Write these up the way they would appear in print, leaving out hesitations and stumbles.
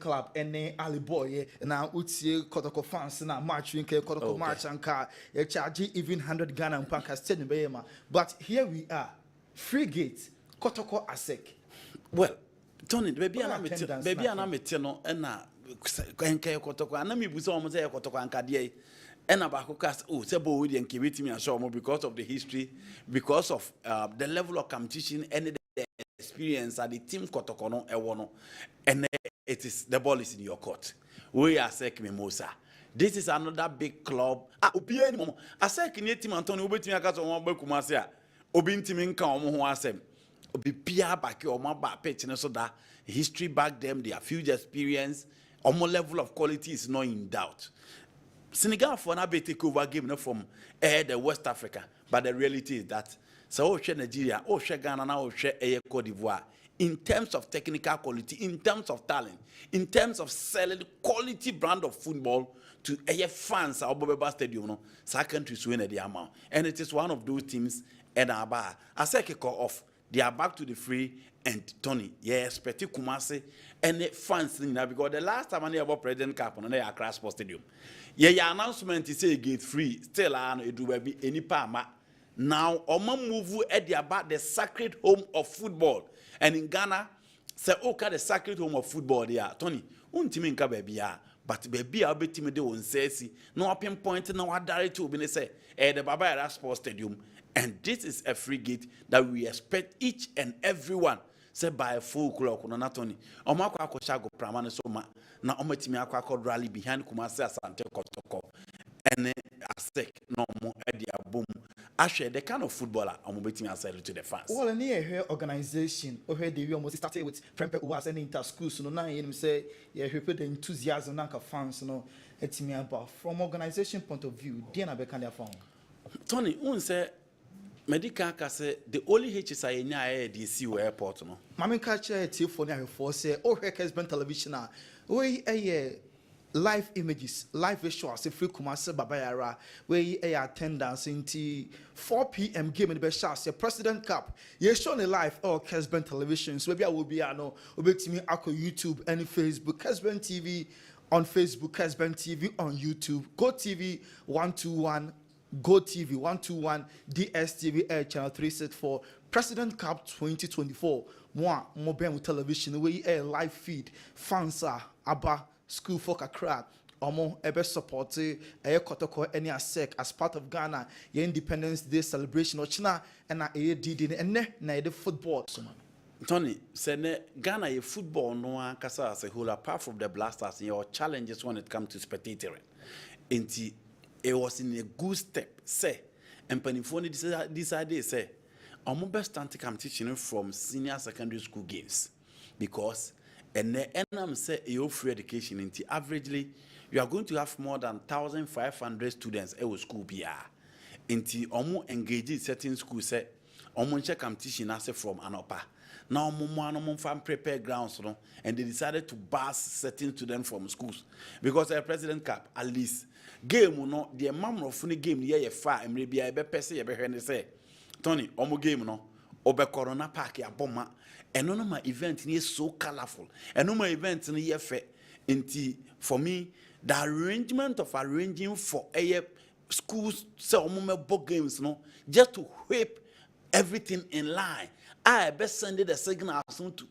Club and Ali Boy now Uti Kotoko fans na march in Kotoko march and car charge even 100 Ghana and Panka Stadium. But here we are, Frigate, Kotoko Asec. Well, Tony, baby, I'm no, and now Kotoko, and me was almost a Kotoko and Kadie. And about cast Sebo William Kibiti and Shomo because of the history, because of the level of competition and the experience at the team Kotokono Ewono, and it is the ball is in your court. We are Asec Mimosa. This is another big club. Asec in team Antonio Ubetiakas on Bekumasia, Obin Timinka Omo Asem, Obi Pia Baki or Maba Pitch so that history back them, their future experience, Omo level of quality is not in doubt. Senegal for an take over game from the West Africa, but the reality is that so Nigeria, Ghana, now Cote d'Ivoire. In terms of technical quality, in terms of talent, in terms of selling quality brand of football to fans at Obobeba Stadium, no, some countries win the amount, and it is one of those teams. And Aba, Asec off, they are back to the free. And Tony, expect Kumasi and the fans because the last time I knew about President Cup on the Accra Sports Stadium. Your announcement is say gate free, still it will be any parma. Now, Oma move at the sacred home of football. And in Ghana, say okay, the sacred home of football there. Tony, untiminka baby but baby I'll be timid on say no pinpoint no direct to be say the Baba Sports Stadium. And this is a free gate that we expect each and everyone say by 4 o'clock on Tony. Omako Akoshago Pramane Soma, na Ometimi Aqua rally behind Kumasi Asante Kotoko. And Asec no more Edia boom. Actually, the kind of footballer I'm waiting outside to the fans. Well, and here organization, they almost started with preamble was an inter schools, so now you say, yeah, we put the enthusiasm and fans, it's me about from organization point of view, Diana Becania phone. Tony, un say medical say the only HSI in DC airport no. Mama catch a telephone for say Kessben television we live images, live visuals free Kumasi Babayara we attendance into 4 p.m. game in the best shots President Cup. You shown a live Kessben television. So maybe I will be me ako YouTube and Facebook Kessben TV on Facebook, Kessben TV on YouTube, Go TV 121. Go TV 121 DSTV Air Channel 364 President Cup 2024 mobile television we a live feed fans are Aba school for Accra omo ebe support Kotoko any Asec as part of Ghana your Independence Day celebration ochina and did and na the football Tony say Ghana a football no kasa as a whole apart from the blasters your challenges when it comes to spectating inti it was in a good step, say, and Penifoni decided, say, I'm best to come teaching from senior secondary school games because, and then say, your free education into averagely, you are going to have more than 1,500 students at school BR. Into almost engaged certain schools, say, almost come teaching us from an upper. Now, one fan prepare grounds, and they decided to bus certain students from schools because a President Cup, at least. Game no the mamro funi game ye fa emre bia e be pese ye be hwe ne say Tony omo game no obe corona park ya bomma eno no ma event ni so colorful eno ma event ni ye fe nti for me the arrangement of arranging for schools say omo me games no just to whip everything in line I be send the signal to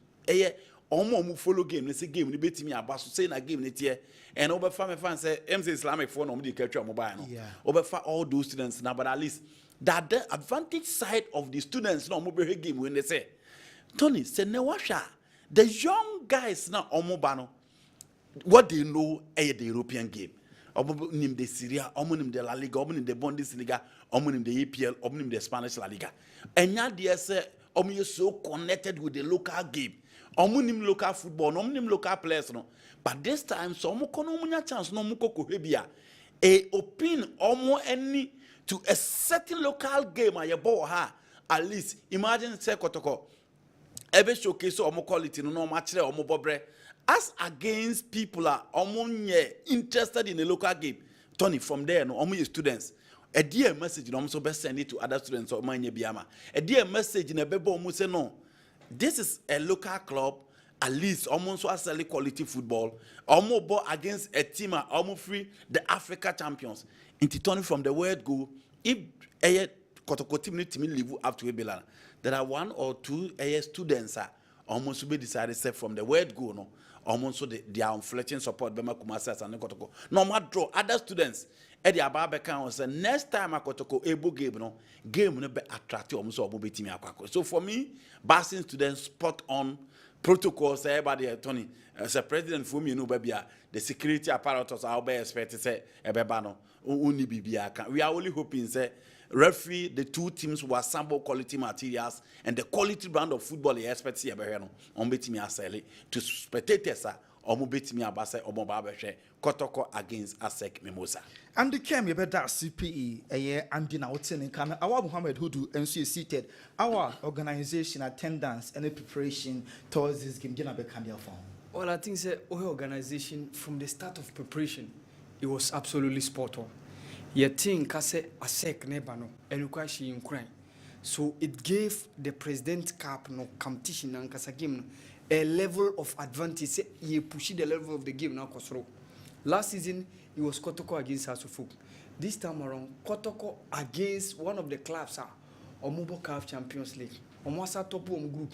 omo follow game ni say game ni betimi abaso say na game ni tie and over family fans say MC Islamic for no the capture mobile no over all those students now but at least that the advantage side of the students no mobile game when they say Tony say ne washa the young guys now omo no what they know the European game omo nim the Syria omo nim the La Liga omo nim the Bundesliga omo nim the EPL omo nim the Spanish La Liga enya they say omo you so connected with the local game omunim local football no omunim local players no but this time so omo kono munya chance no muko kohebia open omo any to a certain local game ayebo ha at least imagine say Kotoko ebe showcase omo quality no ma kire omo bobre as against people are omo nye interested in a local game Tony from there no omo students a dear message no omo so be send it to other students or manye biama a dear message na bebo omo say no this is a local club at least almost was selling quality football. Almost ball against a team almost free the Africa champions. Into turning from the word go, if a Kotoko team need to live up to a bill, there are 1 or 2 students almost be decided set from the word go no. Almost so they are inflecting support Bema Kumasa and Kotoko. No matter draw other students. Eddie Ababeka said next time I Kotoko able game no be attractive almost or be team akwako. So for me, Basing students spot on protocols everybody Tony as a president for me baby the security apparatus I'll be expect to say ebebano only bibia. We are only hoping say referee the 2 teams will assemble quality materials and the quality brand of football they expect see ebehwe no on betimi asele to spectators omo betimi abase omo ba behwe Kotoko against Asec Mimosa. And the came you better CPE and na wotin in Kana. Our Muhammad Hudu and she seated our organization attendance and the preparation towards this game gonna be candia form. Well, I think say our organization from the start of preparation it was absolutely spot on. Your team kase Asec nebano and she in crime. So it gave the President Cup no competition and kasa game a level of advantage. Say you push the level of the game now kosro. Last season, it was Kotoko against Asufuk. This time around, Kotoko against one of the clubs, Omubo CAF Champions League. Omwasa top group.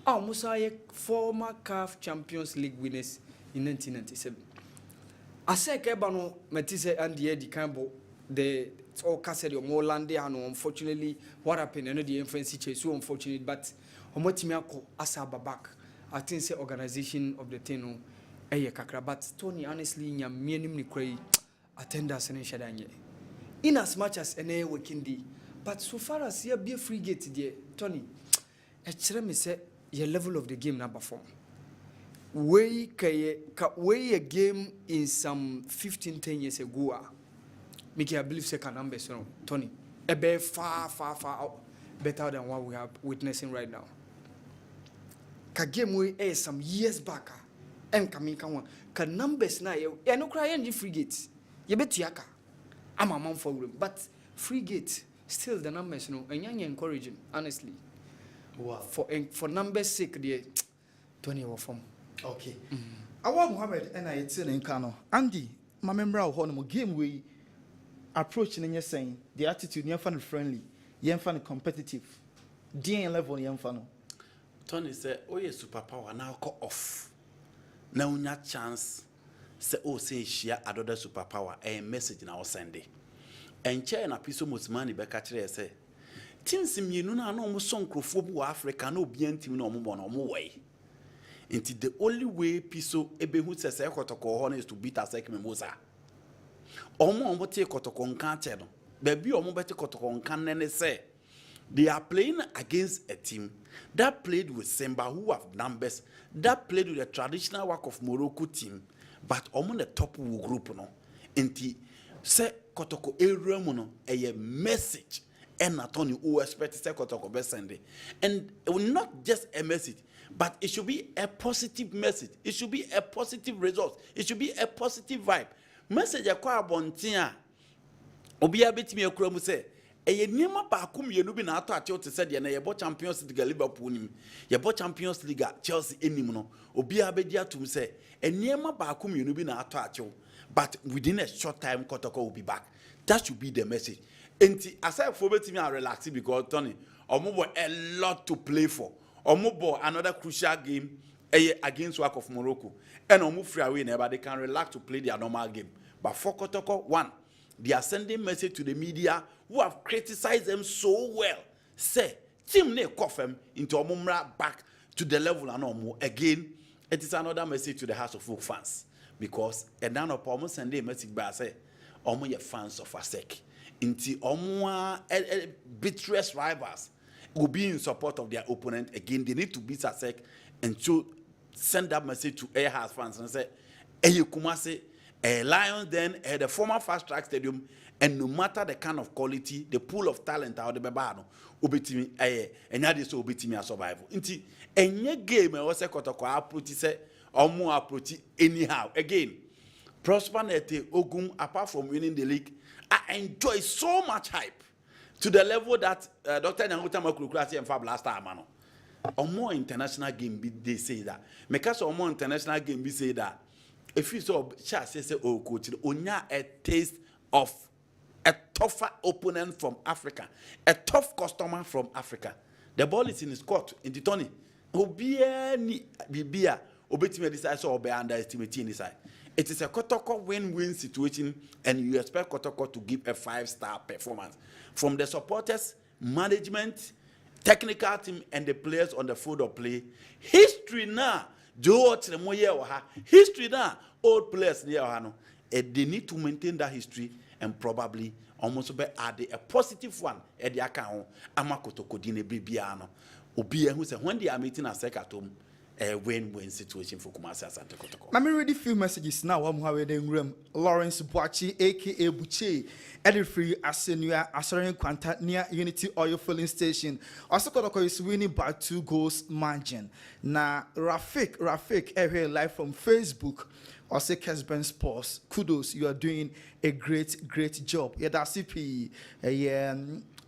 Omusa former CAF Champions League winners in 1997. Asec Ebano Metise and the Eddie Campbell, the all Cassidy Morlande, and unfortunately, what happened? I know the influence is so unfortunate, but Omotimiako Asaba back. I think the organization of the Teno. But Tony, honestly, you minimum cray attendance and shadanye. In as much as any working day, but so far as you be a free gate, dear Tony, me say your level of the game number 4. Way a game in some 15-10 years ago, make I believe second number, so Tony, a bit far out better than what we are witnessing right now. Ka game way some years back. Coming come can numbers now you no cry and frigate you bet yaka I'm a man for room but frigate still the numbers no and encouraging honestly. Wow. For numbers sake there 20 or form. Okay. Our Muhammad and I it's in Kano Andy my member of Honor game we approaching and you're saying the attitude you're fun friendly you're fun competitive DN level you're fun. Tony said oh yes superpower now call off. Now unya chance say oh say share another superpower a message na o send and chair na piso musmani be ka kire say teams mienu na no mo son krofo bu Africa na obi antim na omo na omo way until the only way piso ebehu say Kotoko ho is to beat Asec Mimosa omo te Kotoko nkan che no ba bi omo beti Kotoko nkan ne say they are playing against a team that played with Simba who have numbers, that played with the traditional work of Morocco team, but among the top group no. Inti say Kotoko area no a message and not only who expect say Kotoko be send and not just a message, but it should be a positive message. It should be a positive result. It should be a positive vibe. Message akwa abontia obi abetimi akura mu say eye niema ba akum yenu bi na ato ache te said na yebo Champions League Liverpool nim yebo Champions League Chelsea enim no obi abedi atum say niema ba akum yenu bi na ato ache but within a short time Kotoko will be back. That should be the message. Enti aside for betimi a relax because Tony omo a lot to play for. Omo another crucial game against work of Morocco and omo free away never they can relax to play their normal game. But for Kotoko, one, they are sending message to the media who have criticized them so well. Say, team ne kofem into omumra back to the level and omo. Again, it is another message to the House of Folk fans. Because and now omo send a message by say, omo ye fans of Asec. Into omo bitterest rivals will be in support of their opponent. Again, they need to beat Asec and to send that message to Air House fans and say, Kumase, Lions then the former fast track stadium, and no matter the kind of quality, the pool of talent out the bebano, ubitimi and that is so ubitimi a survival. Inti any game was a Kotoko approach say or more approach anyhow. Again, Prosper Nete Ogum, apart from winning the league, I enjoy so much hype to the level that Dr. Nyanguta Makulukasi and Fab last time. or more international game they say that. Because or more international game we say that. If you saw Charles say oh coach, onya a taste of a tougher opponent from Africa, a tough customer from Africa. The ball is in his court in the Tony. Obia ni bibia obetime decide so obe underestimate in side. It is a Kotoko win-win situation, and you expect Kotoko to give a 5-star performance from the supporters, management, technical team, and the players on the field of play. History now, history now, old players near they need to maintain that history and probably almost be add a positive one at the account. Amakotoko dine bibiano. Obi who say when they are meeting a second home, a win-win situation for Kumasi Asante Kotoko. Let me read a few messages now. I'm having room. Lawrence Boachi, aka Buche, edit free Asenua, Asarin Quanta near Unity Oil Filling Station. Also, Kotoko is winning by 2 goals margin. Now, Rafik, here live from Facebook. Also, Kessben Sports. Kudos, you are doing a great job. Yeah, that's CP.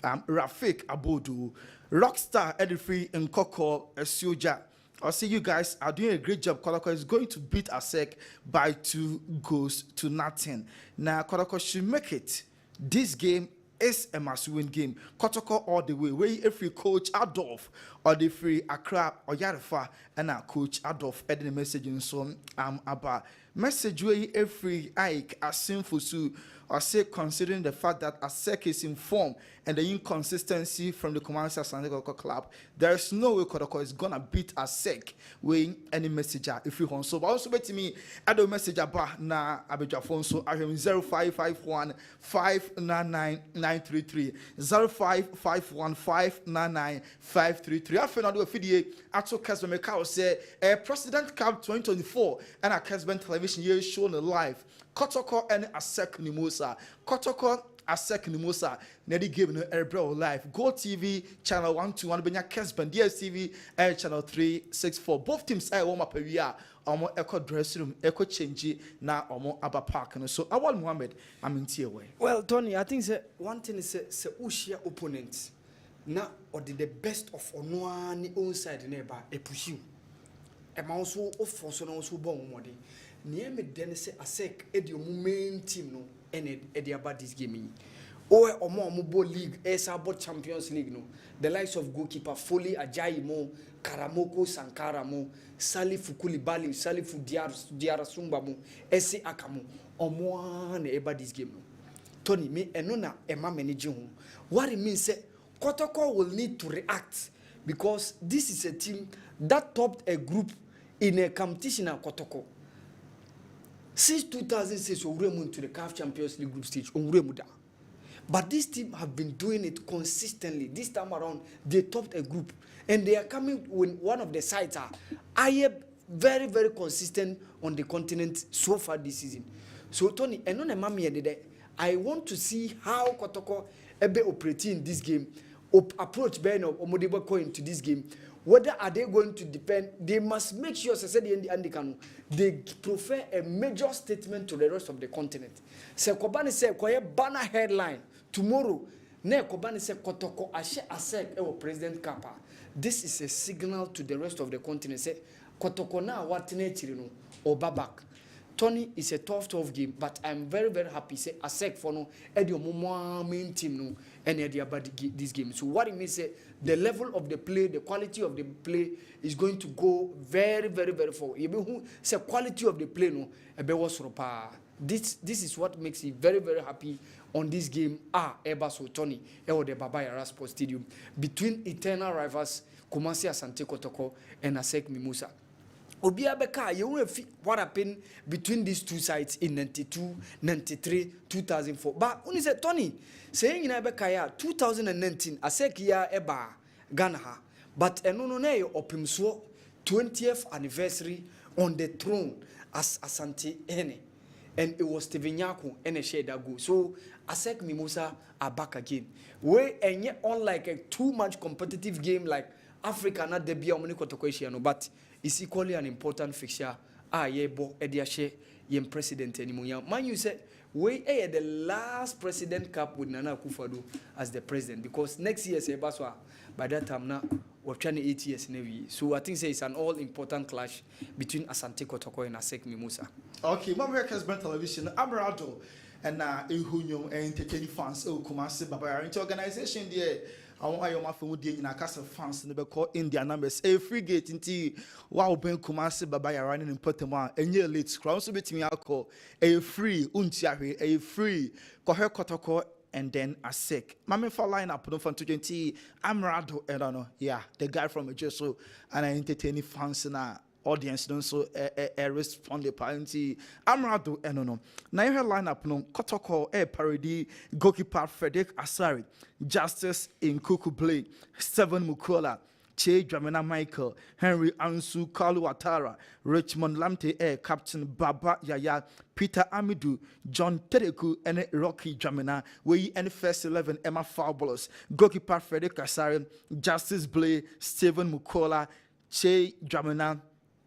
Rafik Abodu, Rockstar, edit free in Koko, Suja. I'll see you guys are doing a great job. Kotoko is going to beat Asec by 2 goals to nothing. Now, Kotoko should make it. This game is a must-win game. Kotoko all the way. Where if you coach Adolf or the free Accra or Yarefa and our coach Adolf adding a message in some about message where every Ike as sinful so or say considering the fact that Asec is informed and the inconsistency from the Kumasi Asante Kotoko club, there is no way Kotoko is gonna beat Asec with any messenger if you want. So but also bet me add a message about na abeja phone so I have 0551 599 933 0551 599 533. I found out a video at Kessben Mekao say President Cup 2024 and a Kessben television here shown live. Kotoko and Asec Mimosa. Kotoko Asec Mimosa. Nedi game no airbro live. Go TV channel 121 Benya Kessben DSTV channel 364. Both teams I warm up a year. Omo echo dressing room, echo change na omo aba park. So Awal Muhammad, I'm in tier way. Well, Tony, I think one thing is say ushia opponents. Na or the best of onoani own side neighbor e push you. E ma also offer so no so bon modi. Near me then say Asec your main team no and about this game. Or more mobile league, about Champions League no. The likes of goalkeeper Foley Ajayi Mo, Karamoko Sankara Mo, Salifu Koulibaly, Salifu Diara Sumba Mo, Ese Akamo, or more about this game no. Tony me enona ema managing. What it means say Kotoko will need to react because this is a team that topped a group in a competition at Kotoko. Since 2006, we went to the CAF Champions League group stage. But this team have been doing it consistently. This time around, they topped a group. And they are coming when one of the sides are very, very consistent on the continent so far this season. So, Tony, I want to see how Kotoko ebe operating in this game, approach Ben or Omodebo going to this game. Whether are they going to depend, they must make sure they prefer a major statement to the rest of the continent. Se Kobani say koye banner headline tomorrow. Ne Kobani say Kotoko Asec ewo President Kappa. This is a signal to the rest of the continent. Say Kotoko na watine chirino or babak. Tony is a tough game, but I'm very, very happy. Say Asec for no edio main team no any idea about this game. So what it means say the level of the play, the quality of the play is going to go very, very, very far. You say quality of the play no This is what makes me very, very happy on this game. Eba so Tony ewo the Baba Yara Sports Stadium between eternal rivals Kumasi Asante Kotoko and Asec Mimosa. Obiabeka, you will see what happened between these two sides in 92, 93, 2004. But when you say Tony, saying in Abekaya 2019, Asec ya eba Ghana, but enonone opimswo 20th anniversary on the throne as Asante Ene, and it was Steven Yaku and a shade ago. So Asec Mimosa are back again. We and yet unlike a too much competitive game like Africa, not the Biomini Kotoko, but it's equally an important fixture. Yebo Ediashe yem president anymore. Man, you said we are the last president cup with Nana Akufo-Addo as the president, because next year say Baswa by that time now we're trying 8 years Navy. So I think say it's an all important clash between Asante Kotoko and Asec Mimosa. Okay, Mama Kessben television, Abrado, and Ehunyo and entertaining fans, oh, Kumasi Baba, into organization there. I want your mouth with the Nakasa fans in the call India numbers. A free gate into wow, Ben Kumasi Baba running in Potama, and year late scrum so between alcohol, a free Untiahi, a free Koher Kotoko, and then Asec. Mama for line up from 20, Amrado, I don't know, yeah, the guy from Ejeso, and I entertaining fans now. Audience don't so respond the party. Amrado enono. Now your lineup no Kotoko parody goalkeeper Frederick Asari, Justice in Kuku Blake, Steven Mukola, Che Dramina Michael, Henry Ansu Kalu Atara, Richmond Lamte Captain Baba Yaya, Peter Amidou, John Tedeku and Rocky Dramina, we and first 11 Emma Foulballers, goalkeeper Frederick Asari, Justice Blake, Steven Mukola, Che Dramina,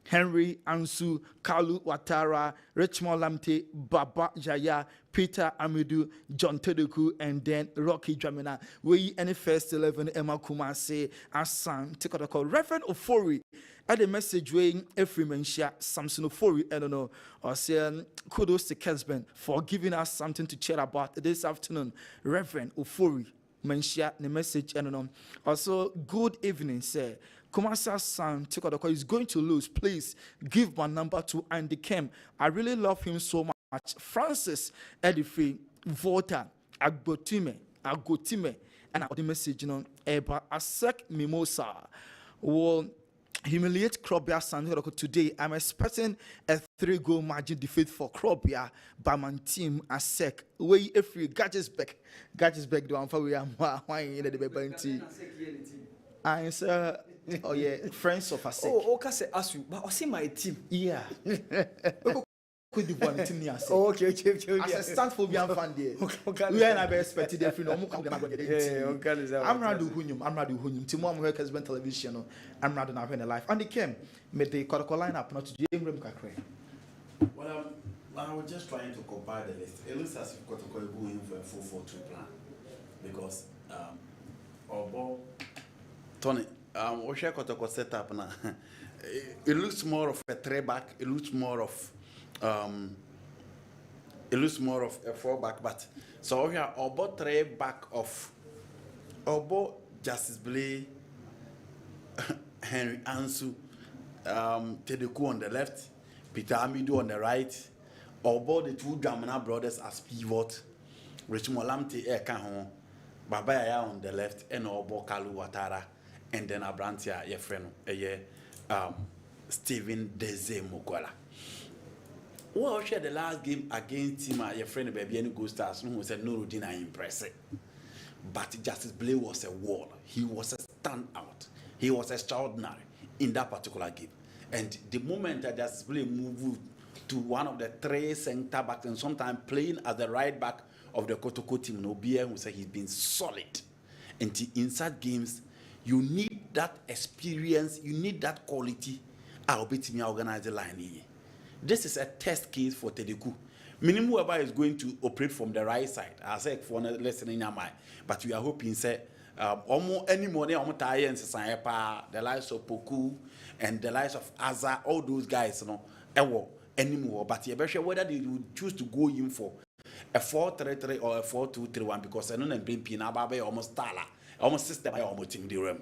Henry Ansu, Kalu Watara, Richmond Lamte, Baba Jaya, Peter Amidou, John Tedeku, and then Rocky Dramina. We any first 11 Emma Kumase, Asante Kotoko, Reverend Ofori. At the message weighing every mention Samson Ofori, I don't know, or saying kudos to Kessben for giving us something to chat about this afternoon. Reverend Ofori, mention the message, I don't know. Also, good evening, sir. Kumasa son Kotoko is going to lose. Please give my number to Andy Kem. I really love him so much. Francis Edifi Vota Agotime, and the message, Eba Asec Mimosa will humiliate Krobia San Kotoko today. I'm expecting a 3-goal margin defeat for Krobia by my team Asec. Way if we gadgets back the one for we are why in the baby. I answer. Oh yeah, friends of Asec. Oh, okay, say asu, but I see my team. Yeah. Could be one team near Asec. Okay. As a stand for being fan there. Okay. We are not expected if you know more come Okay, I'm Radu Hunyum. Timo Mo Kessben television. I'm Radu now in life. And they came made the Kotoko lineup not to James Kakre. Well, I was just trying to compare the list. It looks as if Kotoko is going for a 4-4-2 plan because Tony, what share Kotoko set up now? It looks more of a 3-back. It looks more of a 4-back. But so we are about 3-back of Justice Blay, Henry Ansu, Tedeku on the left, Peter Amidou on the right. About the two Dramina brothers as pivot, Richmond Lamte Kahon, Baba Yaya on the left, and Obo Kalu Watara. And then Abrantia, your friend, Stephen Deze Mukwala. Well, share the last game against him, your friend, baby, and Go Stars, who said no routine and impressive. But Justice Blay was a wall. He was a standout. He was extraordinary in that particular game. And the moment that Justice Blay moved to one of the 3 center backs and sometimes playing as the right back of the Kotoko team, Nobia, who said he's been solid. And inside games, you need that experience, you need that quality. I'll be to me organize the line here. This is a test case for Tedeku. Minimum whoever is going to operate from the right side. I said for lesson in your mind. But we are hoping say almost any money and the likes of Poku and the likes of Aza, all those guys, anymore. But you better whether they would choose to go in for a 4-3-3 or a 4-2-3-1 because I don't know bring Pinababe almost Tala. Almost system I almost in the room.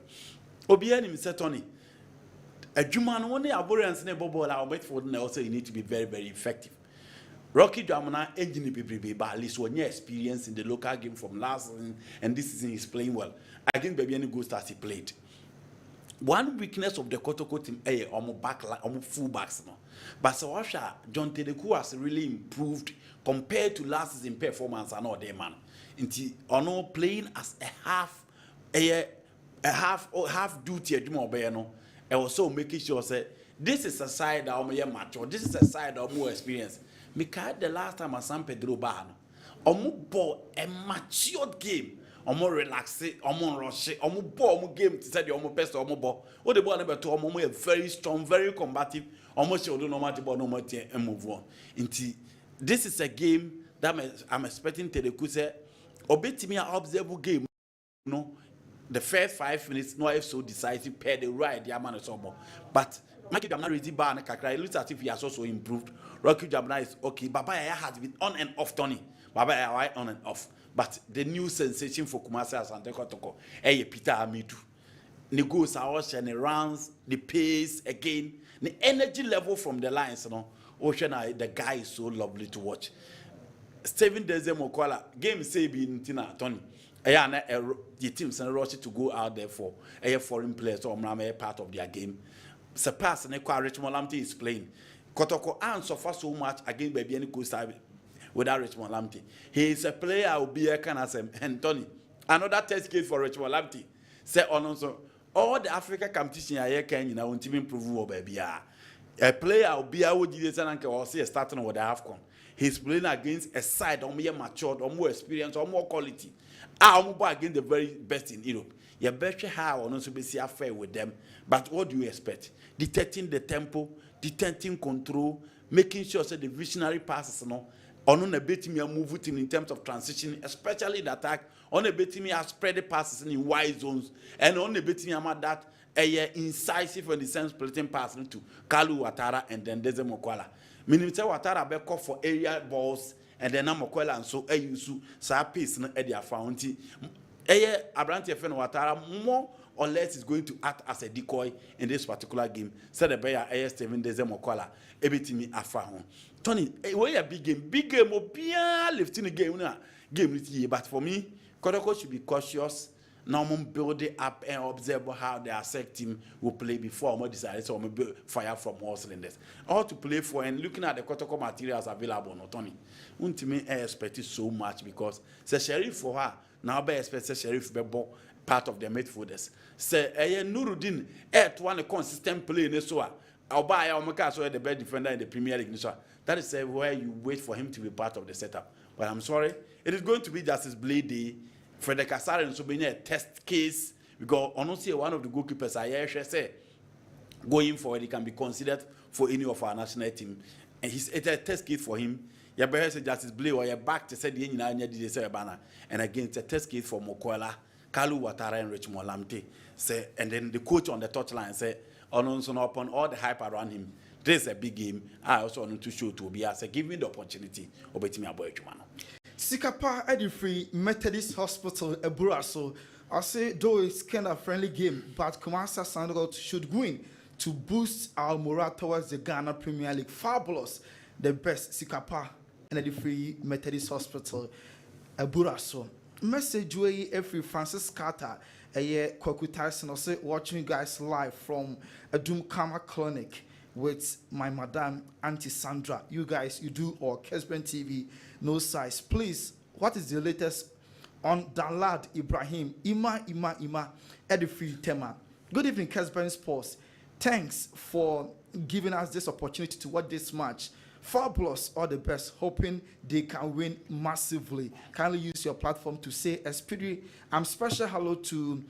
Obiani Mr. Tony. A Juman one day abhorrence never ball our wait for also you need to be very, very effective. Rocky Dramina engine baby, but at least 1 year experience in the local game from last season, and this season he's playing well. I think baby any good starts he played. One weakness of the Kotoko team, full backs no. But so John Tedeku has really improved compared to last season performance and all day man. Into playing as a half duty no. I also making sure say this is a side that I'm mature, this is a side that I'm more experienced. Because the last time I San Pedro Bahano, ball a matured game, more relaxed, more rush, ball game to say the best ball. What the ball number 2, a very strong, very combative, almost you don't know much about no more and move on. This is a game that I'm expecting Teleku say obey me an observable game. No, the first 5 minutes no have so decisive pair the right the amount of someone. But Rocky Jamna ready bar and kakra. It looks as if he has also improved. Rocky Jamna is okay. Baba Yaya has been on and off, Tony. Baba Yaya on and off. But the new sensation for Kumasi Asante Kotoko, Peter Amidu. The goals are all and the runs, the pace again, the energy level from the lines, you know. Ocean, the guy is so lovely to watch. Steven Dezemokwala, game say be in Tina, Tony. The teams and rush to go out there for a foreign players or part of their game. Surpass and Richmond Lamptey is playing. Kotoko and suffer so much again by being good side without Richmond Lamptey. He is a player who will be a kind of and Tony. Another test case for Richmond Lamptey. Say also all the Africa competition I can won't even prove baby. A player will be out with or say starting with the AFCON. He's playing against a side or more matured or more experience or more quality. I'm against the very best in Europe. You better how or not to be fair with them. But what do you expect? Detecting the tempo, detecting control, making sure that the visionary passes on a bit me move team in terms of transition, especially in attack, on a bit me spread the passes in wide zones, and on a bit me that incisive and the sense splitting pass to Kalu Watara and then Dezemokwala. Meaning Watara be call for area balls and then Mokwala and so Ayusu sa piece na Edia Founty. Abranti Fen Watara more or less is going to act as a decoy in this particular game. Said the Bayer Steven Dezemokwala, ebitimi afahon. Tony, why a big game will be lifting the game with you. But for me, Kotoko should be cautious. Now build it up and observe how the Asec team will play before we decide so we build fire from all cylinders. All to play for and looking at the Kotoko materials available, not Tony. Ultimately, I expect it so much because the sheriff for her now be expect the sheriff be part of the midfielders. Say Nurudin to one a consistent play in the soa. I'll buy our Makaso the best defender in the Premier League. That is where you wait for him to be part of the setup. But I'm sorry, it is going to be Justice Blade Day. Frederick Asare and so being a test case because honestly one of the goalkeepers I say going forward he can be considered for any of our national team and it's a test case for him. You better say Justice Blade or you're back to say the banner and again it's a test case for Mokwala, Kalu Watara and Richmond Lamptey. Say and then the coach on the touchline say upon all the hype around him. This is a big game. I also want to show to be as a giving the opportunity of betting about Chumano. Sikapa Edifree Methodist Hospital Eburaso. I say though it's kind of friendly game, but Kumasi Asante should win to boost our morale towards the Ghana Premier League. Fabulous, the best Sikapa Edifree Methodist Hospital Eburaso. Message way every Francis Carter Kwaku Tyson also watching you guys live from a Dumkama Clinic with my madam Auntie Sandra. You guys, you do or Kessben TV, no size. Please, what is the latest on Dalad Ibrahim? Ima, Edifree Tema. Good evening, Kessben Sports. Thanks for giving us this opportunity to watch this match. Fabulous, all the best. Hoping they can win massively. Kindly use your platform to say a special hello to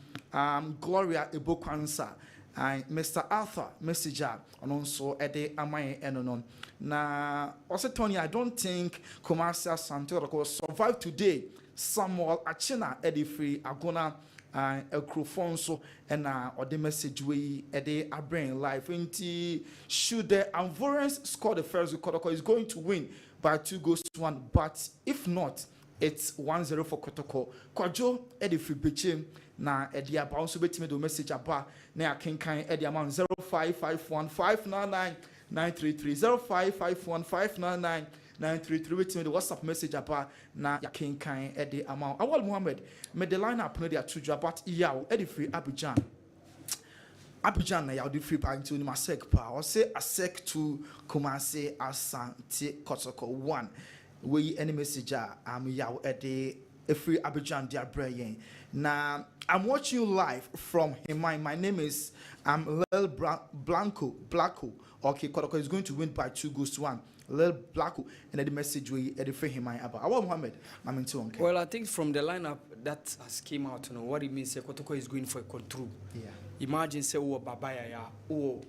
Gloria Ebokwansa. Mr. Arthur Messenger and also Ede Amaye Enonon. Na also Tony, I don't think Kumasi Asante will survive today. Samuel Achina Edifree Agona Ekrofonso and or the message we Ede Abrain live. Should the Ivorians score the first, Kotoko is going to win by 2-1. But if not, it's 1-0 for Kotoko. Kwajo Edifree Bechem. Na Edia Bounce betime do message aba na akenkan Edia man 0551599933 0551599933 betime do WhatsApp message aba na akenkan Edia amount. Awal Muhammad me the line up no dey atuju about yaw Edifree Abidjan na yaw Edifree pa into ni Asec pa or say Asec to Kumasi Asante Kotoko 1 we any message yaw Edifree Abidjan dia brain. Now, I'm watching you live from Himai. My name is Lel Blanco. Okay, Kotoko is going to win by 2-1. little black and the message we edify him about. Our Mohammed, I'm into one. Well, I think from the lineup that has came out, what it means, Kotoko is going for a control. Yeah. Imagine say Babaya or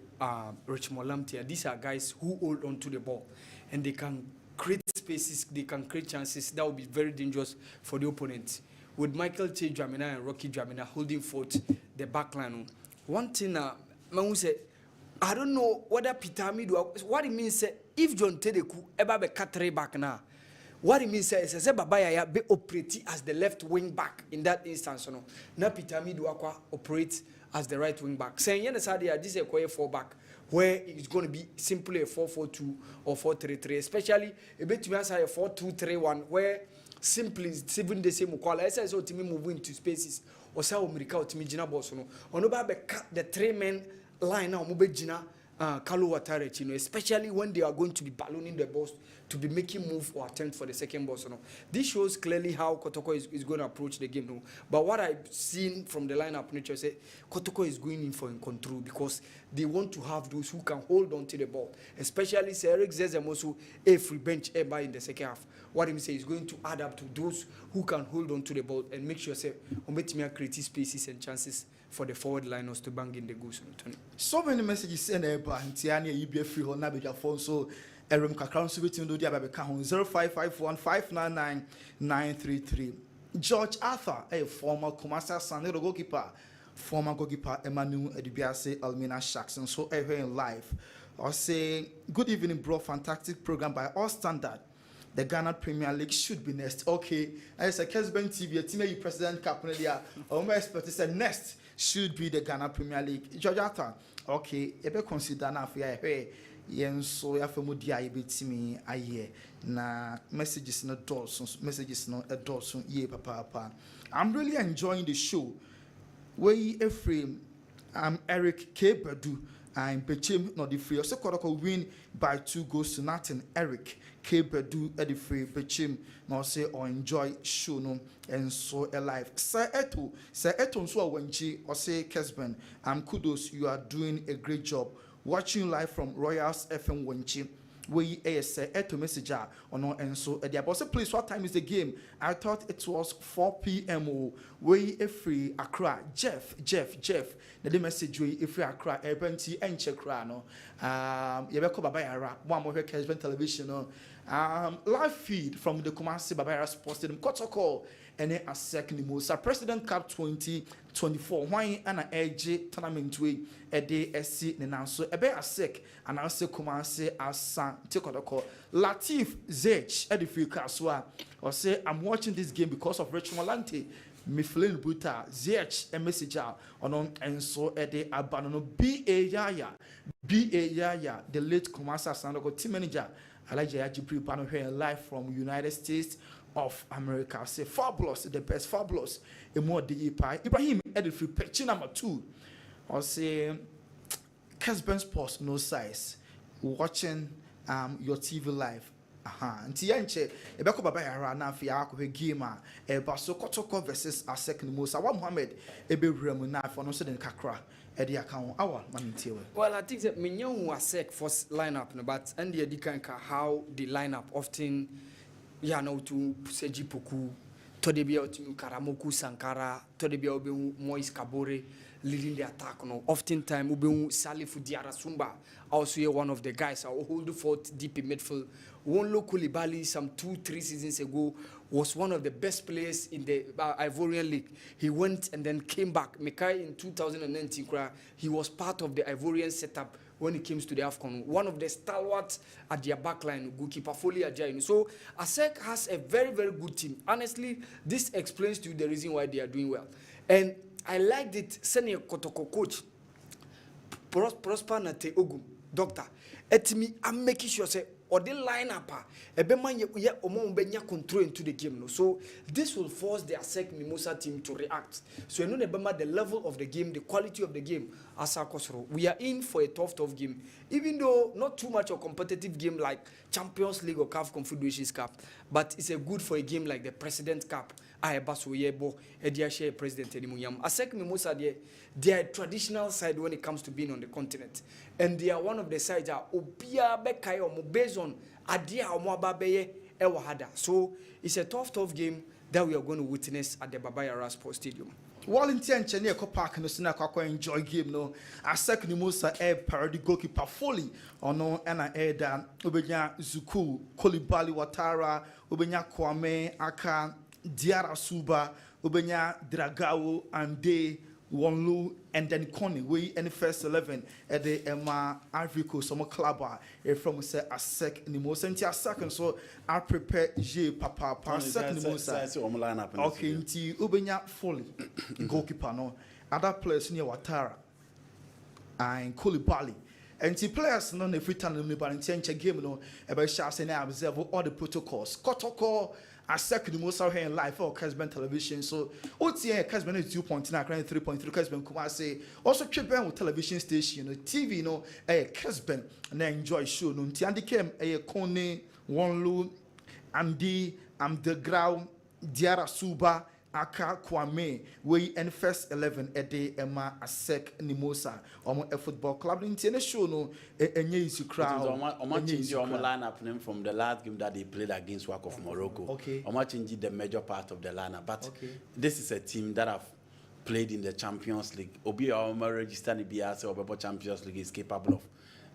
Richmond Lamptey. These are guys who hold on to the ball and they can create spaces, they can create chances. That would be very dangerous for the opponent. With Michael Che Dramina and Rocky Dramina holding forth the back line. One thing, man say, I don't know whether Peter Amidu, what it means, if John Tedeku ever be cut back now, what it means is Babaya be operate as the left wing back in that instance. Now Peter Amidu operates as the right wing back. Saying this is a quiet 4 back where it's going to be simply a 4-4-2 or 4-3-3, especially a bit to answer a 4-2-3-1 where simply even the same quality. I say so to me move into spaces or so America to me Gina Bosono. On the 3-man line now move Gina Kalu Watare, especially when they are going to be ballooning the balls to be making move or attempt for the second ball. So, this shows clearly how Kotoko is going to approach the game. No? But what I've seen from the lineup, nature say Kotoko is going in for control because they want to have those who can hold on to the ball. Especially Eric Zezemosu, a free bench ever in the second half. What he say is going to add up to those who can hold on to the ball and make sure say create spaces and chances for the forward liners to bang in the goals. So many messages sent about Tiania, you be free on Nabija phone. So, Erum Kakran Subitin do the Ababacahon 05515933. George Arthur, a former Kumasa Sanero goalkeeper, former goalkeeper Emmanuel Edibiase Almina Jackson. So, I heard in live. I say, good evening, bro. Fantastic program by all standard. The Ghana Premier League should be next. Okay, I say Kessben TV, a team president Caponelia, or my expert said next should be the Ghana Premier League. George Arthur, okay, ebe consider na for hey, yen so ya for mudia ibe me aye na messages no doors, messages no a doors ye papa. I'm really enjoying the show. Where Ephraim, Eric Kessben. I'm Bechim not the free. Also, Kotoko win by 2-0. Eric Kessben at the free. Bechim now say or enjoy show no and so alive. Sir Eto so wenchi or say Kessben. Kudos, you are doing a great job. Watching live from Royals FM wenchi. We say Eto messenger or no and so at the boss. Please, what time is the game? I thought it was 4 p.m. We free Accra. Jeff. The message we if we Accra Ebenti and Chekrano. Yebeko Babayara, one more Kessben television. Live feed from the Kumasi Babayara Sports Stadium. Kotoko vrs Asec Mimosa President Cup 2024. Why an AJ tournament we a day SC Nenanso Ebe Asec and also Kumasi Asante Kotoko Latif Zech Edifi Kaswa or say I'm watching this game because of Richmond Lamptey. Mifflin Buta, ZH, a messenger on and so a day abandon B.A. Yaya, the late Kumasa Sandogo team manager, Elijah Jibri Bano here live from United States of America. Say fabulous, the best fabulous, a more DEPI. Ibrahim Edifree, picture number 2. Or say Kessben Sports, no size, watching your TV live. Nti yanche ebeko baba yara na afia akọ game a so Kotoko vrs Asec Mimosa wa Mohammed ebewura mu na afọ no so den kakra e de aka ho awa manintie we. Well, I think that Minyan Asec first lineup no, but and the Dikanka how the lineup often to Seji Poku Todebia to Karamoku Sankara Todebia obe Moise Kabore leading the attack no, oftentimes obe Salifu Diarra Sumba also one of the guys who hold forth deep in midfield. Wonlo Koulibaly some 2-3 seasons ago was one of the best players in the Ivorian League. He went and then came back. Mekai in 2019, he was part of the Ivorian setup when it comes to the AFCON. One of the stalwarts at their backline, goalkeeper Foley Ajayi. So Asec has a very, very good team. Honestly, this explains to you the reason why they are doing well. And I liked it. Senior Kotoko coach, Prosper Nate Ogum, doctor, etimi, I'm making sure say, or the lineup, control into the game. So this will force the Asec Mimosa team to react. So you know the level of the game, the quality of the game. We are in for a tough game. Even though not too much of a competitive game like Champions League or CAF Confederations Cup, but it's a good for a game like the President Cup. President Asec Mimosa, they are a traditional side when it comes to being on the continent. And they are one of the sides that based on adia omo ababeye ewa hada. So it's a tough game that we are going to witness at the Baba Yara Sports Stadium. Volunteer and Chenia Park no sina kwa enjoy game no. Asec Mimosa parody goalkeeper fully or no and da ubenya Zuku, Kolibali Watara, ubenya Kwame Aka, Diara Suba, ubenya Dragao and De Wonlu and then Connie we in the first 11 at the Emma Ivory Coast some club from say Asec Mimosa and second so I prepare J Papa Asec Mimosa okay nti ubenya fully goalkeeper no other players near Watara and Koulibaly and the players no every time no but in game no about shall na observe all the protocols Kotoko Asec Mimosa here in live for Kessben television. So, what's here? Kessben is 2.9, 3.3. Kessben Kumase also Kessben with television station, TV, Kessben and enjoy show. No, Tiandi came a Kone, Wonlu, Amdi, Amdegrau, Diara Suba, Aka Kwame, we in first 11 a day Emma Asec Mimosa, a football club in Tiana show no a news crowd. Lineup from the last game that they played against Wak of Morocco. Okay. I'm changing the major part of the lineup, but this is a team that have played in the Champions League. Obi Oma registered in BRC or Champions League is capable of.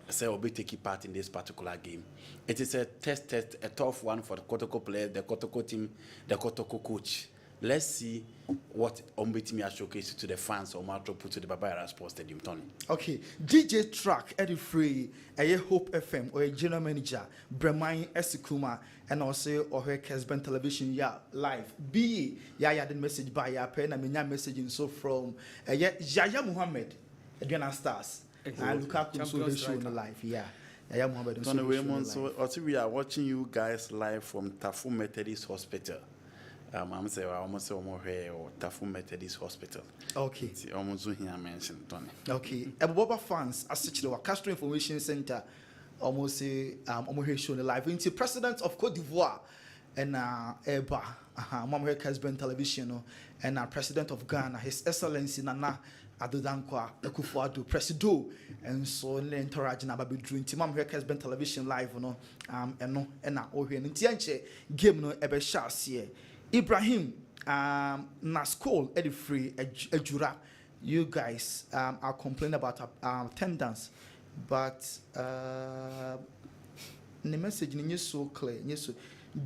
Say Obi taking part in this particular game. It is a test, a tough one for the Kotoko players, the Kotoko team, the Kotoko coach. Let's see what Ombitimi has showcased to the fans or Matro put to the Baba Yara Sports Stadium, Tony. Okay, DJ Track, Eddie Free, Hope FM, or a general manager, Bremai Esikuma, and also or her Kessben television, live. B, the message by ya pen, I mean, messaging so from Yaya Muhammad, Adriana Stars, and Lukaku so they show in the live, Yaya Muhammad. Tony, so we are watching you guys live from Tafu Methodist Hospital. I'm saying I almost say here or Tafu Methodist Hospital. Okay. Almost here mentioned Tony. Okay. Boba fans, as such, the Castro Information Center almost say here showing the live. Into President of Cote d'Ivoire and Eba, Mama Kessben television, and President of Ghana, His Excellency Nana Adodankwa Akufo-Addo Presido, and so interacting about between Timam Kessben television live, and oh here in Tianche game no ebe shasi. Ibrahim, Naskol, Eddie Free, Ejura, you guys are complaining about attendance, but the message is so clear. Yes,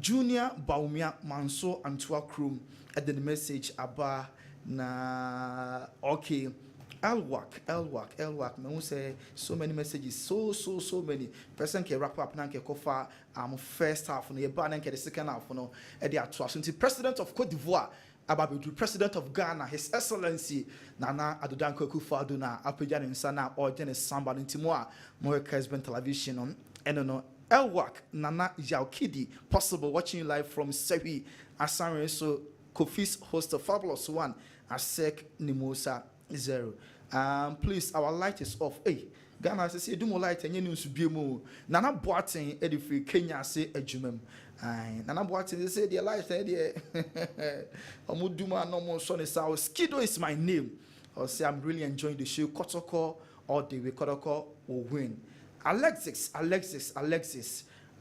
Junior Baumia Manso Antua Krum at the message about na okay. Elwak. Me say so many messages, so many. Person can wrap up now. Can cover first half no. Yeba now the second half no. At the actual. So President of Cote d'Ivoire, Ababedu, President of Ghana, His Excellency Nana Adodankwa Akufo-Addo na apeja ne nsa na order samba ntimoa mo Kessben television on no. Elwak Nana Yaukidi possible watching live from Sewi Asare so Kofi's host a fabulous one Asec Mimosa 0. Please, our light is off. Hey, Ghana says, do more light and you need to be more. Nana Boating, Eddie Kenya say a jumem. Nana Boating, they say their light, Omuduma no more son is our Skido is my name. I'll say I'm really enjoying the show. Kotoko all the way, Kotoko will win. Alexis.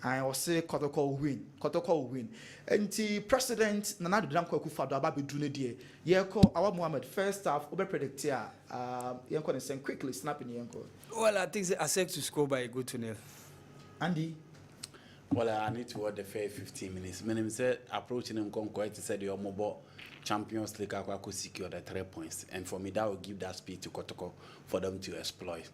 I will say Kotoko will win. And the President Nana Adodankwa Akufo-Addo ababe dune die. Yeko our Muhammad first half obe predict here. Yanko send quickly snapping Yanko. Well, I think Asec to score by a good 2-0. Andy. Well, I need to watch the fair 15 minutes. My name said approaching him quite to say the mobile Champions League could secure the 3 points. And for me that will give that speed to Kotoko for them to exploit.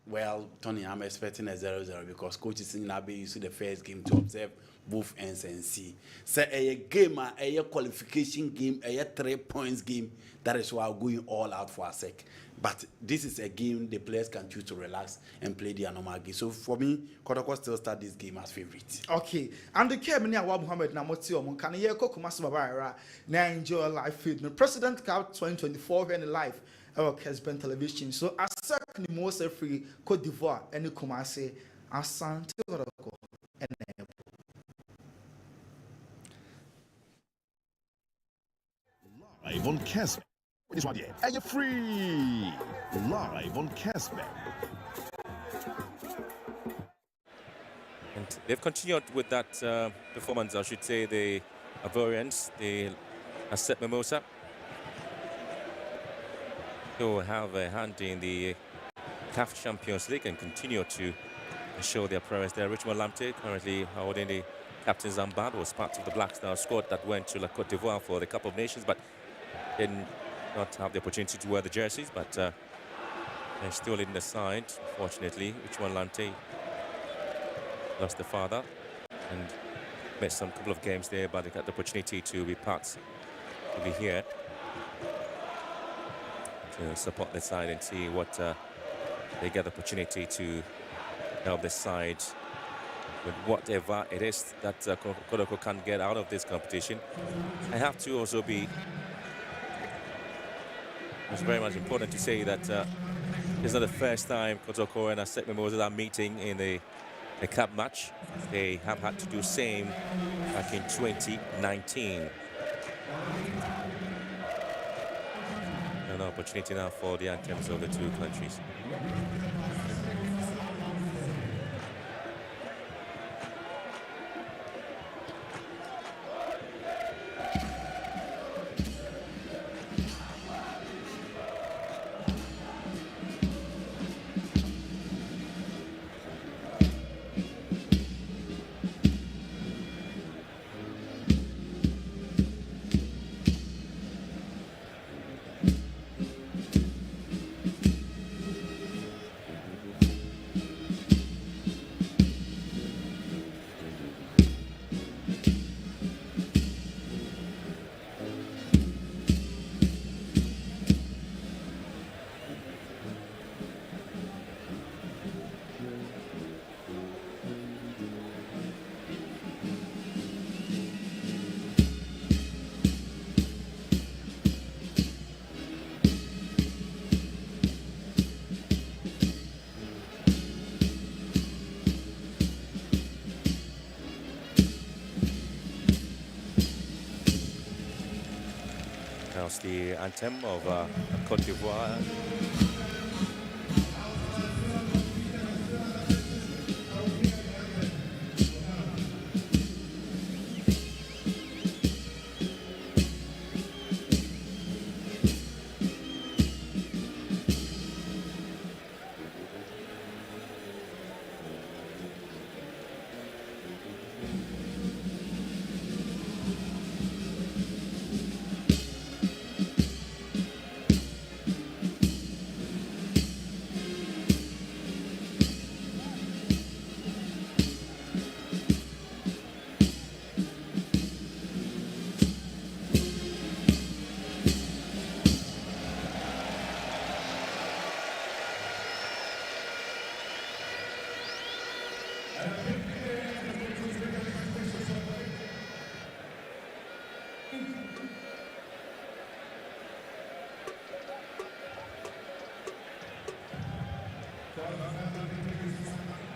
Well, Tony, I'm expecting a 0-0 because coach is in Abbey used the first game to observe both ends and see. Say a game, a qualification game, a 3 points game. That is why I'm going all out for Asec. But this is a game the players can choose to relax and play their normal game. So for me, Kotoko still start this game as favorite. Okay. And the care many Awa Muhammad na moti omo kan ye ko kuma Baba Yara na enjoy live feed. No President Cup 2024 here in live. Our Kessben television. So Asec Mimosa free Cote d'Ivoire and Kumase Asante Kotoko live on Kessben. This one here. And you're free. Live on Kessben. And they've continued with that performance, I should say, the Ivorians, the Asec Mimosa, who have a hand in the CAF Champions League and continue to show their prowess there. Richmond Lamptey currently holding the captain's armband, was part of the Black Star squad that went to Cote d'Ivoire for the Cup of Nations, but did not have the opportunity to wear the jerseys. But they're still in the side, unfortunately. Richmond Lamptey lost the father and missed some couple of games there, but they got the opportunity to be here to support the side and see what they get the opportunity to help the side with whatever it is that Kotoko can get out of this competition. I have to also be, it's very much important to say that it's not the first time Kotoko and Asec Mimosa are meeting in a cup match. They have had to do same back in 2019. An opportunity now for the anthems of the two countries. Now's the anthem of Cote d'Ivoire.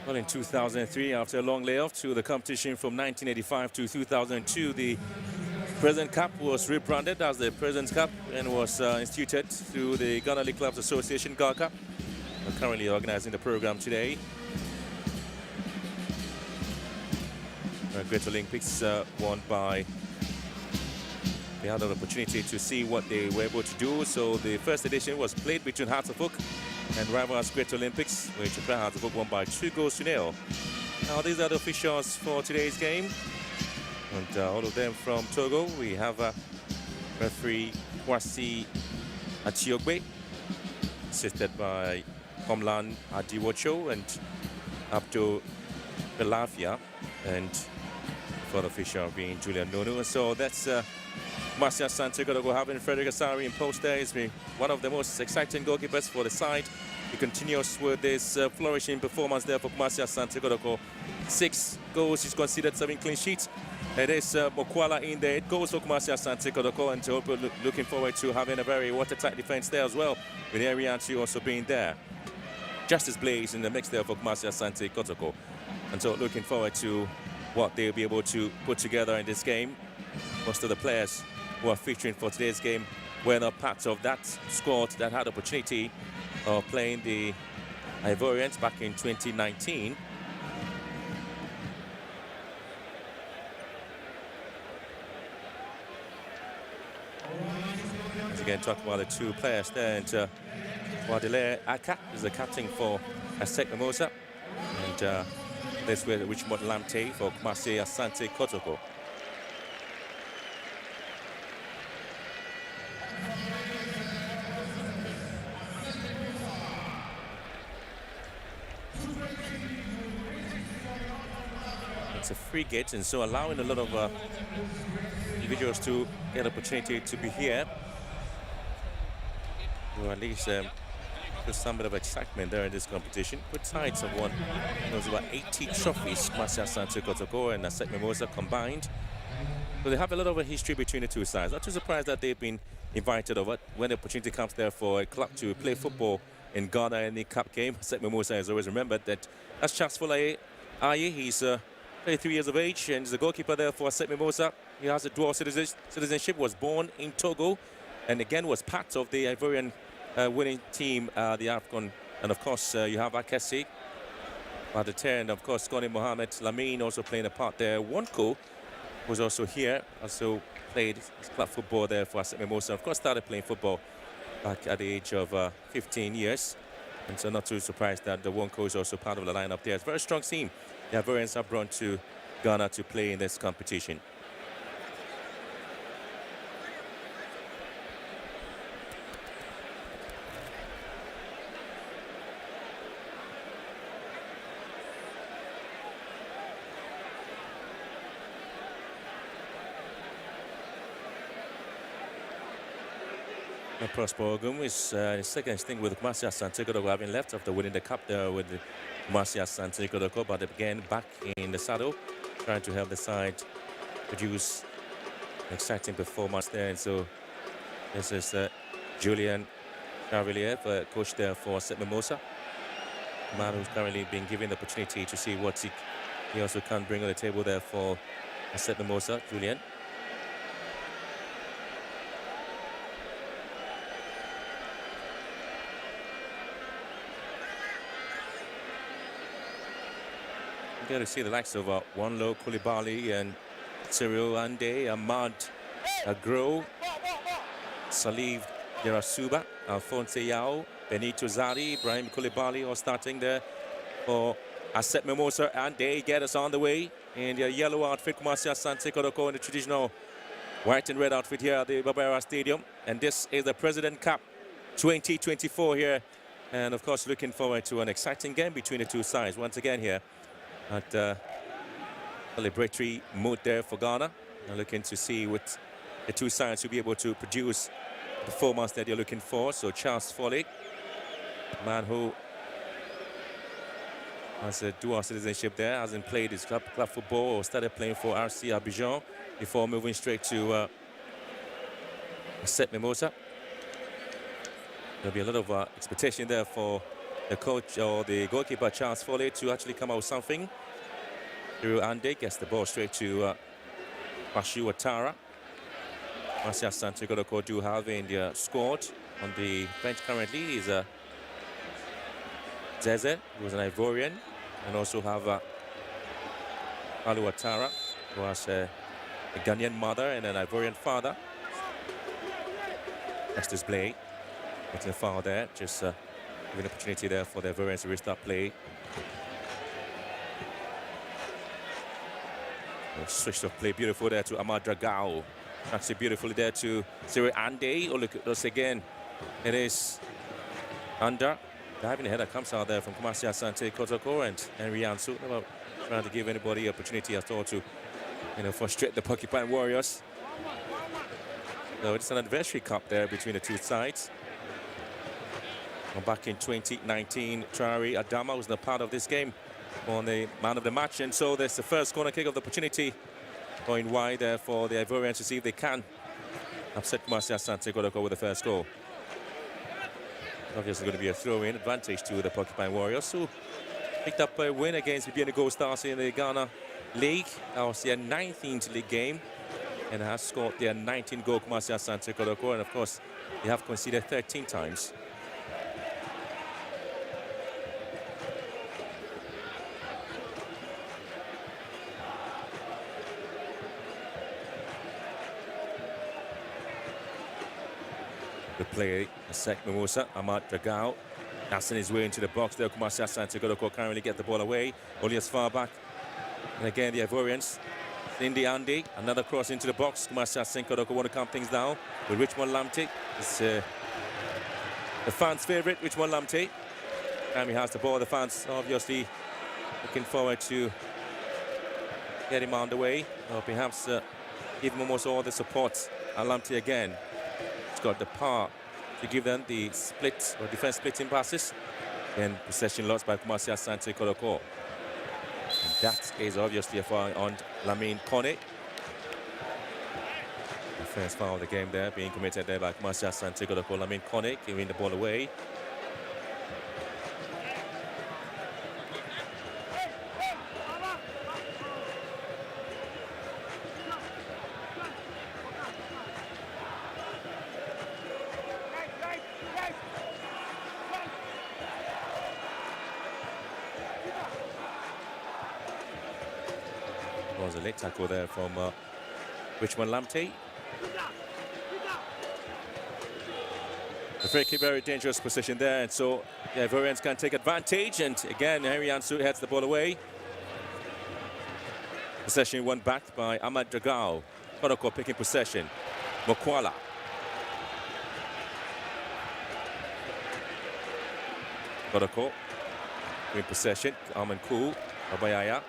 Well, in 2003, after a long layoff to the competition from 1985 to 2002, the President Cup was rebranded as the President's Cup and was instituted through the Ghana League Clubs Association, GALCA. We're currently organizing the program today. Great Olympics won by, they had an opportunity to see what they were able to do. So the first edition was played between Hearts of Oak and rivals Great Olympics, which Hearts of Oak won by 2-0. Now these are the officials for today's game, and all of them from Togo. We have referee Kwasi Atiogbe, assisted by Homlan Adiwocho and Abdul Belafia, and fourth official being Julian Nonu. So that's Marcia Asante Kotoko having Frederick Asari in post there. He's been one of the most exciting goalkeepers for the side. He continues with this flourishing performance there for Marcia Asante Kotoko. 6 goals, he's conceded 7 clean sheets. It is Mokwala in there. 8 goals for Marcia Asante Kotoko, and looking forward to having a very watertight defense there as well, with Arianti also being there. Justice Blaze in the mix there for Marcia Asante Kotoko. And so looking forward to what they'll be able to put together in this game. Most of the players who are featuring for today's game were not part of that squad that had opportunity of playing the Ivorians back in 2019. Once again, talk about the two players there. And Wadile Aka is the captain for Asec Mimosa. And this way, Richmond Lamte for Kumasi Asante Kotoko. It's a free gate, and so allowing a lot of individuals to get an opportunity to be here. Or at least there's some bit of excitement there in this competition. Both sides have won. There's about 80 trophies, Kumasi Asante Kotoko and Asec Mimosa combined. So they have a lot of a history between the two sides. Not too surprised that they've been invited over when the opportunity comes there for a club to play football in Ghana in the cup game. Asec Mimosa has always remembered that. That's Charles Folaye Aye. He's 33 years of age and is the goalkeeper there for Asec Mimosa. He has a dual citizenship, was born in Togo, and again was part of the Ivorian winning team, the AFCON. And of course, you have Akesi, Badater, and of course, Skoni Mohamed Lamine also playing a part there. Wonko was also here, also played his club football there for Asec Mimosa. Of course, started playing football back at the age of 15 years. And so not too surprised that the Wonko is also part of the lineup there. It's a very strong team. The Ivorians are brought to Ghana to play in this competition. Prosper Ogum is his second stint with Kumasi Asante Kotoko, having left after winning the cup there with Kumasi Asante Kotoko, but again back in the saddle, trying to help the side produce an exciting performance there. And so this is Julian Carvillier, coach there for Asec Mimosa, a man who's currently been given the opportunity to see what he also can bring on the table there for Asec Mimosa. Julian. Get to see the likes of Wanlo Koulibaly and Cyril Ande, Ahmad Agro, Salif Yarasuba, Alphonse Yao, Benito Zari, Ibrahim Koulibaly all starting there for Asec Mimosa, and they get us on the way in their yellow outfit. Kumasi Asante Kotoko in the traditional white and red outfit here at the Barbera Stadium. And this is the President Cup 2024 here. And of course, looking forward to an exciting game between the two sides once again here at celebratory mood there for Ghana. And looking to see what the two sides will be able to produce the performance that they're looking for. So Charles Foley, a man who has a dual citizenship there, hasn't played his club football or started playing for RC Abidjan before moving straight to Asec Mimosa. There'll be a lot of expectation there for the coach or the goalkeeper Charles Foley to actually come out with something. Through Ande gets the ball straight to Bashu Atara. Kumasi Asante Kotoko do have in their squad on the bench currently is Zeze, who is an Ivorian, and also have Alu Atara, who has a Ghanaian mother and an Ivorian father. That's display. It's a foul there, just giving an opportunity there for the Ivorians to restart play. Switched of play, beautiful there to Ahmad Dragao. Actually beautifully there to Cyril Ande. Oh, look at this again. It is under. Diving header comes out there from Kumasi Asante Kotoko and Henry Ansu. About trying to give anybody opportunity at all to, frustrate the Porcupine Warriors. So it's an anniversary cup there between the two sides. Well, back in 2019, Traore Adama was not part of this game on the man of the match, and so there's the first corner kick of the opportunity going wide there for the Ivorians to see if they can upset Kumasi Asante Kotoko with the first goal. Obviously going to be a throw-in advantage to the Porcupine Warriors, who picked up a win against Bibiani Gold Stars in the Ghana League. That was their 19th league game, and has scored their 19th goal, Kumasi Asante Kotoko, and of course they have conceded 13 times. Good play, Asec Mimosa, Ahmad Dragao. That's in his way into the box there. Kumasi Asante Kotoko can't really get the ball away. Only as far back. And again, the Ivorians. Cindy Andy, another cross into the box. Kumasi Asante Kotoko want to calm things down with Richmond Lamte. It's the fans' favourite, Richmond Lamte. Time he has the ball, the fans obviously looking forward to get him on the way. Or perhaps give him almost all the support. Lamte again. He's got the power to give them the split or defense splitting passes. Then possession lost by Kumasi Asante Kotoko. And that is obviously a foul on Lamine Kone. The first foul of the game there being committed there by Kumasi Asante Kotoko. Lamine Kone giving the ball away. Was a late tackle there from Richmond Lamte. A very dangerous position there, and so the Ivorians can take advantage. And again, Henry Ansu heads the ball away. Possession won back by Ahmad Dragao. Kotoko picking possession. Mokwala. Kotoko in possession. Arman Koo, Abayaya.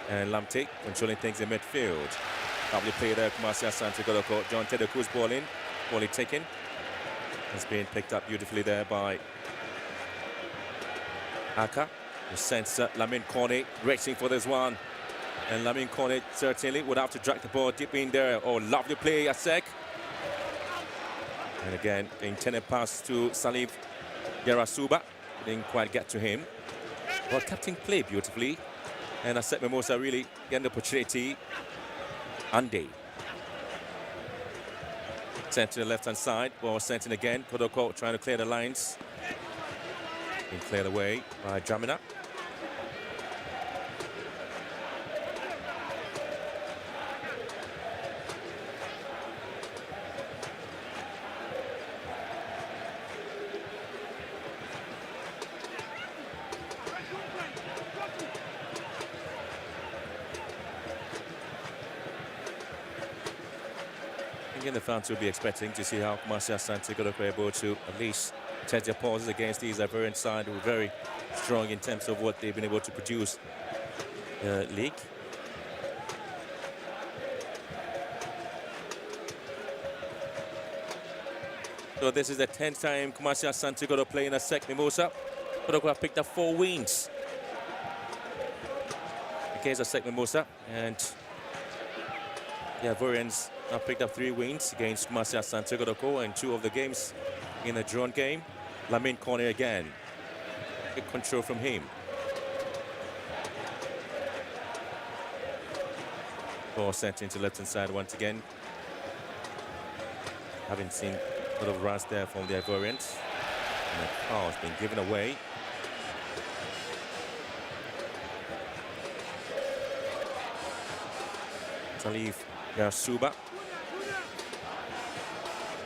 And Lamte controlling things in midfield. Lovely play there, Kumasi Asante Kotoko. John Tedoku's ball in, ball taken. It's being picked up beautifully there by Aka, who sends Lamine Kone racing for this one. And Lamine Kone certainly would have to drag the ball deep in there. Oh, lovely play, Asec. And again, the intended pass to Salif Yarasuba. Didn't quite get to him. But captain played beautifully. And Asec Mimosa really getting the opportunity. Andy. Sent to the left-hand side. Ball sent in again. Kotoko trying to clear the lines. Being cleared away by Jamina. Again, the fans will be expecting to see how Kumasi Asante Kotoko are able to at least test their pauses against these Ivorian side who are very strong in terms of what they've been able to produce in the league. So this is the 10th time Kumasi Asante Kotoko playing Asec Mimosa. Kotoko have picked up 4 wins against Asec Mimosa, and the Ivorians have picked up 3 wins against Kumasi Asante Kotoko, and 2 of the games in a drawn game. Lamine Kone again. Good control from him. Ball sent into left-hand side once again. Haven't seen a lot of runs there from the Ivorians. And the foul has been given away. Salif Yarasuba.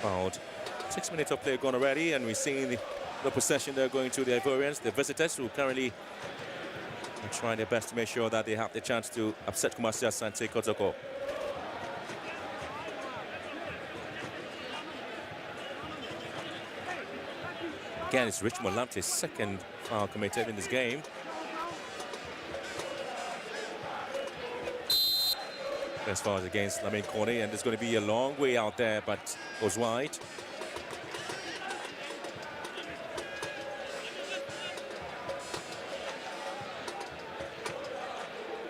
Fouled. 6 minutes of play gone already, and we're seeing the possession there going to the Ivorians, the visitors, who currently are trying their best to make sure that they have the chance to upset Kumasi Asante Kotoko. Again, it's Richmond Lamte's second foul committed in this game. As far as against Lamine Kone, and there's going to be a long way out there, but goes wide.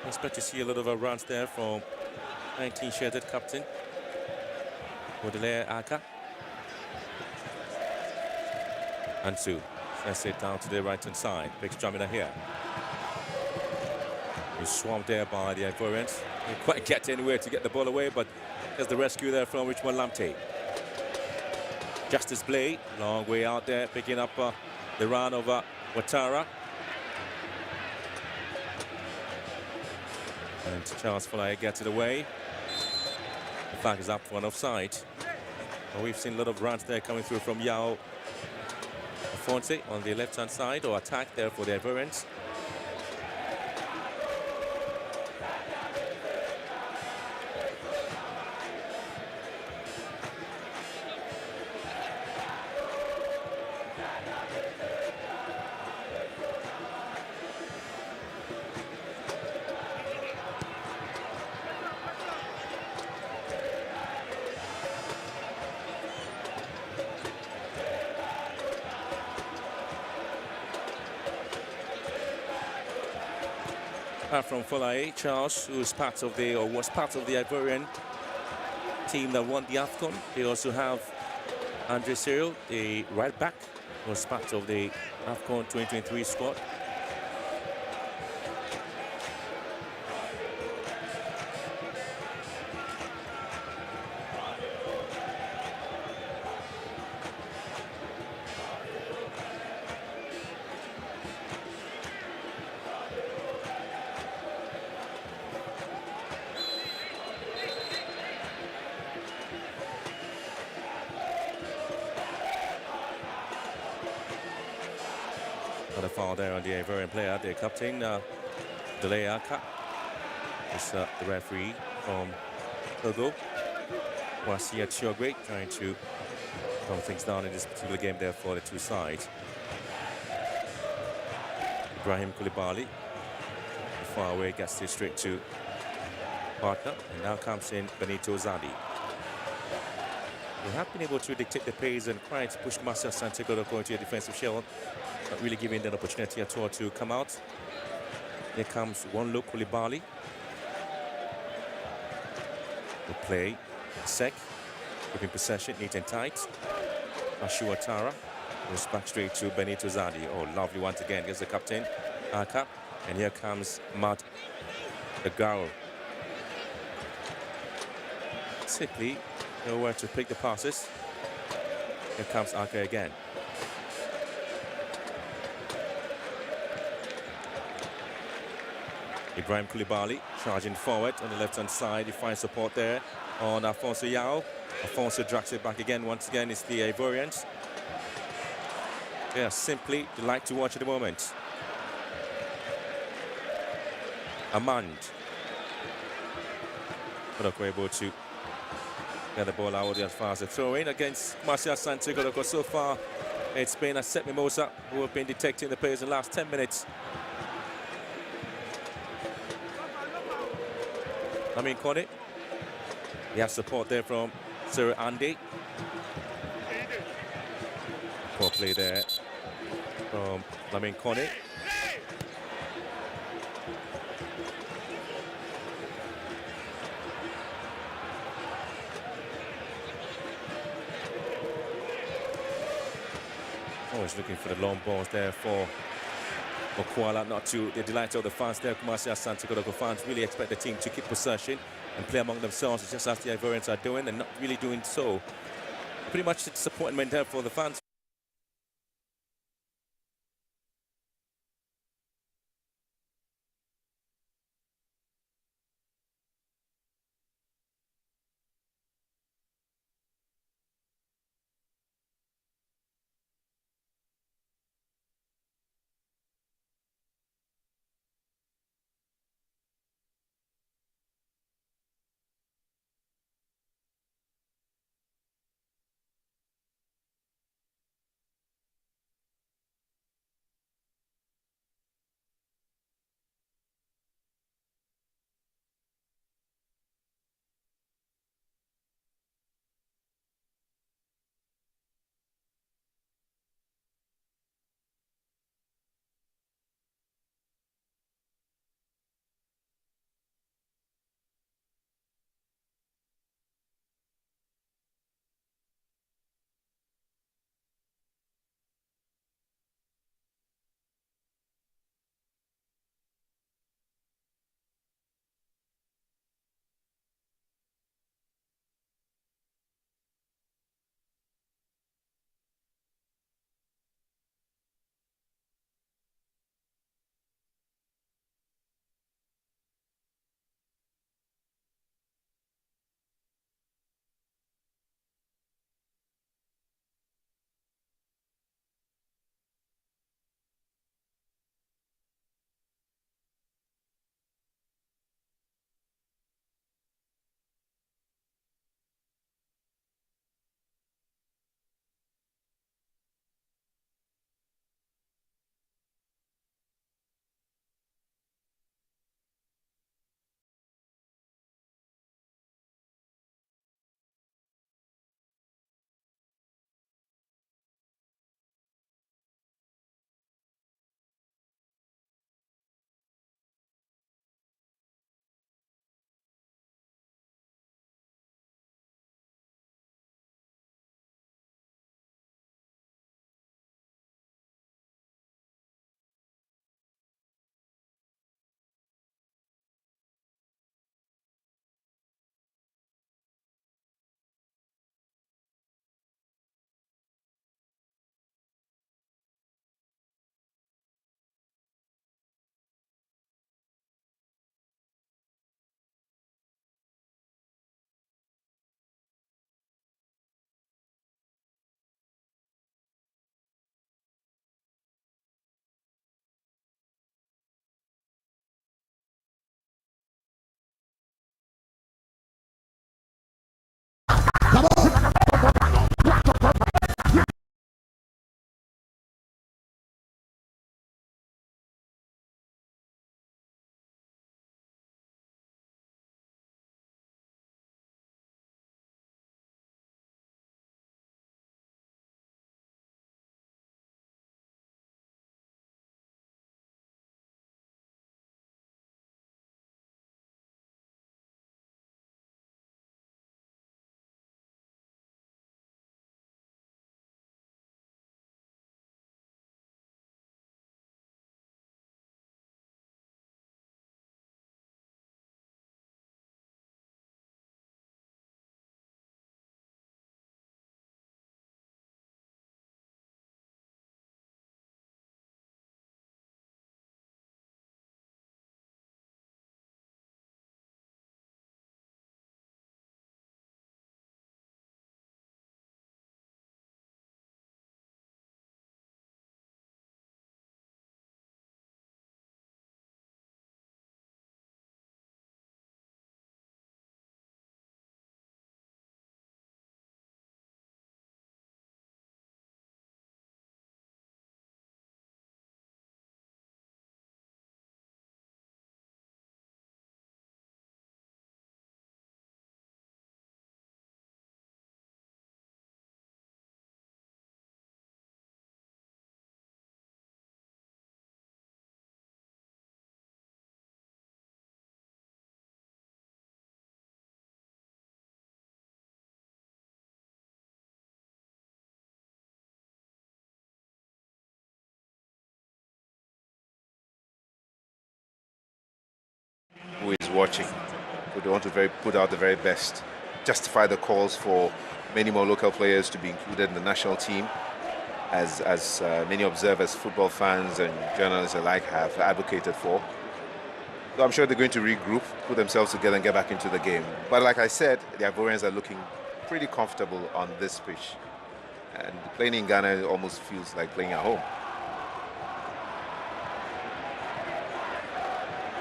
I expect to see a lot of runs there from 19-shirted captain Baudelaire Aka. Ansu sends it down to the right-hand side. Big Jamina here. He's swamped there by the Ivorians. Didn't quite get anywhere to get the ball away, but there's the rescue there from Richmond Lamte. Justice Blay, long way out there, picking up the run of Ouattara. And Charles Folai gets it away. The flag is up for an offside Well, we've seen a lot of runs there coming through from Yao Afonso on the left-hand side, or attack there for the Ivorians. From Folae, Charles, who's part of the, or was part of the Ivorian team that won the AFCON. They also have Andre Cyril, the right back, was part of the AFCON 2023 squad. Another foul there on the Ivorian player, the captain, Deleaka. Is the referee from Togo. Wasia Chiogwe trying to calm things down in this particular game there for the two sides. Ibrahim Koulibaly, far away, gets it straight to partner, and now comes in Benito Zadi. We have been able to dictate the pace and try to push Marcel Asante Kotoko into a defensive shell, not really giving them an opportunity at all to come out. Here comes one look, Koulibaly. Will play Asec, keeping possession, neat and tight. Ashua Tara goes back straight to Benito Zadi. Oh, lovely once again. Here's the captain, Aka. And here comes Matt Agaro. Simply nowhere to pick the passes. Here comes Aka again. Ibrahim Koulibaly charging forward on the left-hand side. He finds support there on Afonso Yao. Afonso drags it back again. Once again, it's the Ivorians. They are simply delight to watch at the moment. Amand. Kotoko able to get the ball out as far as the throw-in against Marcia Asante Kotoko. So far, it's been Asec Mimosa who have been detecting the players in the last 10 minutes. Lamin Kone. We have support there from Sir Andy. Poor play there from Lamin Kone. Always looking for the long balls there for Kuala, not to the delight of the fans there. Kumasi Asante Kotoko fans really expect the team to keep possession and play among themselves, just as the Ivorians are doing, and not really doing so. Pretty much disappointment there for the fans. who is watching. So they want to put out the very best, justify the calls for many more local players to be included in the national team, as many observers, football fans and journalists alike have advocated for. So I'm sure they're going to regroup, put themselves together and get back into the game. But like I said, the Ivorians are looking pretty comfortable on this pitch. And playing in Ghana almost feels like playing at home.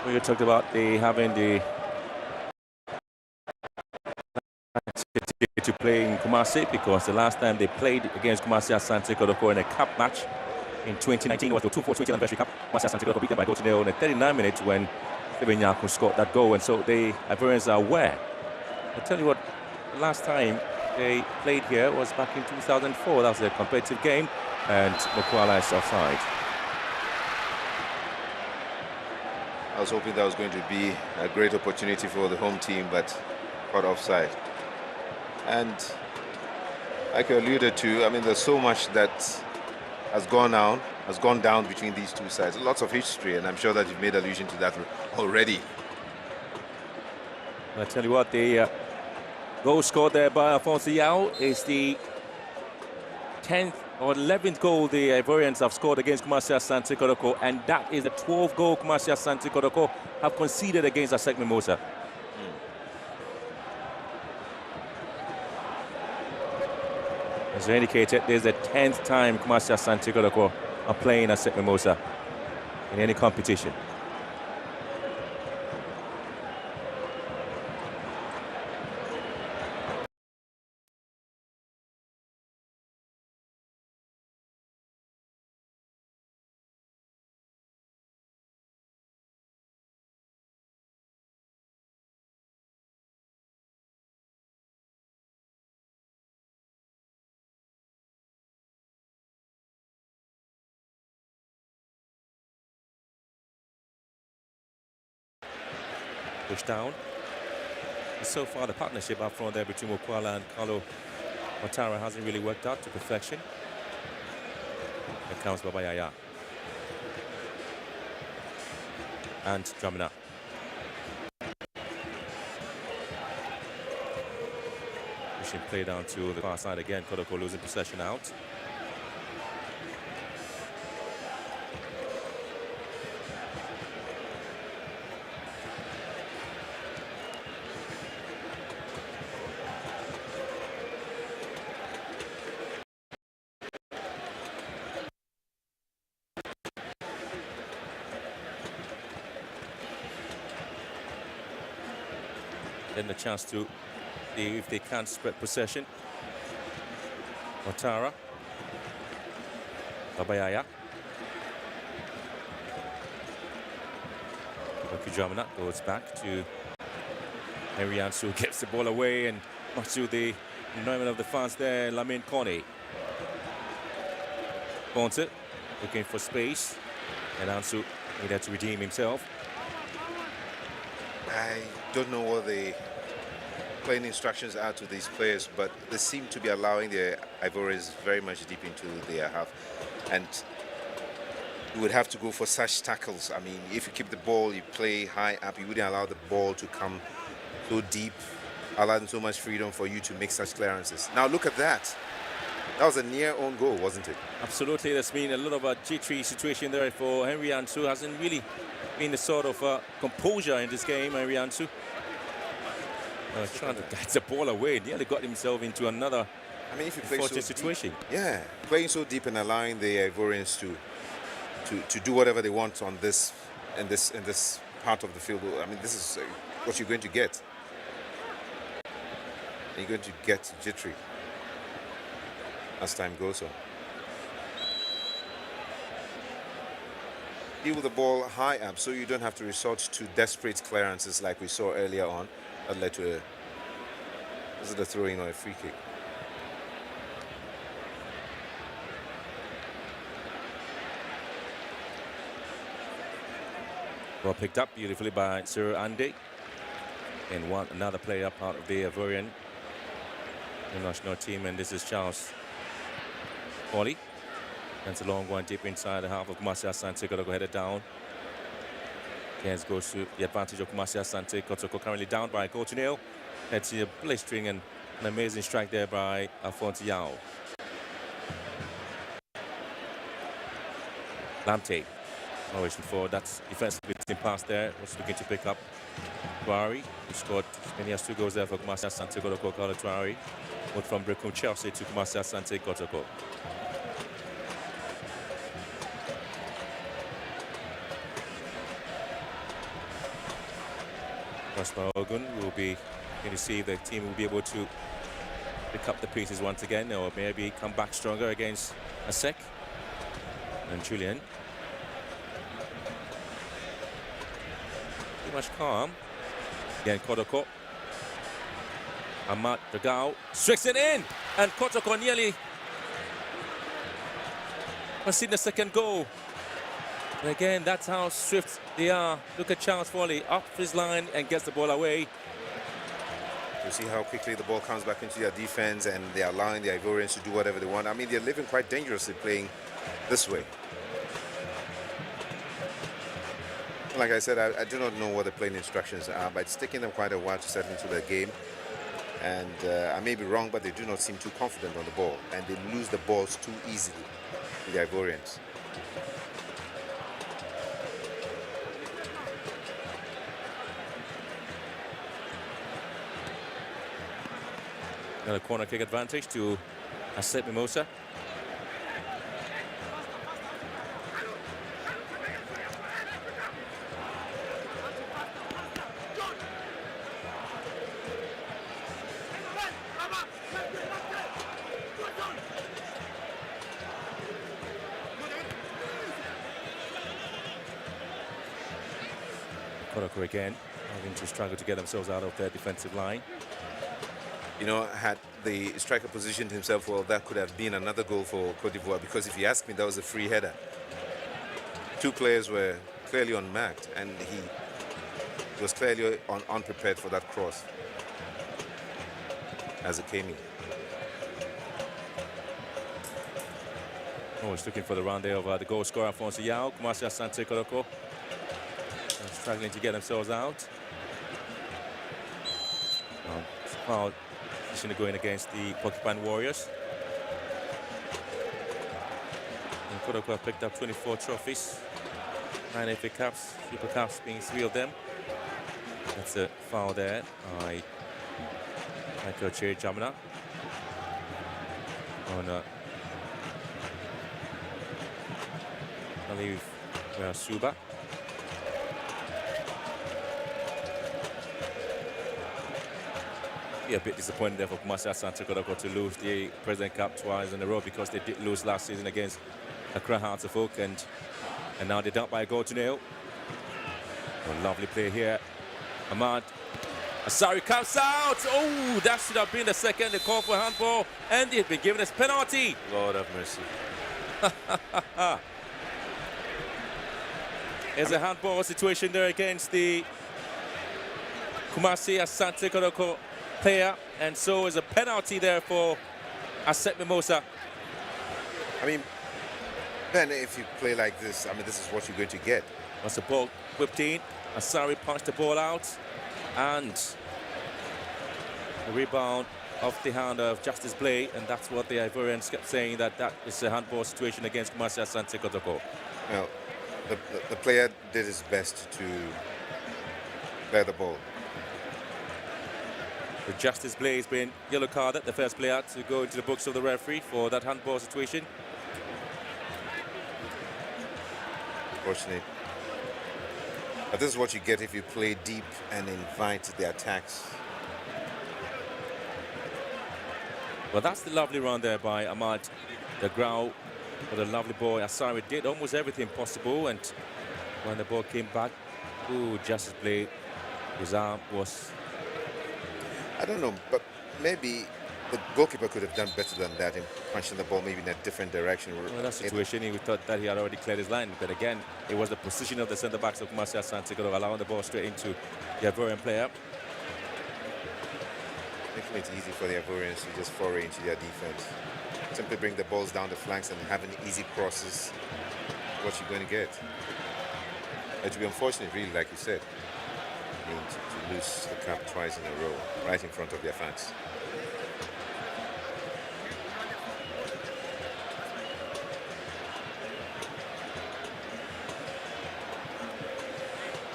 We talked about having the to play in Kumasi, because the last time they played against Kumasi Asante Kotoko in a cup match in 2019 was the 2-4 anniversary cup. Kumasi Asante Kotoko beat them by 2-0 in the 39 minutes when Kessben scored that goal, and so the Ivorians are aware. I tell you what, the last time they played here was back in 2004. That was a competitive game, and Mokwala is offside. I was hoping that was going to be a great opportunity for the home team, but caught offside. And like you alluded to, I mean, there's so much that has gone down between these two sides. Lots of history, and I'm sure that you've made allusion to that already. I tell you what, the goal scored there by Alphonse Yao is the 10th or 11th goal the Ivorians have scored against Kumasi Asante Kotoko, and that is the 12th goal Kumasi Asante Kotoko have conceded against Asec Mimosa. As indicated, there's the 10th time Kumasi Asante Kotoko are playing Asec Mimosa in any competition. Pushed down. And so far, the partnership up front there between Mokwala and Carlo Ouattara hasn't really worked out to perfection. Here comes Baba Yaya. And Dramina. Pushing play down to the far side again. Kotoko losing possession out. Then the chance to see if they can't spread possession. Ouattara. Babayaya. Dramina goes back to Henry Ansu, gets the ball away, and much to the annoyance of the fans there, Lamine Kone. Ponte looking for space, and Ansu needed to redeem himself. I don't know what the playing instructions are to these players, but they seem to be allowing the Ivorians very much deep into their half, and you would have to go for such tackles. I mean, if you keep the ball, you play high up, you wouldn't allow the ball to come so deep, allowing so much freedom for you to make such clearances. Now look at that. That was a near own goal, wasn't it? Absolutely. There's been a lot of a jittery situation there for Henry Ansu. Hasn't really been the sort of composure in this game, Henry Ansu. Trying to get the ball away, nearly got himself into another unfortunate situation. Yeah, playing so deep and allowing the Ivorians to do whatever they want on this in this part of the field. I mean, this is what you're going to get. You're going to get jittery as time goes on. Deal with the ball high up, so you don't have to resort to desperate clearances like we saw earlier on. That led to is it a throw-in or a free kick? Well picked up beautifully by Sir Andy. And another player part of the Ivorian national team, and this is Charles Foley. That's a long one deep inside the half of Kumasi Asante Kotoko, headed down. Cairns goes to the advantage of Kumasi Asante Kotoko, currently down by a goal to nil. That's a blistering and an amazing strike there by Alphonse Yao. Lamte, wishing for that defensive team pass there, was looking to pick up Tuari, who scored many as 2 goals there for Kumasi Asante Kotoko. Tuari moved from Brecum Chelsea to Kumasi Asante Kotoko. Prosper Ogun will be going to see if the team will be able to pick up the pieces once again, or maybe come back stronger against Asec and Julian. Pretty much calm. Again, Kotoko. Ahmad Dragao strikes it in, and Kotoko nearly conceded the second goal. And again, that's how swift they are. Look at Charles Foley up his line and gets the ball away. You see how quickly the ball comes back into their defense, and they're allowing the Ivorians to do whatever they want. I mean, they're living quite dangerously playing this way. Like I said, I do not know what the playing instructions are, but it's taking them quite a while to settle into the game. And I may be wrong, but they do not seem too confident on the ball, and they lose the balls too easily to the Ivorians. Another corner kick advantage to Asec Mimosa. Kotoko again having to struggle to get themselves out of their defensive line. You know, had the striker positioned himself well, that could have been another goal for Cote d'Ivoire, because if you ask me, that was a free header. 2 players were clearly unmarked, and he was clearly unprepared for that cross as it came in. Oh, he's looking for the round there of the goal scorer, Alphonse Yao. Kumasi Asante Kotoko struggling to get themselves out. Foul going against the Porcupine Warriors. And Kotoko have picked up 24 trophies, 9 FA Cups, Super Cups being 3 of them. That's a foul there by Michael Che Jamina on I believe Suba. A bit disappointed there for Kumasi Asante Kotoko to lose the President Cup twice in a row, because they did lose last season against Accra Hearts of Oak, and now they're down by a goal to nil. A lovely play here. Ahmad Asari comes out. Oh, that should have been the second. They call for handball, and they've been given a penalty. Lord have mercy. There's a handball situation there against the Kumasi Asante Kotoko player, and so is a penalty there for Asec Mimosa. I mean, then if you play like this, I mean, this is what you're going to get. Once the ball whipped in, Asari punched the ball out, and the rebound off the hand of Justice Blay, and that's what the Ivorians kept saying, that is a handball situation against Kumasi Asante Kotoko. Well, the player did his best to play the ball. The Justice Blay has been yellow carded, the first player to go into the books of the referee for that handball situation. Unfortunate. But this is what you get if you play deep and invite the attacks. Well, that's the lovely run there by Ahmad Dragao. But the lovely boy Asari did almost everything possible, and when the ball came back, ooh, Justice Blay, his arm was... I don't know, but maybe the goalkeeper could have done better than that in punching the ball maybe in a different direction. Well, that situation, he thought that he had already cleared his line, but again, it was the position of the centre-backs of Kumasi Asante Kotoko allowing the ball straight into the Ivorian player. Making it easy for the Ivorians to just foray into their defense. Simply bring the balls down the flanks and having easy crosses. What you're going to get. It would be unfortunate, really, like you said, I mean, to lose the cup twice in a row, right in front of their fans.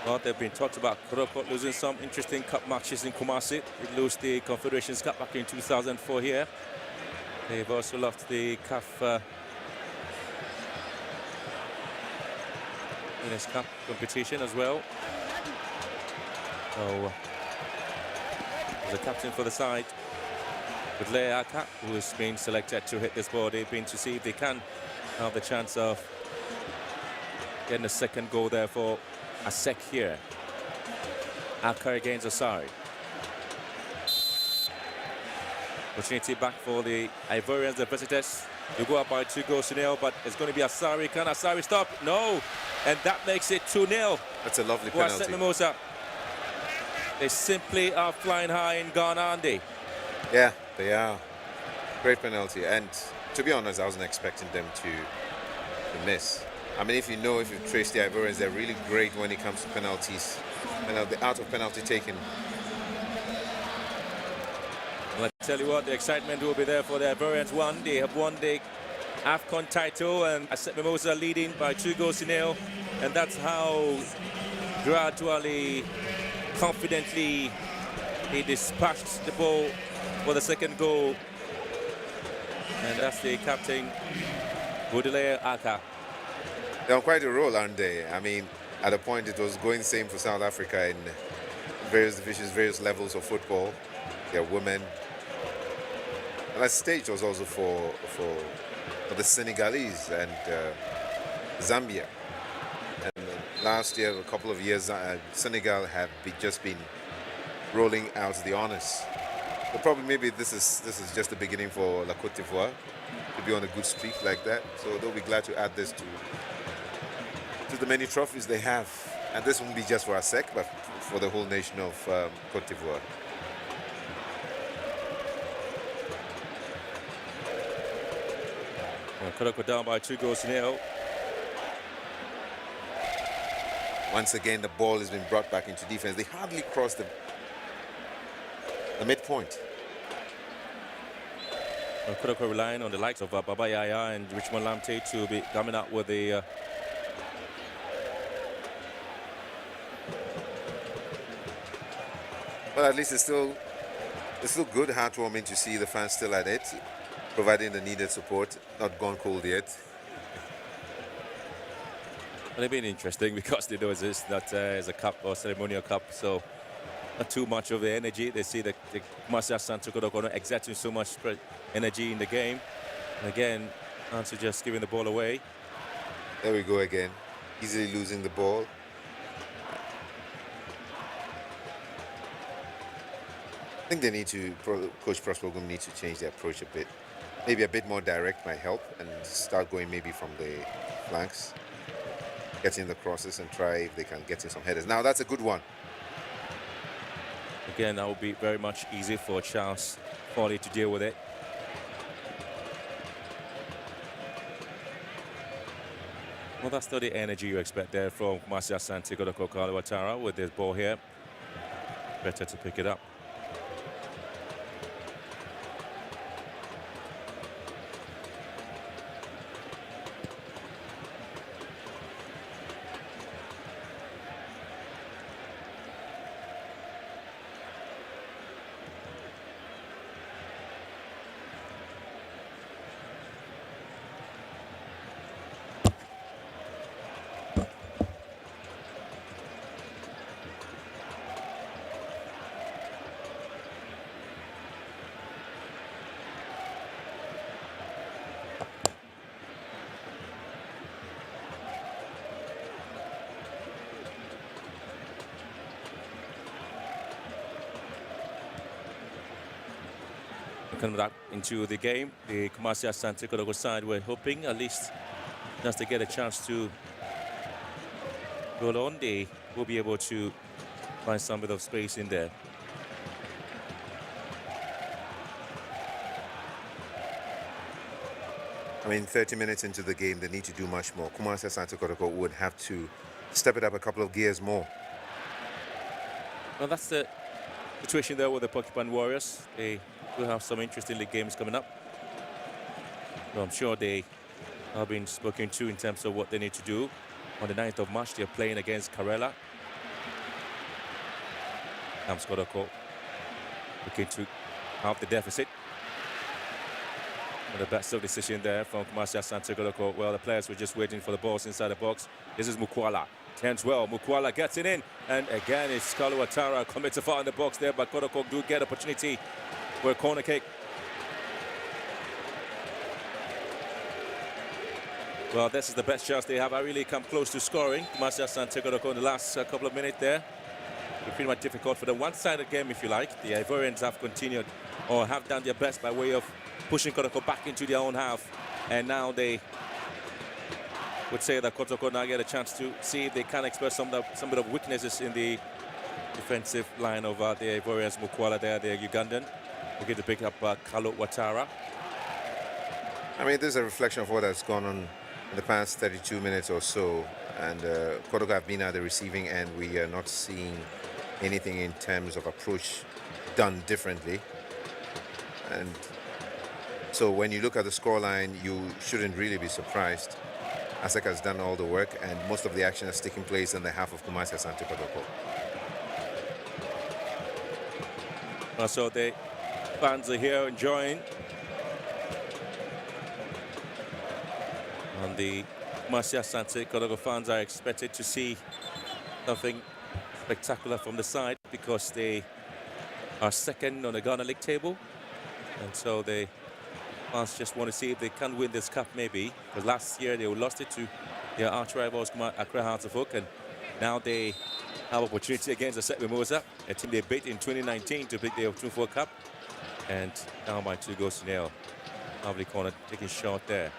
Well, they've been talked about Kotoko losing some interesting cup matches in Kumasi. They lost the Confederations Cup back in 2004 here. They've also lost the CAF Winners' Cup competition as well. So, the captain for the side, Budle Aka, who has been selected to hit this ball. They've been to see if they can have the chance of getting a second goal there for Asec here. Aka against Asari. Opportunity back for the Ivorians, the visitors. They go up by 2-0, but it's going to be Asari. Can Asari stop? No. And that makes it 2-0. That's a lovely for penalty. Asec Mimosa. They simply are flying high in Ghana, aren't they? Yeah, they are. Great penalty. And to be honest, I wasn't expecting them to miss. I mean, if you trace the Ivorians, they're really great when it comes to penalties. The art of penalty taking. Well, I tell you what, the excitement will be there for the Ivorians. They have won the AFCON title, and Asec Mimosa leading by 2-0. And that's how gradually, confidently, he dispatched the ball for the second goal. And that's the captain, Budle Aka. They're on quite a roll, aren't they? I mean, at a point it was going the same for South Africa in various divisions, various levels of football. They're women. And that stage was also for the Senegalese and Zambia. And last year, a couple of years, Senegal have just been rolling out the honours. But probably maybe this is just the beginning for La Côte d'Ivoire to be on a good streak like that. So they'll be glad to add this to the many trophies they have. And this won't be just for Asec, but for the whole nation of Côte d'Ivoire. Kotoko down by 2-0. Once again, the ball has been brought back into defense. They hardly crossed the midpoint. Kotoko relying on the likes of Baba Yaya and Richmond Lamte to be coming out with the Well, at least it's still good, heartwarming to see the fans still at it, providing the needed support. Not gone cold yet. Well, they've been interesting because they know it's not as a cup or ceremonial cup, so not too much of the energy. They see the Asante Kotoko not exerting so much energy in the game. And again, Ansu just giving the ball away. There we go again. Easily losing the ball. I think they need to, Coach Prosper needs to change their approach a bit. Maybe a bit more direct might help and start going maybe from the flanks. Getting the crosses and try if they can get in some headers. Now that's a good one. Again, that will be very much easy for Charles Foley to deal with it. Well, that's still the energy you expect there from Asante Kotoko Watara with this ball here. Better to pick it up. Coming back into the game, the Asante Kotoko side were hoping at least just to get a chance to go on. They will be able to find some bit of space in there. I mean, 30 minutes into the game, they need to do much more. Asante Kotoko would have to step it up a couple of gears more. Well, that's the situation there with the Porcupine Warriors. They will have some interesting league games coming up. Well, I'm sure they have been spoken to in terms of what they need to do. On the 9th of March, they're playing against Karela. Kotoko looking to halve the deficit. And the best of decision there from Asante Kotoko. Well, the players were just waiting for the balls inside the box. This is Mukwala. Turns well. Mukwala gets it in. And again, it's Kalu Atara commits a foul in the box there, but Kotoko do get opportunity for a corner kick. Well, this is the best chance they have. I really come close to scoring. Asante Kotoko in the last couple of minutes there. It's pretty much difficult for the one-sided game, if you like. The Ivorians have continued or have done their best by way of pushing Kotoko back into their own half. And now they would say that Kotoko now get a chance to see if they can express some bit of weaknesses in the defensive line of the Ivorians. Mukwala there, the Ugandan. We get to pick up Kalu Watara. I mean, this is a reflection of what has gone on in the past 32 minutes or so. And Kotoko have been at the receiving end. We are not seeing anything in terms of approach done differently. And so when you look at the scoreline, you shouldn't really be surprised. Asec has done all the work, and most of the action has taken place in the half of Asante Kotoko. So the fans are here enjoying. And the Asante Kotoko fans are expected to see something spectacular from the side because they are second on the Ghana League table. And so the fans just want to see if they can win this cup maybe. Because last year they lost it to their arch rivals Accra Hearts of Oak, and now they have opportunity against Asec Mimosa, a team they beat in 2019 to pick the 2-4 Cup. And down by 2 goals to 0. Lovely corner taking shot there.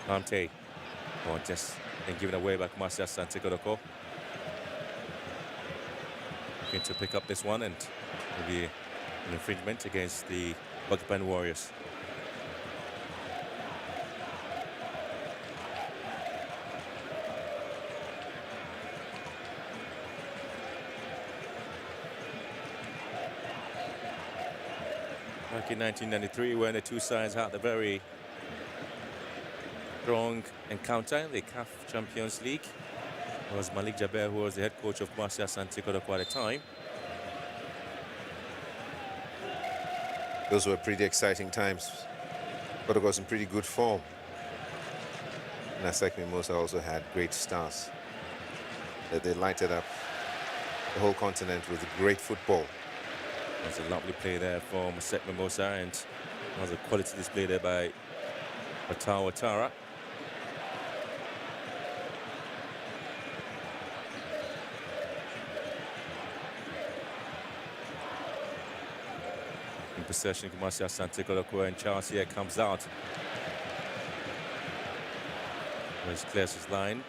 Ante, or just been given away by Asante Kotoko. Looking to pick up this one, and maybe an infringement against the Porcupine Warriors. Back in 1993, when the two sides had the very strong encounter in the CAF Champions League. It was Malik Jaber who was the head coach of Asante Kotoko at the time. Those were pretty exciting times. Kotoko was in pretty good form. And Asec Mimosa also had great stars. That they lighted up the whole continent with great football. That's a lovely play there from Asec Mimosa, and that was a quality display there by Watara. In possession, Asante Kotoko, and Charles here comes out. He clears his line.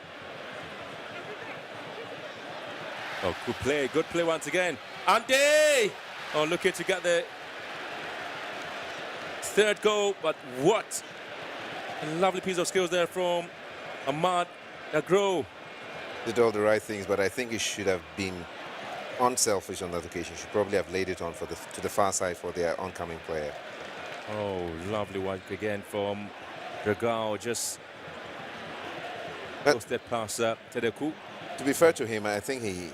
Oh, good play once again. Ante! Oh, looking to get the third goal, but what a lovely piece of skills there from Ahmad Agro. Did all the right things, but I think he should have been unselfish on that occasion. Should probably have laid it on for to the far side for their oncoming player. Oh, lovely one again from Regao. Just posted past Tedeku. To be fair to him, I think he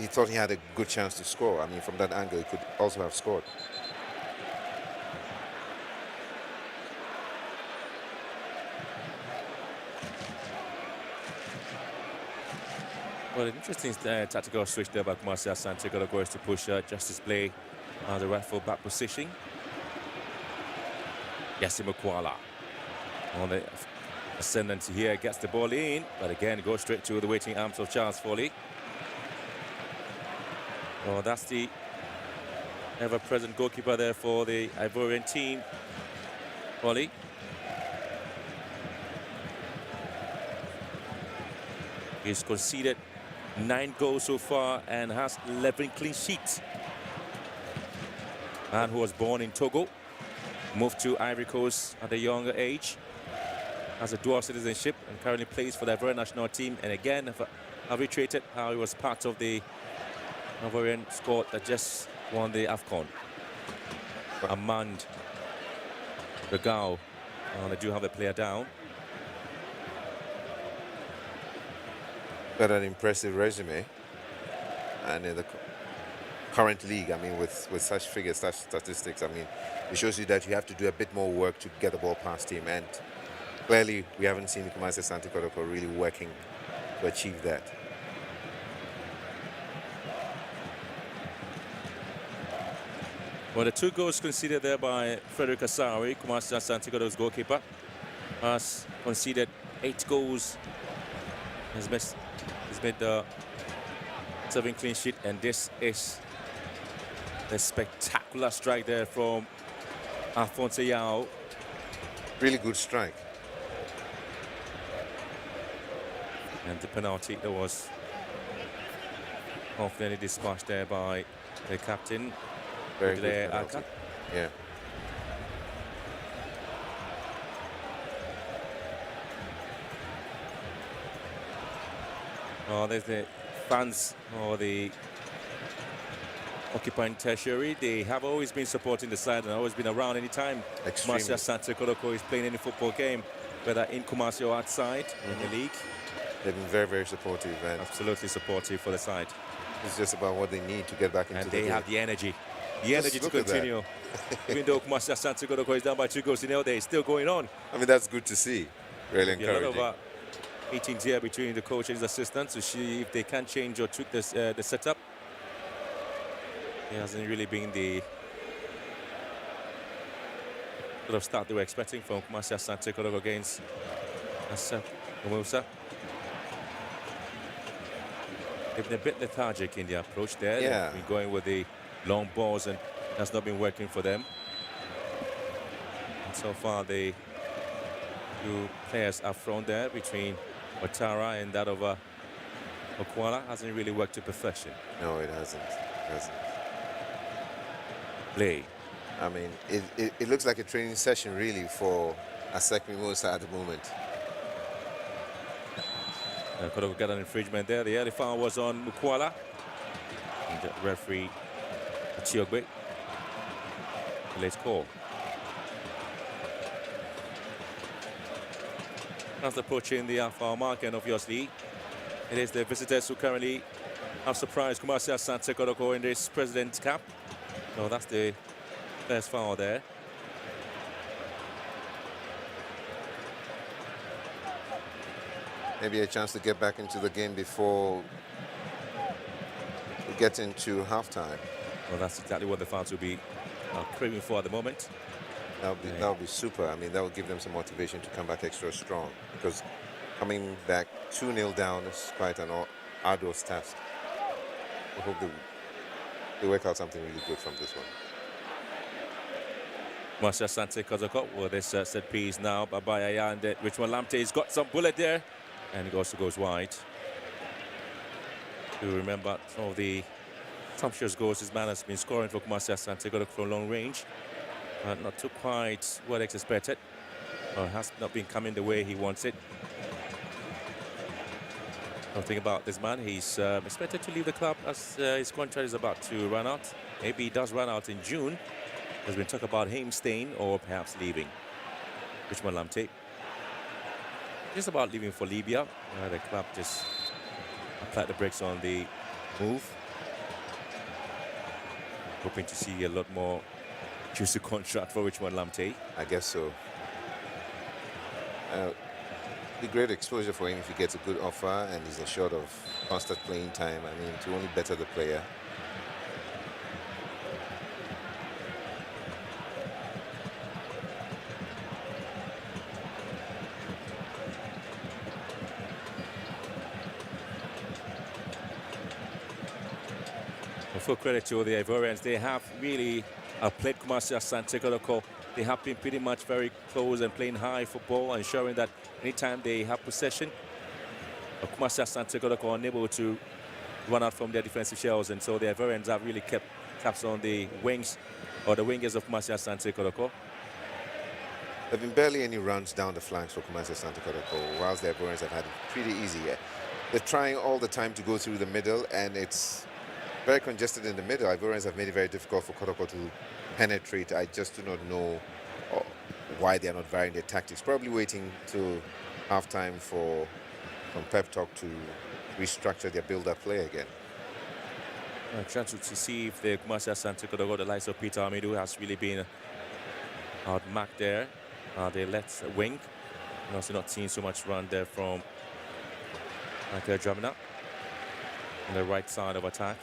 thought he had a good chance to score. I mean, from that angle, he could also have scored. Well, an interesting tactical switch there by Asante Kotoko is to push Justice Blay the right full back position. Yassine Mukwala on the ascendant here, gets the ball in, but again goes straight to the waiting arms of Charles Foley. Well, that's the ever-present goalkeeper there for the Ivorian team, Foley. He's conceded 9 goals so far and has 11 clean sheets. Man who was born in Togo, moved to Ivory Coast at a younger age. has a dual citizenship and currently plays for the Ivorian national team. And again, I've reiterated how he was part of the Ivorian squad that just won the AFCON. Amand Regao. They do have a player down. Got an impressive resume. And in the current league, I mean, with such figures, such statistics, I mean, it shows you that you have to do a bit more work to get the ball past him. And clearly, we haven't seen Asante Kotoko really working to achieve that. Well, the 2 goals conceded there by Frederick Asari, Asante Kotoko's goalkeeper, has conceded 8 goals. He's made the 7 clean sheet, and this is a spectacular strike there from Alphonse Yao. Really good strike. And the penalty that was confidently dispatched there by the captain. Very good penalty. Yeah. Oh, there's the fans or the occupying tertiary. They have always been supporting the side and always been around anytime Kumasi Asante Kotoko is playing any football game, whether in Kumasi or outside in the league. They've been very, very supportive. And absolutely supportive for the side. It's just about what they need to get back into the game. And they have the energy. The energy to continue. Even though Kumasi Asante Kotoko is down by 2 goals to 0, they're still going on. I mean, that's good to see. Really encouraging. A lot of meetings here between the coach and his assistants to see if they can change or tweak this, the setup. It hasn't really been the sort of start they were expecting from Kumasi Asante Kotoko against Asec Mimosa. They've been a bit lethargic in their approach there. Yeah. They've been going with the long balls, and that's not been working for them. And so far, the 2 players up front there between Ouattara and that of Okwala hasn't really worked to perfection. No, it hasn't. It hasn't. Play. I mean, it looks like a training session really for Asec Mimosa at the moment. Kotoko got an infringement there. The early foul was on Mukwala. And the referee Chiogbe. Late call. That's approaching the half-hour mark, and obviously it is the visitors who currently have surprised Kumasi Asante Kotoko in this President's Cup. So that's the first foul there. Maybe a chance to get back into the game before we get into halftime. Well, that's exactly what the fans will be craving for at the moment. That would be super. I mean, that would give them some motivation to come back extra strong, because coming back 2-0 down is quite an arduous task. I hope they work out something really good from this one. Kumasi Asante Kotoko with this set piece now. Babayaya, and Richmond Lamptey has got some bullet there, and it also goes wide. You remember some of the sumptuous goals this man has been scoring for Kumasi Asante Kotoko from long range. Not too quite what expected. Has not been coming the way he wants it. Something about this man, he's expected to leave the club as his contract is about to run out. Maybe he does run out in June. There's been talk about him staying or perhaps leaving. Richmond Lamptey. Just about leaving for Libya. The club just applied the brakes on the move. Hoping to see a lot more juicy contract for Richmond Lamptey. I guess so. Be great exposure for him if he gets a good offer and he's assured of constant playing time. I mean, to only better the player. Full credit to the Ivorians. They have really played Kumasi Asante Kotoko. They have been pretty much very close and playing high football, ensuring that anytime they have possession, Kumasi Asante Kotoko are unable to run out from their defensive shells, and so the Ivorians have really kept tabs on the wings or the wingers of Kumasi Asante Kotoko. There have been barely any runs down the flanks for Asante Kotoko, whilst the Ivorians have had it pretty easy here. They're trying all the time to go through the middle, and it's very congested in the middle. Ivorians have made it very difficult for Kotoko to penetrate. I just do not know why they are not varying their tactics. Probably waiting till halftime for some pep talk to restructure their build-up play again. I'm trying to see if the Asante Kotoko, the likes of Peter Amidu, has really been outmarked there. They let wing. I'm also not seeing so much run there from Michael Dramina on the right side of attack.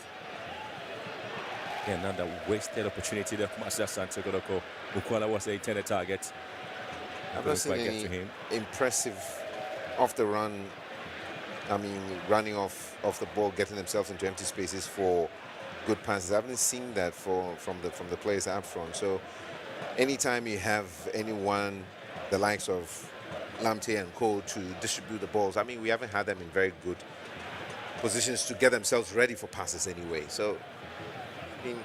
Yeah, another wasted opportunity there from Asante Kotoko. Mukwala was the intended target. I've not seen any impressive off the run. I mean, running off the ball, getting themselves into empty spaces for good passes. I haven't seen that from the players up front. So anytime you have anyone, the likes of Lamte and Co, to distribute the balls, I mean, we haven't had them in very good positions to get themselves ready for passes anyway. So, I mean,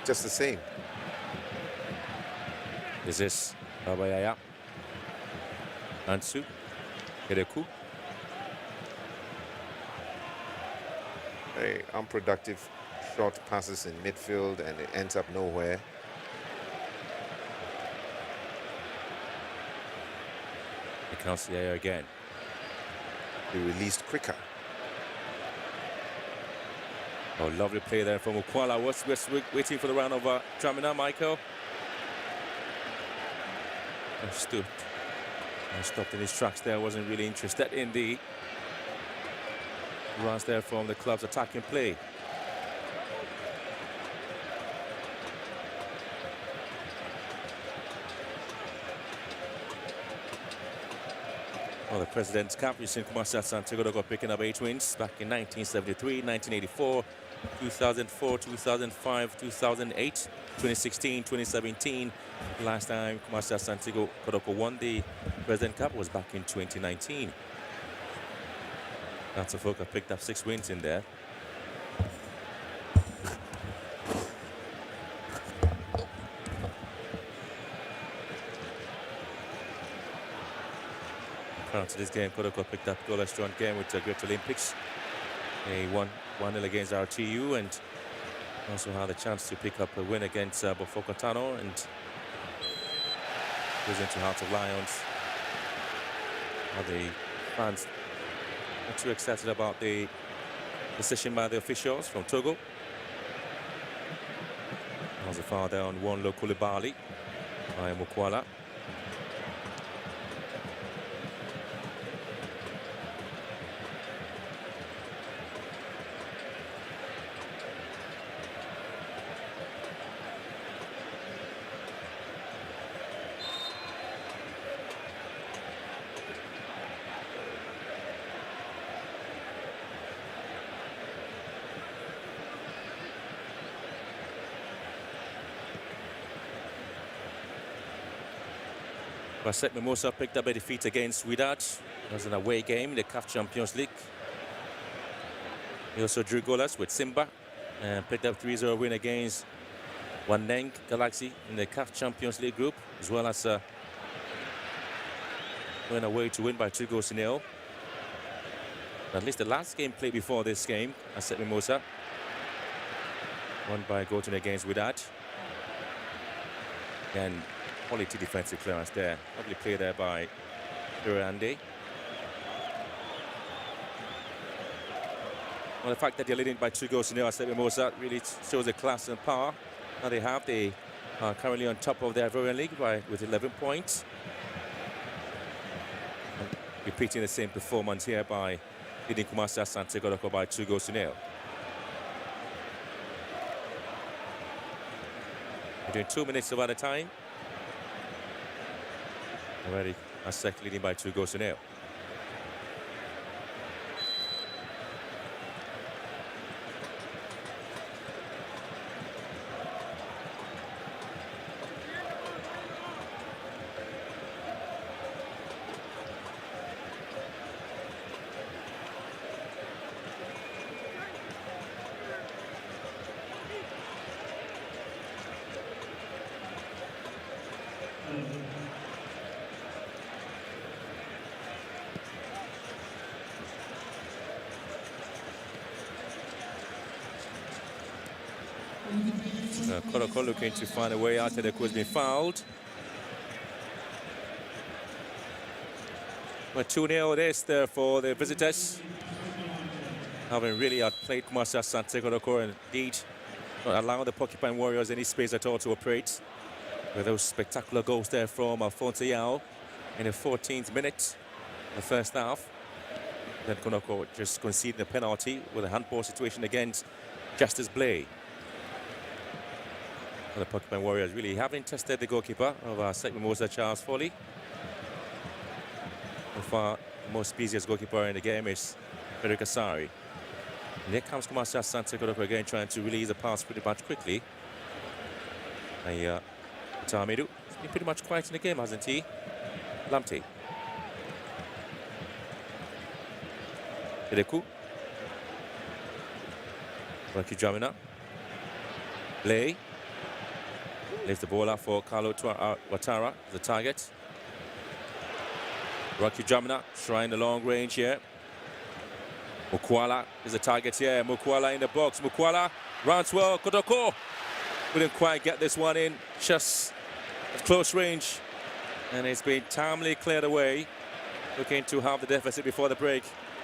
just the same. Is this Babayaya? Ansu? Kedeku? Very unproductive short passes in midfield, and it ends up nowhere. Calcier again. Be released quicker. Oh, lovely play there from Mukwala. We're waiting for the round of Dramina, Michael. Stood. Stopped in his tracks there. Wasn't really interested in the runs there from the club's attacking play. Well, the President's Cup, you've seen Asante Kotoko picking up 8 wins back in 1973, 1984, 2004, 2005, 2008, 2016, 2017. Last time Asante Kotoko won the President Cup was back in 2019. Asante picked up 6 wins in there. Prior to this game, Kotoko picked up goalless drawn game with the Great Olympics. They won 1-0 against RTU, and also had a chance to pick up a win against Bofoko Tano, and goes into Hearts of Lions. The fans not too excited about the decision by the officials from Togo. That was a foul there on one local Koulibaly by Mukwala. Asec Mimosa picked up a defeat against Wydad. It was an away game in the CAF Champions League. He also drew goalless with Simba and picked up 3-0 win against Wandeng Galaxy in the CAF Champions League group, as well as went away to win by 2-0. At least the last game played before this game, Asec Mimosa won by Goten against Wydad. And quality defensive clearance there. Lovely play there by Durande. Well, the fact that they're leading by 2-0, Asec Mimosa really shows the class and power that they have. They are currently on top of the Ivorian League with 11 points. And repeating the same performance here by leading Asante Kotoko by 2-0. We're doing 2 minutes of added time. Already Asec leading by 2-0. Kotoko looking to find a way out. Kotoko has been fouled. But 2-0 it is there for the visitors. Having really outplayed Kumasi Asante Kotoko and indeed not allowing the Porcupine Warriors any space at all to operate. With those spectacular goals there from Alphonse Yao in the 14th minute, the first half. Then Kotoko just conceded a penalty with a handball situation against Justice Blay. The Porcupine Warriors really haven't tested the goalkeeper of Asec Mimosa, Charles Foley. So far, the most busiest goalkeeper in the game is Frederick Asari. And here comes Kumasi Asante Kotoko again, trying to release the pass pretty much quickly. And Tamidu has been pretty much quiet in the game, hasn't he? Lamte. Hideku. Rocky Jamina. Blay. Leaves the ball out for Carlo Watara, the target. Rocky Jamina trying the long range here. Mukwala is the target here. Mukwala in the box. Mukwala runs well. Kotoko couldn't quite get this one in. Just at close range. And it's been timely cleared away. Looking to have the deficit before the break.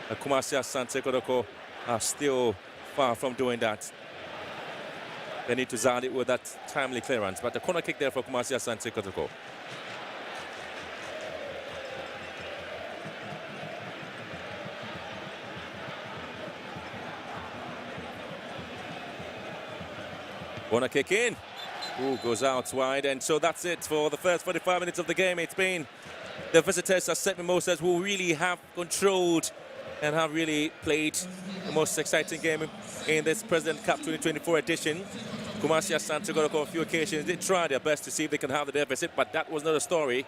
Kumasi Asante Kotoko are still far from doing that. They need to zand it with that timely clearance. But the corner kick there for Kumasi Asante Kotoko. Corner kick in. Ooh, goes out wide. And so that's it for the first 45 minutes of the game. It's been the visitors, Asec Mimosas, who really have controlled and have really played the most exciting game in this President Cup 2024 edition. Kumasi Asante Kotoko on a few occasions did try their best to see if they can have the deficit, but that was not a story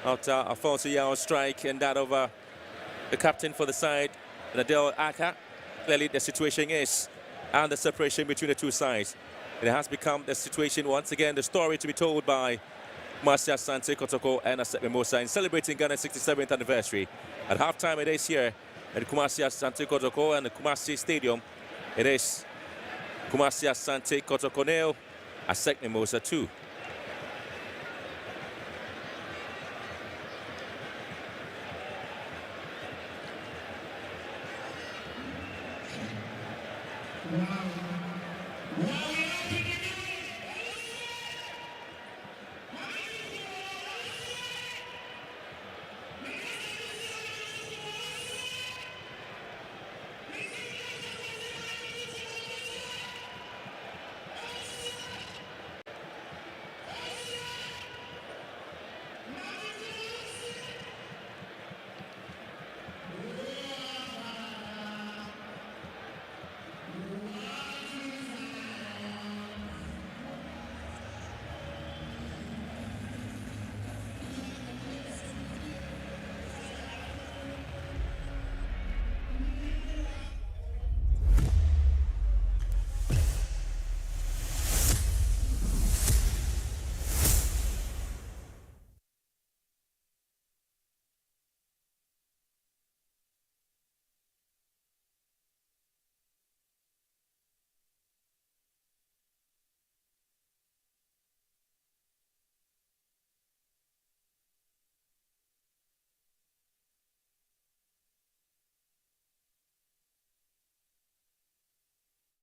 after Alphonse Yao's strike and that of the captain for the side, Nadel Aka. Clearly the situation is, and the separation between the two sides. It has become the situation once again, the story to be told by Kumasi Asante Kotoko and Asec Mimosa in celebrating Ghana's 67th anniversary. At halftime it is here at Kumasi Asante Kotoko and the Kumasi Stadium. It is Kumasi Asante Kotoko 0, Asec Mimosa 2.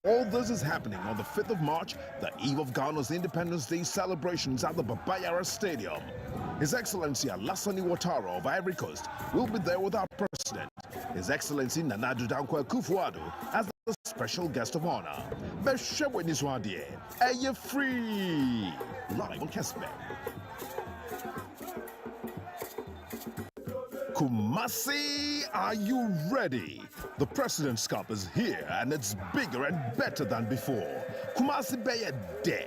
All this is happening on the 5th of March, the eve of Ghana's Independence Day celebrations at the Babayara Stadium. His Excellency Alassane Ouattara of Ivory Coast will be there with our President, His Excellency Nana Addo Dankwa Akufo-Addo, as the special guest of honor. Beshewe Niswadie, Eye Free! Live on Kessben. Kumasi, are you ready? The President's Cup is here and it's bigger and better than before. Kumasi Beye De.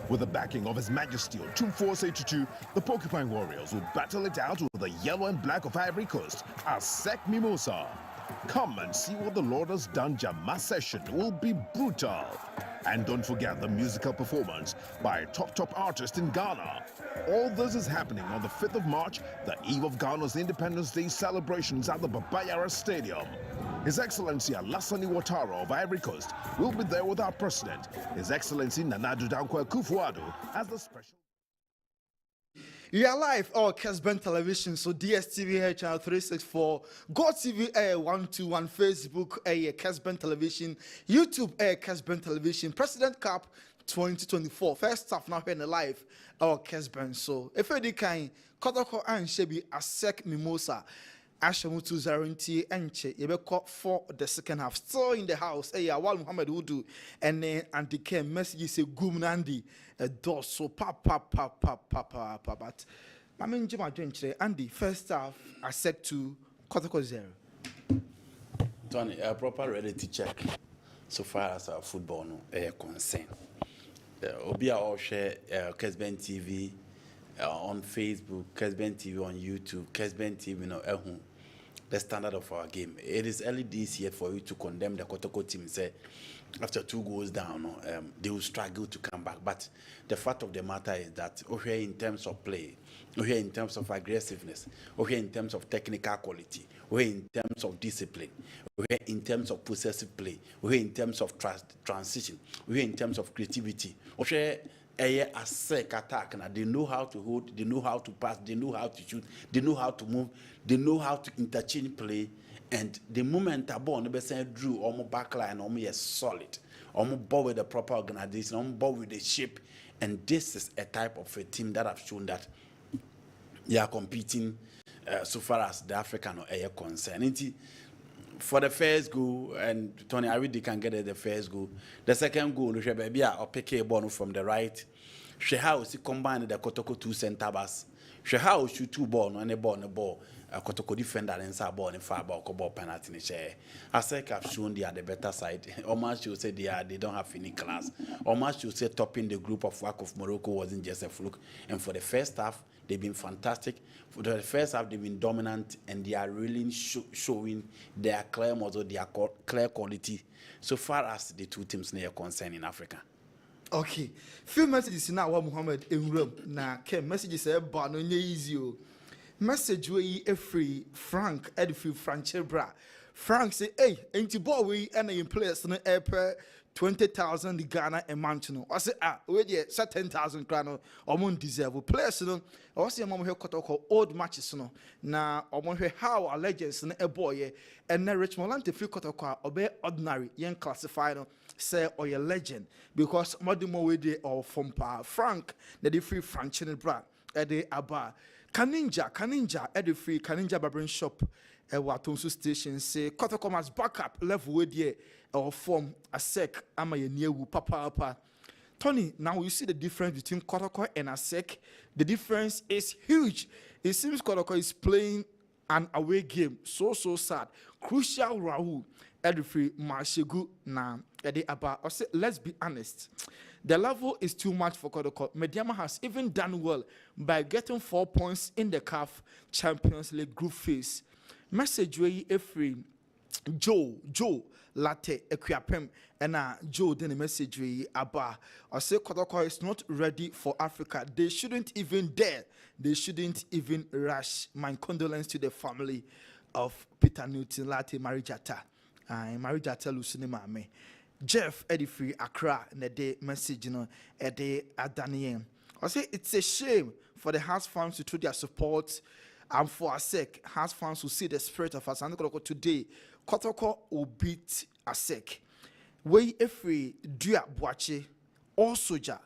With the backing of His Majesty Otumfuo 82, the Porcupine Warriors will battle it out with the yellow and black of Ivory Coast, Asec Mimosa. Come and see what the Lord has done. Jama session will be brutal. And don't forget the musical performance by a top artist in Ghana. All this is happening on the 5th of March, the eve of Ghana's Independence Day celebrations at the Babayara Stadium. His Excellency Alassane Ouattara of Ivory Coast will be there with our president, His Excellency Nana Addo Dankwa Akufo-Addo, as the special. You are live on Kessben Television, so DSTV channel 364, GoTV 121, Facebook Kessben Television, YouTube Kessben Television, President Cup 2024. First stuff now here in the live Kessben. So if you can, Kotoko and Shebi Asec Mimosa. Ashamutu Zarinti Enche, Yebeko for the second half. Still in the house, Wal Muhammad Udu, and then Andy Kem messages say Gumnandi, a door so but I mean Jima Drenche, Andy, first half, Asec to Kotoko 0. Tony, a proper reality check so far as our football no concern. Obia all share Kessben TV on Facebook, Kessben TV on YouTube, Kessben TV no the standard of our game. It is early this year for you to condemn the Kotoko team. Say after 2 goals down, they will struggle to come back. But the fact of the matter is that here in terms of play, here in terms of aggressiveness, here in terms of technical quality, here in terms of discipline, here in terms of possessive play, here in terms of transition, here in terms of creativity, here a Asec attack. Now they know how to hold, they know how to pass, they know how to shoot, they know how to move, they know how to interchange play. And the moment a ball, never say drew almost backline, almost solid, almost ball with the proper organization, almost ball with the shape. And this is a type of a team that have shown that they are competing so far as the African or air concern. For the first goal, and Tony, I really can get the first goal. The second goal, baby, I'll pick a ball from the right. She has combined the Kotoko 2 center backs. She has shoot 2 balls and a ball. Kotoko defender and inside ball and far ball penalty. Asec have shown they are the better side. Almost you say they don't have any class. Almost you say topping the group of work of Morocco wasn't just a fluke. And for the first half, they've been fantastic. For the first half, they've been dominant, and they are really showing their clear model, their clear quality, so far as the 2 teams are concerned in Africa. Okay, few messages now. Muhammad in room na Kem messages about no easy. Message we free Frank Edfi Franchebra. Frank say, hey, ain't you boy we any players no air 20,000 Ghana a month no. I say we dey 10,000 crown or mon deserve players no. I say mama here Kotoko old matches no. Na omo here how our legends no a boy and na Richmond Lante free Kotoko obey ordinary young classified no say or your legend because modimo we dey or from Frank the free Franchebra e dey aba Kaninja at the free Kaninja Barbering Shop at Watonsu Station say Kotoko must backup level with ye or form Asec ama ye near papa. Tony, now you see the difference between Kotoko and Asec. The difference is huge. It seems Kotoko is playing an away game. So sad. Crucial Rahul at the free Marshegu na at the Aba. I say, let's be honest. The level is too much for Kotoko. Mediama has even done well by getting 4 points in the CAF Champions League group phase. Message way free Joe Latte Equiapem and Joe then a message way Aba. I say Kotoko is not ready for Africa. They shouldn't even dare. They shouldn't even rush. My condolence to the family of Peter Newton Latte Marijata. Marijata Lucinema me. Jeff Edifree Accra the message Ede Adanian. I say it's a shame for the Hearts fans to show their support and for Asec Hearts fans who see the spirit of Asante Kotoko today. Kotoko will beat Asec. We free Dua Boache, all soldier,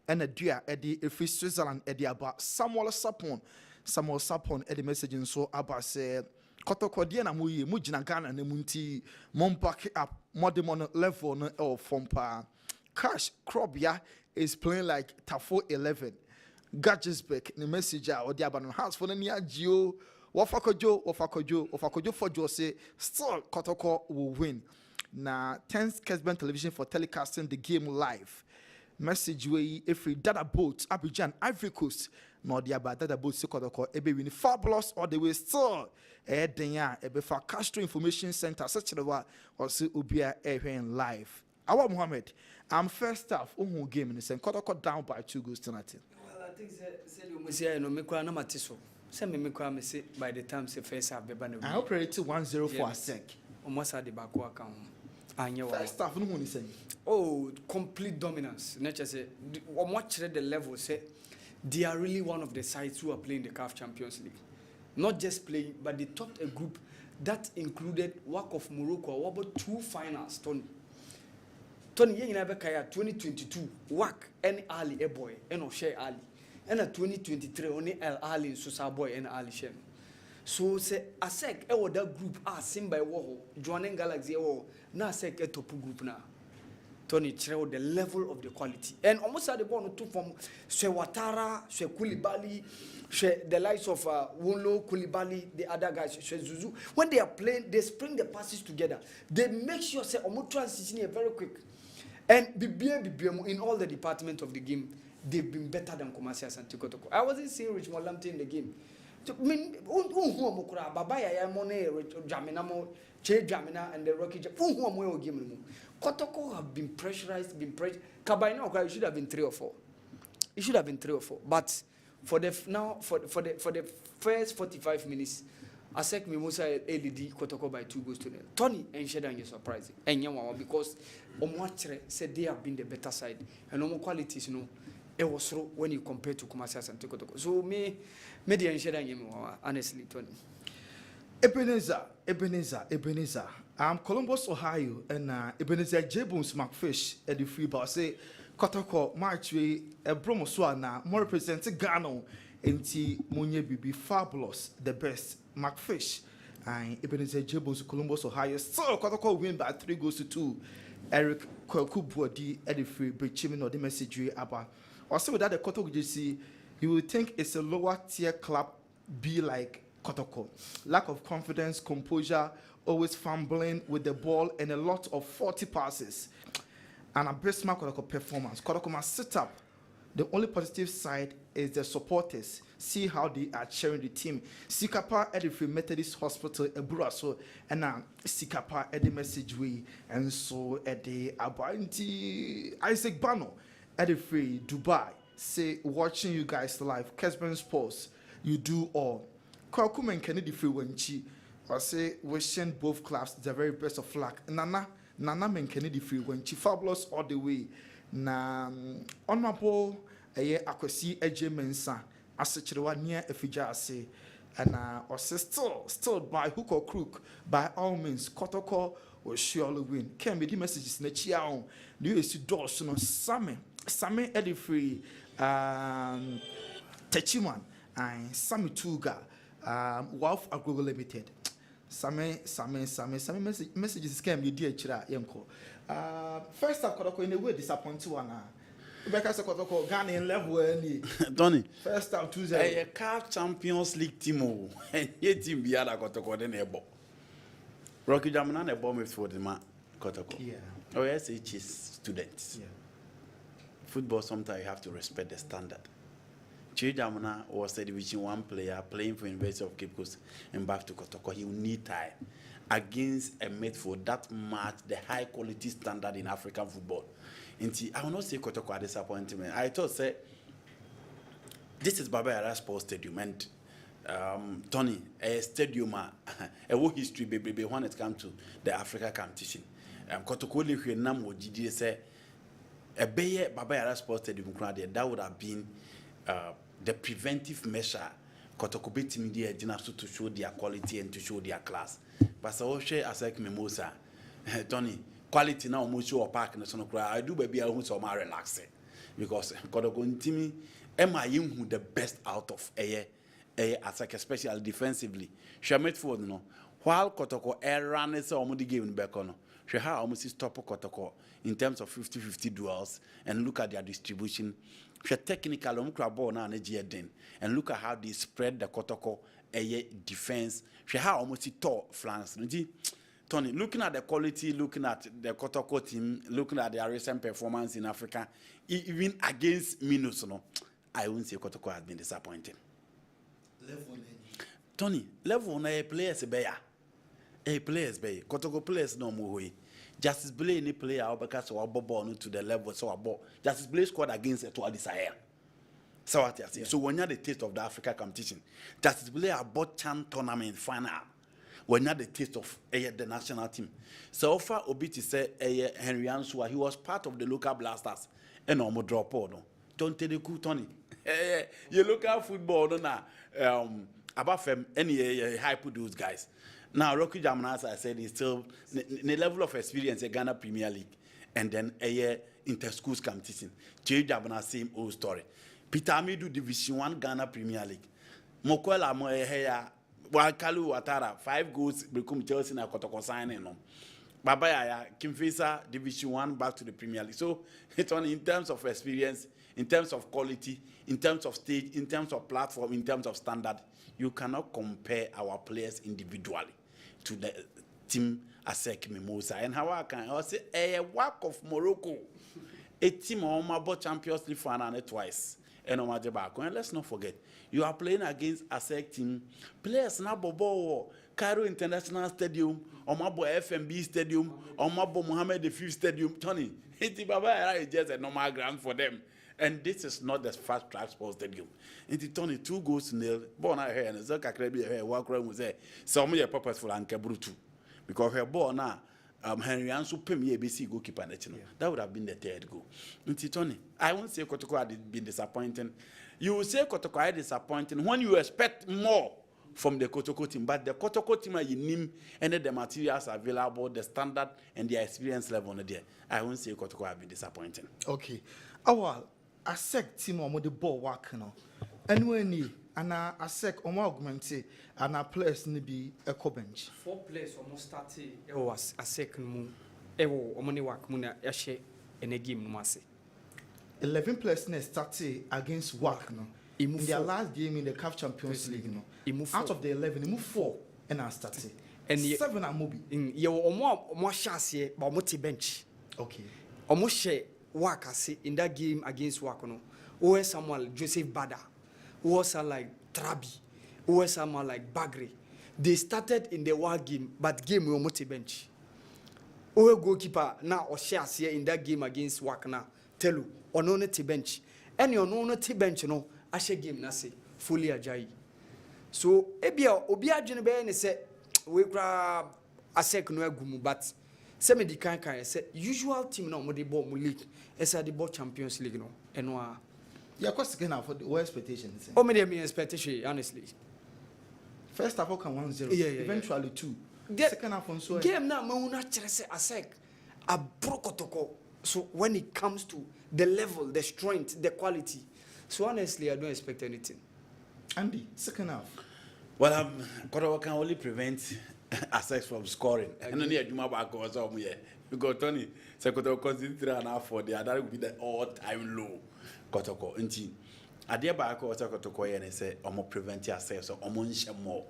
and a Dua Eddie free Switzerland Eddie about Samuel Sapon Eddie messaging so Abba said Kotoko diana muyi mujina Ghana ne munti mompaki up modern level no from Cash Krobia is playing like Tafo 11. Gadgesbeck the messenger or the Abanon house for the near Geo Wafakojo for Jose still Kotoko will win. Na 10th Kessben television for telecasting the game live. Message way if we data boat Abidjan Ivory Coast no the about data boat Kotoko ebe win fabulous all the way still denya ebe for Castro Information Center such a or see ubia live. Awa Mohammed, first half, game in the same Kotoko down by 2 goals to nothing. Well, I think say you must say no me kwa na matiso. Say me kwa me say by the time say first half be ban. I operated 1-0 for Asec. Almost at the back work on. First half, no one saying. Oh, complete dominance. Nature say watch the level say they are really one of the sides who are playing the CAF Champions League. Not just playing, but they topped a group that included work of Morocco, about 2 finals. Tony, you never kaya 2022 work any Ali a boy and O'Shea Ali, and a 2023 only El Ali Susa boy and Ali Shem. So say Asec that group are seen by Woho, joining Galaxy or na Asec a topu group now. Tony Treo the level of the quality. And almost at the ball two from Watara, Koulibaly, the likes of Wunlo, Koulibaly, the other guys, Zuzu. When they are playing, they spring the passes together. They make sure say almost transition here very quick. And BBM in all the departments of the game, they've been better than Kumasi Asante Kotoko. I wasn't seeing Richmond Lamptey in the game. I mean, Babaya Yamone, Jaminamo, Che Jamina, and the Rocky game. Kotoko have been pressurized, By now, it should have been 3 or 4. It should have been 3 or 4. But for the first 45 minutes, Asec Mimosa LED Kotoko by 2 goals to 0. Tony and Shedan is surprising. And Yamawa because Omwatre said they have been the better side. And normal qualities, it was through when you compare to Kumasi Asante Kotoko. So me the Shedan Yamawa, honestly, Tony. Ebenezer. Columbus, Ohio, and Ebenezer James McFish at the free bar say Kotoko March we a Bromoswana more representing Ghana and Munye Bibi fabulous, the best McFish. And Ebenezer James Columbus, Ohio. So Kotoko win by 3 goals to 2. Eric Kwekubwadi at the free Brichimin or the message about. Also without the Kotoko GC, you would think it's a lower tier club be like Kotoko. Lack of confidence, composure, always fumbling with the ball, and a lot of 40 passes. And abysmal Kotoko performance. Kotoko must sit up. The only positive side is the supporters. See how they are cheering the team. Sikapa at the Free Methodist Hospital, Eburaso, and Sikapa at the message way, and so at the Abanti Isaac Bano at the Free Dubai. Say, watching you guys live, Kessben Sports, you do all. Kwakumen Kennedy Free Wenchi, or say, wishing both clubs the very best of luck. Nana men Kennedy Free Wenchi, fabulous all the way. Na honorable akwasi eje mensa asechrewa near efijase and or still by hook or crook, by all means Kotoko will surely win. Can be the messages na chia on the US doors no Same Eddie Free Techiman and Sami Tuga Wolf Agro Limited. Same messages can be dear chira yemko. First up Kotoko in a way disappointed one. Because Kotoko Ghanaian level any Tony. First up 2-0. A CAF Champions League team and ye team be other Kotoko than a ball. Rocky Jamana a bomb for the man Kotoko. Yeah. Oh yes, it is students. Yeah. Football sometimes you have to respect the standard. Jamana was a Division 1 player playing for University of Cape Coast and back to Kotoko. He will need time against a midfield that match the high quality standard in African football. And I will not say Kotoko a disappointment. I thought say this is Baba Yara Sports Stadium and Tony, a stadium a war history baby when it comes to the Africa competition. Kotoko live nam wo didi say a Bayer Baba Yara Sports Stadium that would have been the preventive measure Kotoko betim there to show their quality and to show their class. But so share Asec Mimosa, Tony, quality now almost show a park in the son I do baby I want some relaxing because Kotoko Timi am I who the best out of a Asec, especially defensively. She made for no while Kotoko air runners almost the game in Bekono. She had almost stop Kotoko in terms of 50-50 duels and look at their distribution. She technical ball now and look at how they spread the Kotoko defense. She had almost tall flanks. Tony, looking at the quality, looking at the Kotoko team, looking at their recent performance in Africa, even against Minus, I wouldn't say Kotoko has been disappointing. Tony, level on a players beya. A players bay. Kotoko players no more. Justice Blay any player because our ball to the level so our ball. Justice Blay scored against Etoile de Sahel. So what I say. So when you have the taste of the Africa competition, Justice Blay about Chan tournament final. When you have the taste of the national team. So far Obiti said Henry Ansua, he was part of the local blasters and no more drop on. Don't tell the cool Tony. You look at football, above them, any hype with those guys. Now, Rocky Jamana, as I said, is still the level of experience in Ghana Premier League and then a inter-schools competition. Jay Jamana, same old story. Peter Amidu, Division 1 Ghana Premier League. Mokwela Moeheya, Wakalu Watara, 5 goals, become Chelsea na Kotoko signing. Babaya, Kimfisa, Division 1 back to the Premier League. So, it's on in terms of experience, in terms of quality, in terms of stage, in terms of platform, in terms of standard, you cannot compare our players individually to the team Asec Mimosa. And how I can say a work of Morocco, a team on my Champions League final twice. And let's not forget, you are playing against Asec team players now Bobo Cairo International Stadium, or Mabo FMB Stadium, or Mabo Mohammed V Stadium. Tony, it's just a normal ground for them. And this is not the fast track sports stadium. It's Tony 2 goals to nil. Born out here and Zaka Krebi here, walk around with say, some of your purposeful and Kabrutu. Because her born now, Henry Ansu Premier ABC goalkeeper national. That would have been the 3rd goal. It's Tony. I won't say Kotoko had been disappointing. You will say Kotoko had disappointing when you expect more from the Kotoko team. But the Kotoko team are in and the materials available, the standard and the experience level there. I won't say Kotoko have been disappointing. Okay. Well, Asec team on the ball working on. And when you and Asec on augmented and our players need be a bench. 4 players almost started. It was Asec mu. Ewo omoni work muna yashe ene game numase. 11 players started against WAC no. In their last game in the CAF Champions League no. Out of the 11, he moved 4 and I started. And 7 are moving. You omo shase but omo bench. Okay. Omo share work in that game against Wakono. Who was someone like Joseph Bada, who was someone like Trabi, who was someone like Bagri. They started in the war game, but game we almost bench. Who goalkeeper now or shares here in that game against Wakana. Tell you, on no bench. And you know no bench no. Ashe game na say fully ajay. So ebia obia dwene be say we kra Asec no agumu but say me di kan say usual team no mo dey ball mo league esa the ball Champions League no eno yeah, what's again for the expectations? Oh, me expectation honestly. First half can 1-0. Yeah, eventually 2. Second half on so game now me una chere say Asec a Kotoko. So when it comes to the level, the strength, the quality, so honestly I don't expect anything. Andy, second half. Well, Kotoko can only prevent Asec from scoring. And only a Juma back was on here. Because Tony, Kotoko consider an half for the other will be the all-time low. Kotoko, indeed. I dear back also Kotoko and say, almost prevent yourself, so almost more.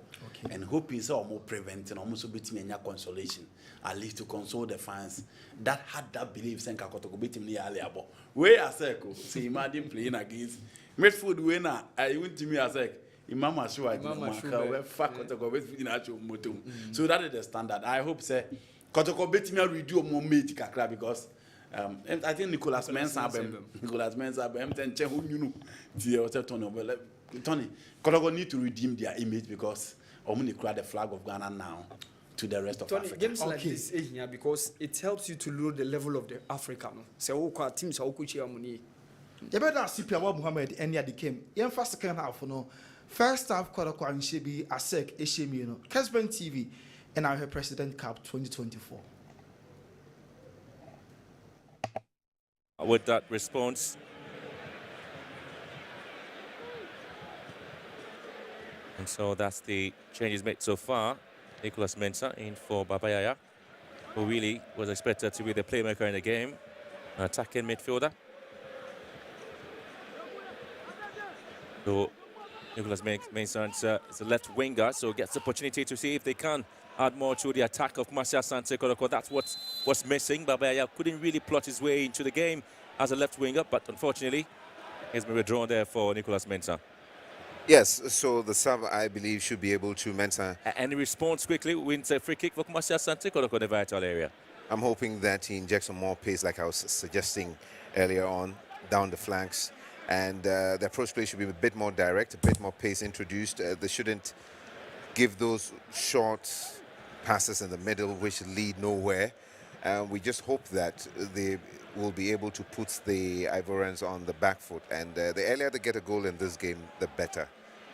And hope is almost preventing, almost beating any consolation, at least to console the fans that had that belief saying Kotoko beat him near Aliabo. Where Asec, see, imagine playing against midfield winner, I went to me Asec. Imama Shua, so that is the standard. I hope say Kotoko beat me redo more magic because I think Nicolas Mensah Tony Kotoko need to redeem their image because only cry the flag of Ghana now to the rest of Africa. Games like this because it helps you to load the level of the Africa. So teams are money. You better see Pierre Mohammed and the game. You first second half no. First half, Kotoko and Shebi Asec Eshemi, Kessben TV, and our President Cup 2024. With that response, and so that's the changes made so far. Nicolas Mensah in for Babayaya, who really was expected to be the playmaker in the game, an attacking midfielder. So Nicolas Mensah is a left winger, so gets the opportunity to see if they can add more to the attack of Asante Kotoko. That's what's missing. Babayaya couldn't really plot his way into the game as a left winger, but unfortunately, he's been withdrawn there for Nicolas Mensah. Yes, so the sub, I believe, should be able to Mensah. And he responds quickly, wins a free kick for Asante Kotoko in the vital area. I'm hoping that he injects some more pace, like I was suggesting earlier on, down the flanks. And the approach play should be a bit more direct, a bit more pace introduced. They shouldn't give those short passes in the middle which lead nowhere. We just hope that they will be able to put the Ivorians on the back foot. And the earlier they get a goal in this game, the better.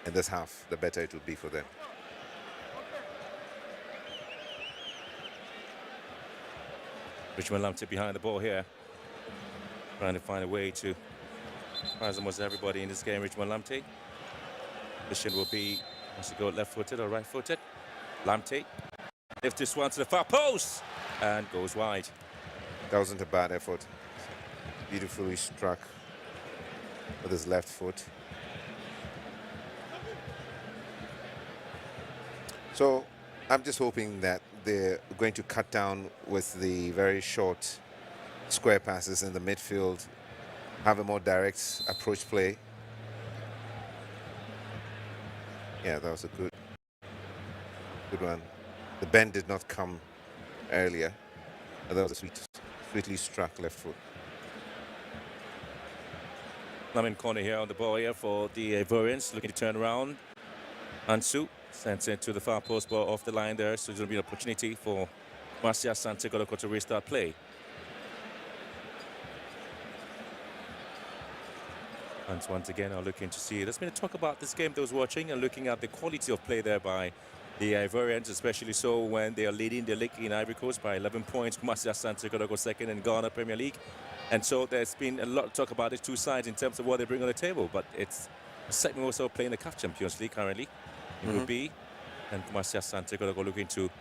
In this half, the better it will be for them. Richmond Lamptey behind the ball here, trying to find a way to surprise almost everybody in this game. Richmond Lamptey. Position will be, wants to go left-footed or right-footed. Lamptey lifts this one to the far post and goes wide. That wasn't a bad effort. Beautifully struck with his left foot. So I'm just hoping that they're going to cut down with the very short square passes in the midfield, have a more direct approach play. Yeah, that was a good one. The bend did not come earlier, but that was a sweetly struck left foot. Lamin corner here on the ball here for the Ivorians, looking to turn around. Ansu sends it to the far post, ball off the line there, so it's going to be an opportunity for Marcia Asante Kotoko to restart play. And once again, I'm looking to see. There's been a talk about this game that I was watching and looking at the quality of play there by the Ivorians, especially so when they are leading the league in Ivory Coast by 11 points. Marcia Asante Kotoko second in Ghana Premier League. And so there's been a lot of talk about the two sides in terms of what they bring on the table. But it's Asec Mimosa playing the CAF Champions League currently. It would be, and Marcia Asante Kotoko looking to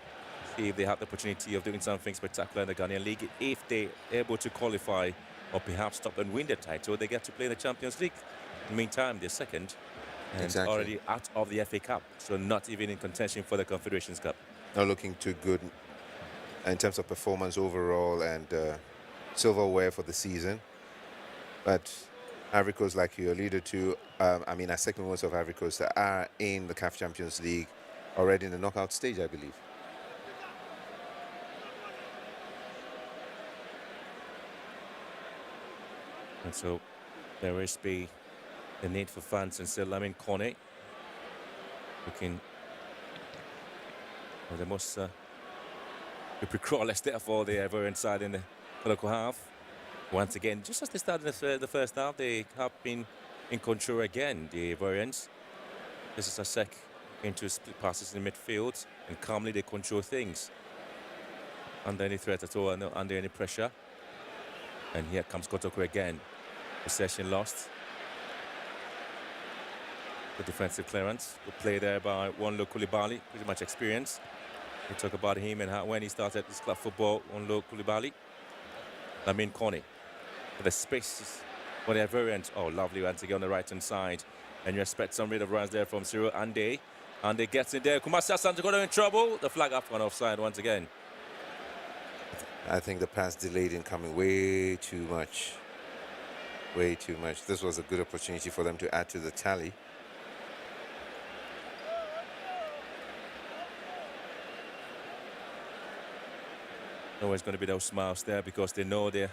see if they have the opportunity of doing something spectacular in the Ghanaian League. If they're able to qualify or perhaps stop and win the title, they get to play in the Champions League. In the meantime, they're second and already out of the FA Cup, so not even in contention for the Confederations Cup. Not looking too good in terms of performance overall and silverware for the season. But Ivory Coast, like you alluded to, I mean, Asec Mimosa of Ivory Coast are in the CAF Champions League already in the knockout stage, I believe. And so there is the need for fans, and still Lamin Kone looking for the most crawlers there for the Ivorian side in the local half. Once again, just as they started the first half, they have been in control again, the Ivorians. This is Asec into split passes in the midfield, and calmly they control things. Under any threat at all, no, under any pressure. And here comes Kotoko again. Possession lost. The defensive clearance. Good play there by Wanlo Koulibaly, pretty much experienced. We talk about him and how when he started his club football, Wanlo Koulibaly. Lamin Kone. The space for the Ivorians. Oh, lovely once again on the right-hand side. And you expect some rate of runs there from Cyril Ande. Ande gets in there. Marcia Asante Kotoko in trouble. The flag up on offside once again. I think the pass delayed in coming way too much. Way too much. This was a good opportunity for them to add to the tally. Always going to be those smiles there because they know they're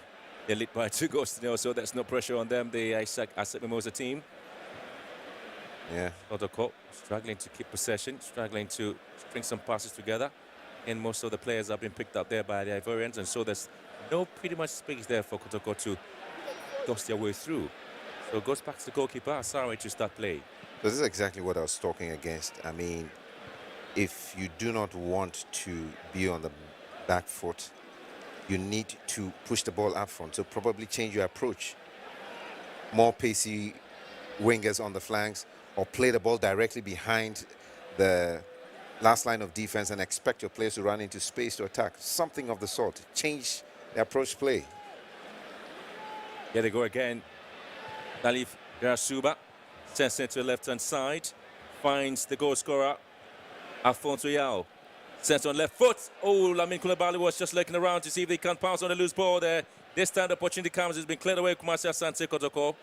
lead by 2 goals to 0, so there's no pressure on them, the Asec Mimosa team. Yeah. Kotoko struggling to keep possession, struggling to string some passes together. And most of the players have been picked up there by the Ivorians, and so there's no pretty much space there for Kotoko to dust their way through. So it goes back to the goalkeeper, Asare, to start play. This is exactly what I was talking against. I mean, if you do not want to be on the back foot, you need to push the ball up front. So probably change your approach. More pacey wingers on the flanks, or play the ball directly behind the last line of defense and expect your players to run into space to attack. Something of the sort. Change the approach play. Here they go again. Dalif Garasuba sends it to the left-hand side. Finds the goal scorer, Alfonso Yao. Sends on left foot. Oh, Lamin Koulibaly was just looking around to see if they can pounce on the loose ball there. This time the opportunity comes. It's been cleared away. Marcia Asante Kotoko.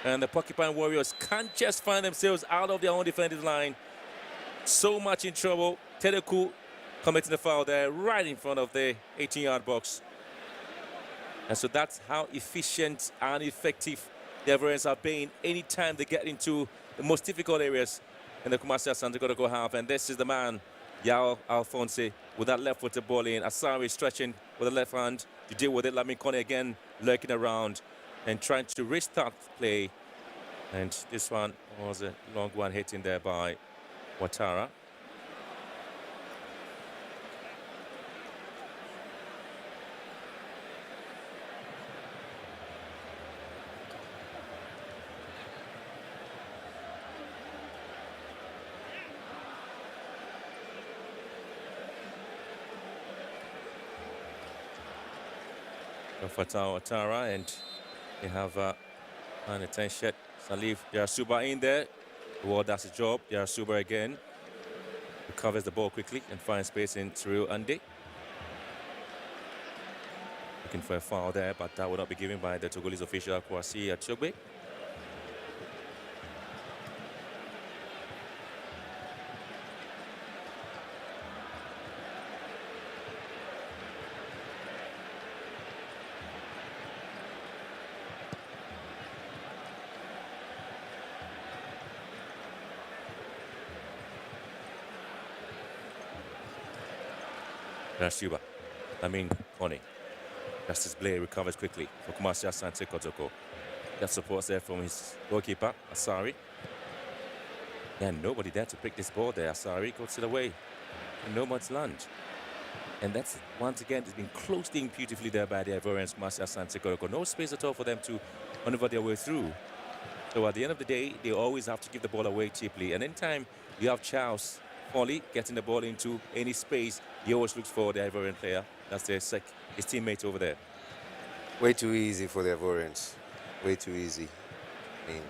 And the Porcupine Warriors can't just find themselves out of their own defensive line. So much in trouble. Tedeku committing the foul there right in front of the 18-yard box. And so that's how efficient and effective the Everett's are being anytime they get into the most difficult areas in the Kumasi Asante Kotoko half. And this is the man, Yao Alphonse, with that left-footed ball in. Asari stretching with the left hand to deal with it. Lamin Kone again lurking around and trying to restart play. And this one was a long one hit in there by Ouattara. Fatah Ouattara, and they have an attention. Salif Yarasuba in there. Well, that's the job. Yarasuba again recovers the ball quickly and finds space in Cyril Ande. Looking for a foul there, but that will not be given by the Togolese official Kwasi Achogbe. Rasuba, Lamin Kone. Justice Blair recovers quickly for Kumasi Asante Kotoko. That supports there from his goalkeeper, Asari. And nobody there to pick this ball there. Asari goes it away. And no man's land. And that's, once again, it's been closed in beautifully there by the Ivorians, Kumasi Asante Kotoko. No space at all for them to maneuver their way through. So at the end of the day, they always have to give the ball away cheaply. And anytime you have Charles Foley getting the ball into any space, he always looks for the Ivorian player. That's his teammate over there. Way too easy for the Ivorians. Way too easy. I mean,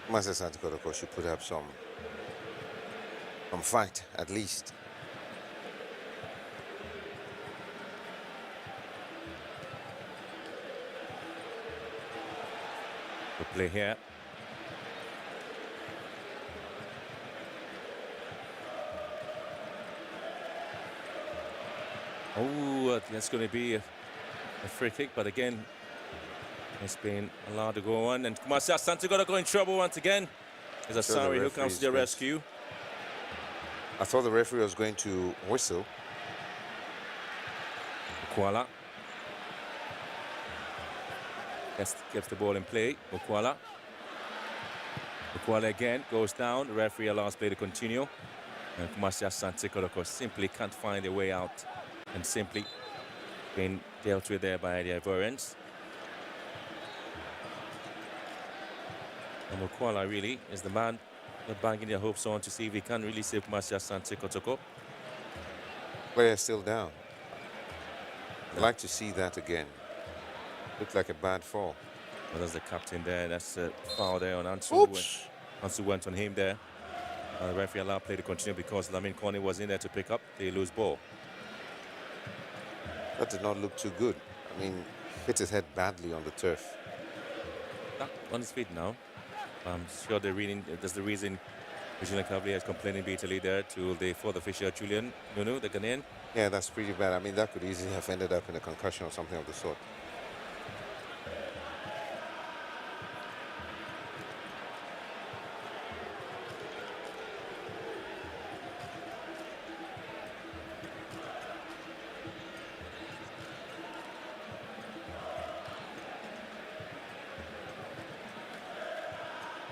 Kumasi Asante Kotoko should put up some fight, at least. The play here. Oh, that's going to be a free kick, but again, it's been allowed to go on. And Kumasi Asante Kotoko in trouble once again. There's Asari who comes to the rescue. I thought the referee was going to whistle. Mukwala gets the ball in play. Mukwala again goes down. The referee allows play to continue. And Kumasi Asante Kotoko simply can't find a way out. And simply being dealt with there by the Ivorians. And Mukwala really is the man they're banging their hopes on to see if he can really save Kumasi Asante Kotoko. Player still down. I'd like to see that again. Looked like a bad fall. Well, there's the captain there. That's a foul there on Ansu. Oops. Ansu went on him there. The referee allowed play to continue because Lamin Kone was in there to pick up the loose ball. That did not look too good. I mean, hit his head badly on the turf. On his feet now. I'm sure they're reading. That's the reason Julian Cavalier is complaining bitterly there to the fourth official, Julian Nunu, the Ghanaian. Yeah, that's pretty bad. I mean, that could easily have ended up in a concussion or something of the sort.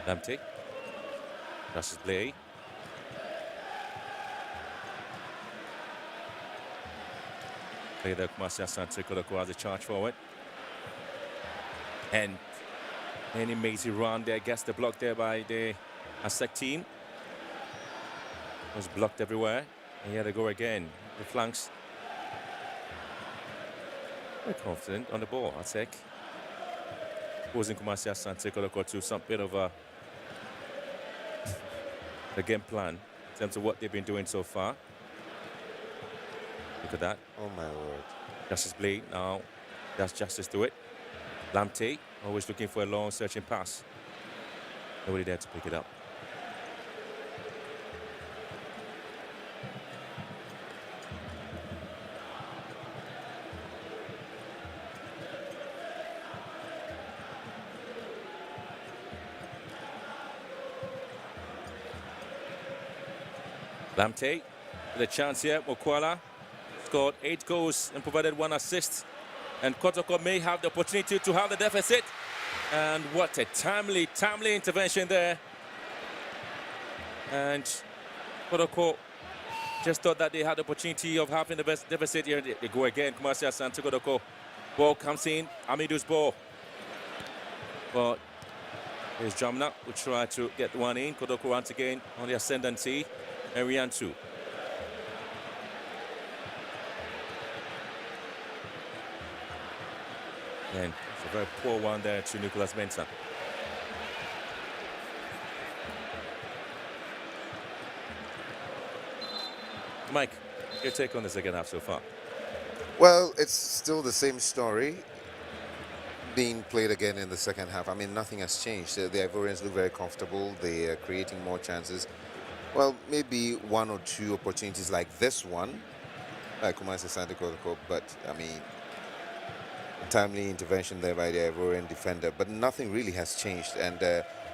Lamptey. Justice Blay. Play there, Kumasi Asante Kotoko as a charge forward. And an amazing run there, gets the block there by the Asec team. Was blocked everywhere. And here they go again. The flanks. Very confident on the ball, Asec. Posing Kumasi Asante Kotoko to some bit of a game plan in terms of what they've been doing so far. Look at that. Oh my word. Justice Blade now does justice to it. Lamptey always looking for a long searching pass. Nobody there to pick it up. Lamte with a chance here. Mokwala scored 8 goals and provided 1 assist. And Kotoko may have the opportunity to have the deficit. And what a timely intervention there. And Kotoko just thought that they had the opportunity of having the best deficit here. They go again. Kumasi Asante Kotoko. Ball comes in. Amidu's ball. But here's Jamna who try to get one in. Kotoko once again on the ascendancy. And Riantu. And it's a very poor one there to Nicholas Mensah. Mike, your take on the second half so far? Well, it's still the same story being played again in the second half. I mean, nothing has changed. The Ivorians look very comfortable. They are creating more chances. Well, maybe 1 or 2 opportunities like this one, like Kumasi Asante Kotoko, but I mean, timely intervention there by the Ivorian defender, but nothing really has changed. And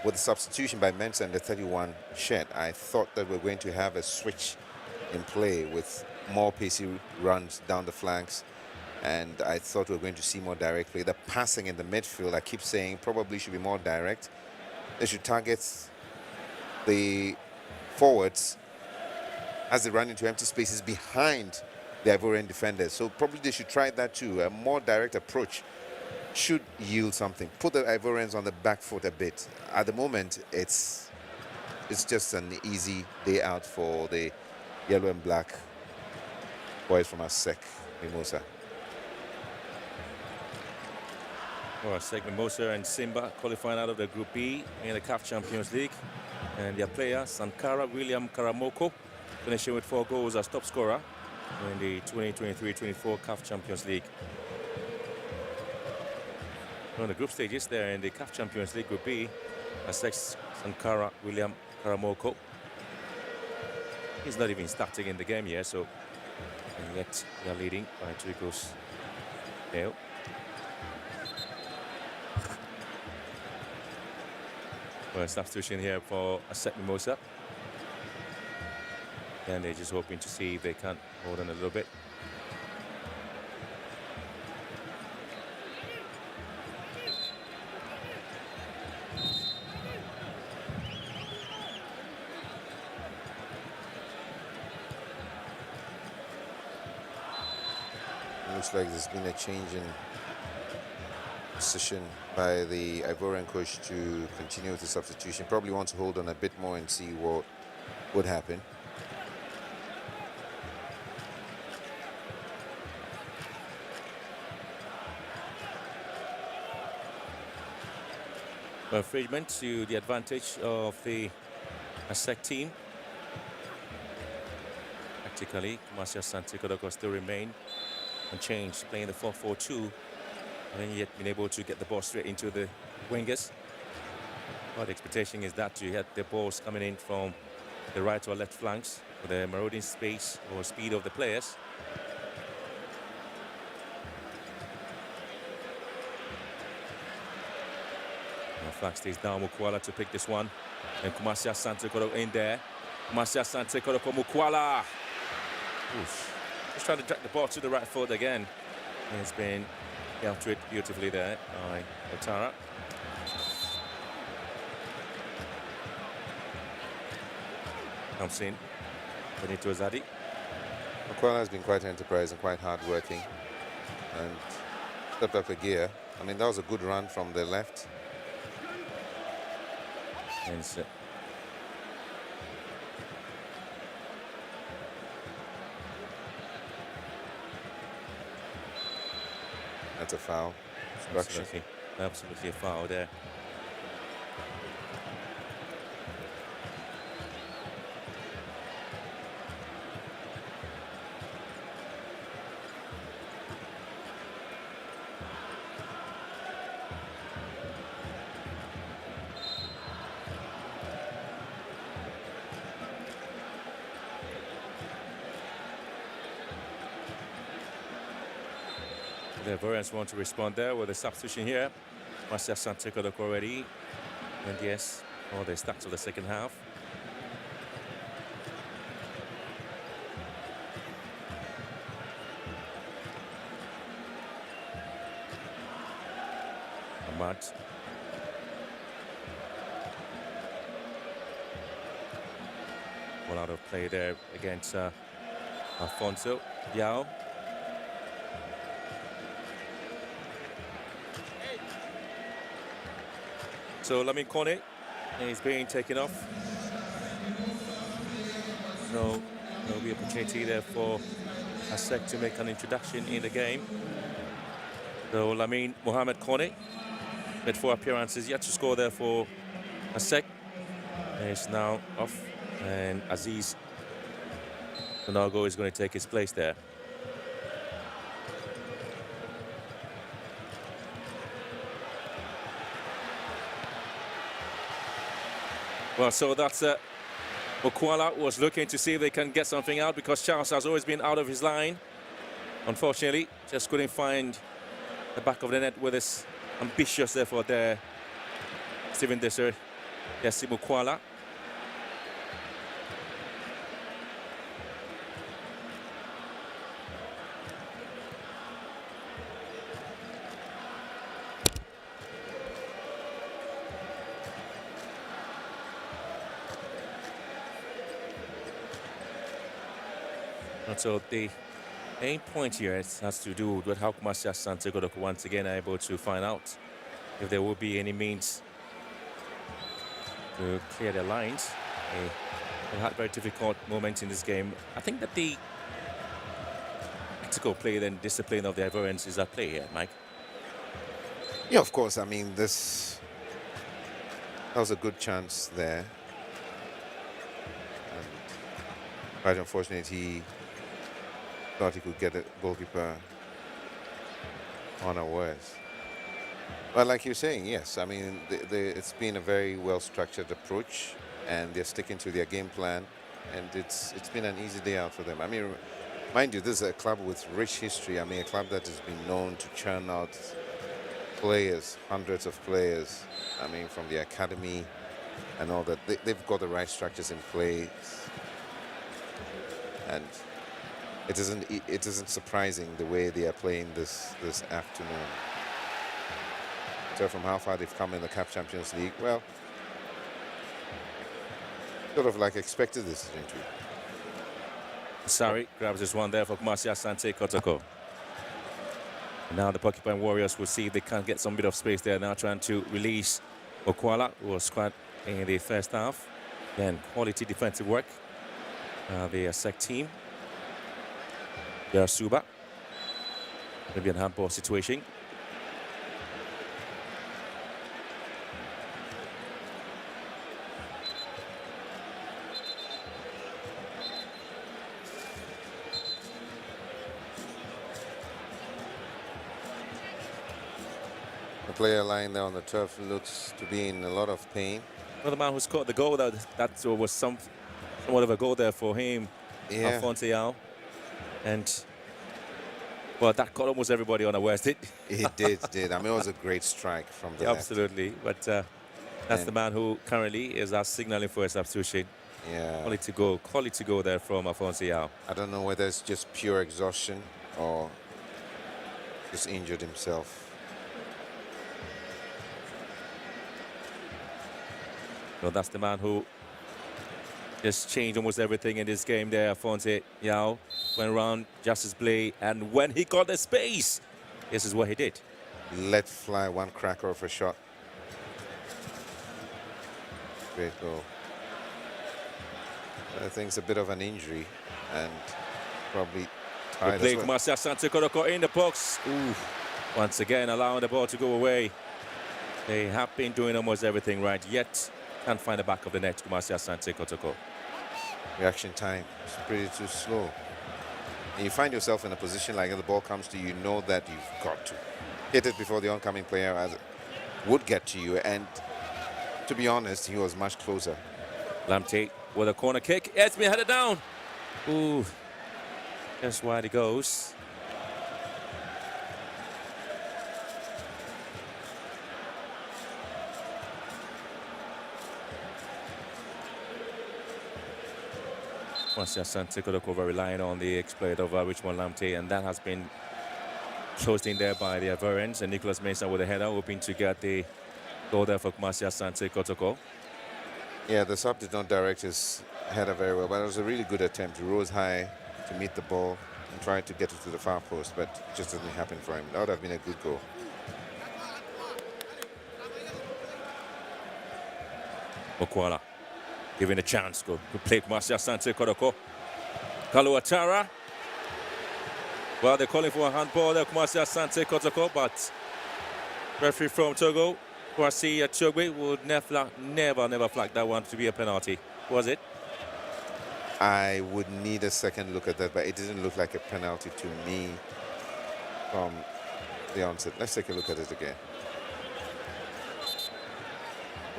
with the substitution by Mensah and the 31 shed, I thought that we're going to have a switch in play with more pacey runs down the flanks, and I thought we were going to see more direct play. The passing in the midfield, I keep saying, probably should be more direct. They should target the forwards as they run into empty spaces behind the Ivorian defenders. So probably they should try that too. A more direct approach should yield something. Put the Ivorians on the back foot a bit. At the moment, it's just an easy day out for the yellow and black boys from Asec Mimosa. Well, Asec Mimosa and Simba qualifying out of the Group B in the CAF Champions League. And their player, Sankara William Karamoko, finishing with 4 goals as top scorer in the 2023-24 CAF Champions League. On the group stages there in the CAF Champions League Group B, Asec Sankara William Karamoko. He's not even starting in the game here, so and yet they are leading by 2 goals. Nil. Well, substitution here for Asec Mimosa. And they're just hoping to see if they can hold on a little bit. Looks like there's been a change in position by the Ivorian coach to continue with the substitution. Probably want to hold on a bit more and see what would happen. Infringement to the advantage of the Asec team. Practically, Kumasi Asante Kotoko still remain unchanged, playing the 4-4-2, and yet been able to get the ball straight into the wingers. But the expectation is that you had the balls coming in from the right or left flanks with the marauding space or speed of the players. And flag stays down. Mokwala to pick this one, and Kumasi Asante Kotoko in there. Kumasi Asante Kotoko, Mokwala. Oof. Just trying to drag the ball to the right foot again. It's been dealt to it beautifully there by Otara. Comes in. Benito Zadi. Mokwala has been quite enterprising, quite hard-working, and stepped up a gear. I mean, that was a good run from the left. And that's a foul. Absolutely a foul there. The Ivorians want to respond there with a substitution here. Kumasi Asante Kotoko already. And yes, they start to the second half. Muhammad. Well out of play there against Alfonso Yao. So Lamin Kone is being taken off. So there'll be opportunity there for Asec to make an introduction in the game. So Lamin Mohamed Kone made 4 appearances, yet to score there for Asec. Is now off, and Aziz Sonago is going to take his place there. Well, so that's Okwala was looking to see if they can get something out, because Charles has always been out of his line. Unfortunately, just couldn't find the back of the net with his ambitious effort there. Steven Desser, Yassim Okwala. So the main point here has to do with how Asante Kotoko once again are able to find out if there will be any means to clear their lines. They had very difficult moments in this game. I think that the tactical play and discipline of the Ivorians is at play here, Mike. Yeah, of course. I mean, that was a good chance there. And quite unfortunate, he thought he could get a goalkeeper unawares. But like you're saying, yes, I mean, it's been a very well-structured approach, and they're sticking to their game plan, and it's been an easy day out for them. I mean, mind you, this is a club with rich history. I mean, a club that has been known to churn out players, hundreds of players, I mean, from the academy and all that. They've got the right structures in place, and it isn't surprising the way they are playing this afternoon. So from how far they've come in the CAF Champions League, well, sort of like expected this, didn't we? Sorry, grabs this one there for Asante Kotoko. And now the Porcupine Warriors will see if they can get some bit of space there. Now trying to release Okwala, who was quite in the first half. Then quality defensive work. The Asec team. Suba. Maybe a handball situation. The player lying there on the turf looks to be in a lot of pain. Well, the man who scored the goal, that was somewhat of a goal there for him, Yeah. Alfonso Yao. And, well, that caught almost everybody unawares, did It did. I mean, it was a great strike from the left. Absolutely. But that's the man who currently is signaling for a substitution. Yeah. Quality goal there from Alfonso Yao. I don't know whether it's just pure exhaustion or just injured himself. Well, that's the man who just changed almost everything in this game there. Alfonso Yao went around Justice Blay, and when he got the space, this is what he did. Let fly one cracker of a shot. Great goal. I think it's a bit of an injury and probably tired as Played well. Asante Kotoko in the box. Ooh. Once again, allowing the ball to go away. They have been doing almost everything right, yet can't find the back of the net to Asante Kotoko. Reaction time is pretty too slow. And you find yourself in a position like the ball comes to you, know that you've got to hit it before the oncoming player would get to you. And to be honest, he was much closer. Lamptey with a corner kick. It's been headed down. Ooh, just wide it goes. Asante Kotoko relying on the exploit of Richmond Lamptey, and that has been closed in there by the Ivorians, and Nicholas Mensah with a header, hoping to get the goal there for Kumasi Asante Kotoko. Yeah, the sub did not direct his header very well, but it was a really good attempt. He rose high to meet the ball and tried to get it to the far post, but it just didn't happen for him. That would have been a good goal. Okwala given a chance. Good play, Kumasi Asante Kotoko. Kalu Atara. Well, they're calling for a handball there, Kumasi Asante Kotoko, but referee from Togo, Kwasi Achogbe, would never flag that one to be a penalty. Was it? I would need a second look at that, but it didn't look like a penalty to me from the onset. Let's take a look at it again.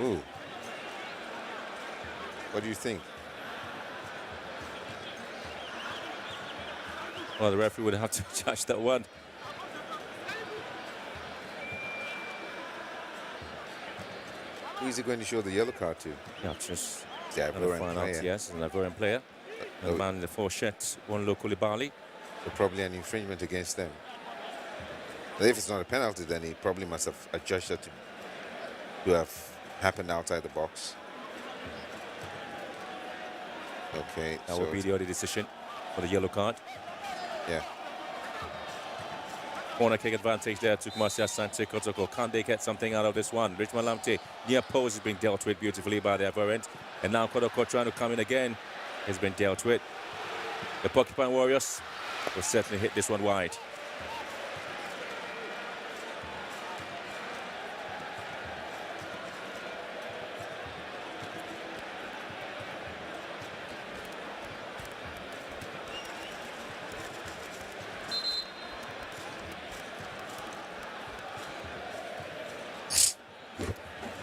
Ooh. What do you think? Well, the referee would have to judge that one. Who is he going to show the yellow card to? Yeah, just The Ivorian find player. out, yes, an Ivorian player. The man in the 4 shirts, one locally Bali. So probably an infringement against them. But if it's not a penalty, then he probably must have adjusted to have happened outside the box. Okay, That so would be the only decision for the yellow card. yeah. Corner kick advantage there to Kumasi Asante Kotoko. Can they get something out of this one? Richmond Lamptey, near post, has been dealt with beautifully by the Ivorians. And now Kotoko trying to come in again. Has been dealt with. The Porcupine Warriors will certainly hit this one wide.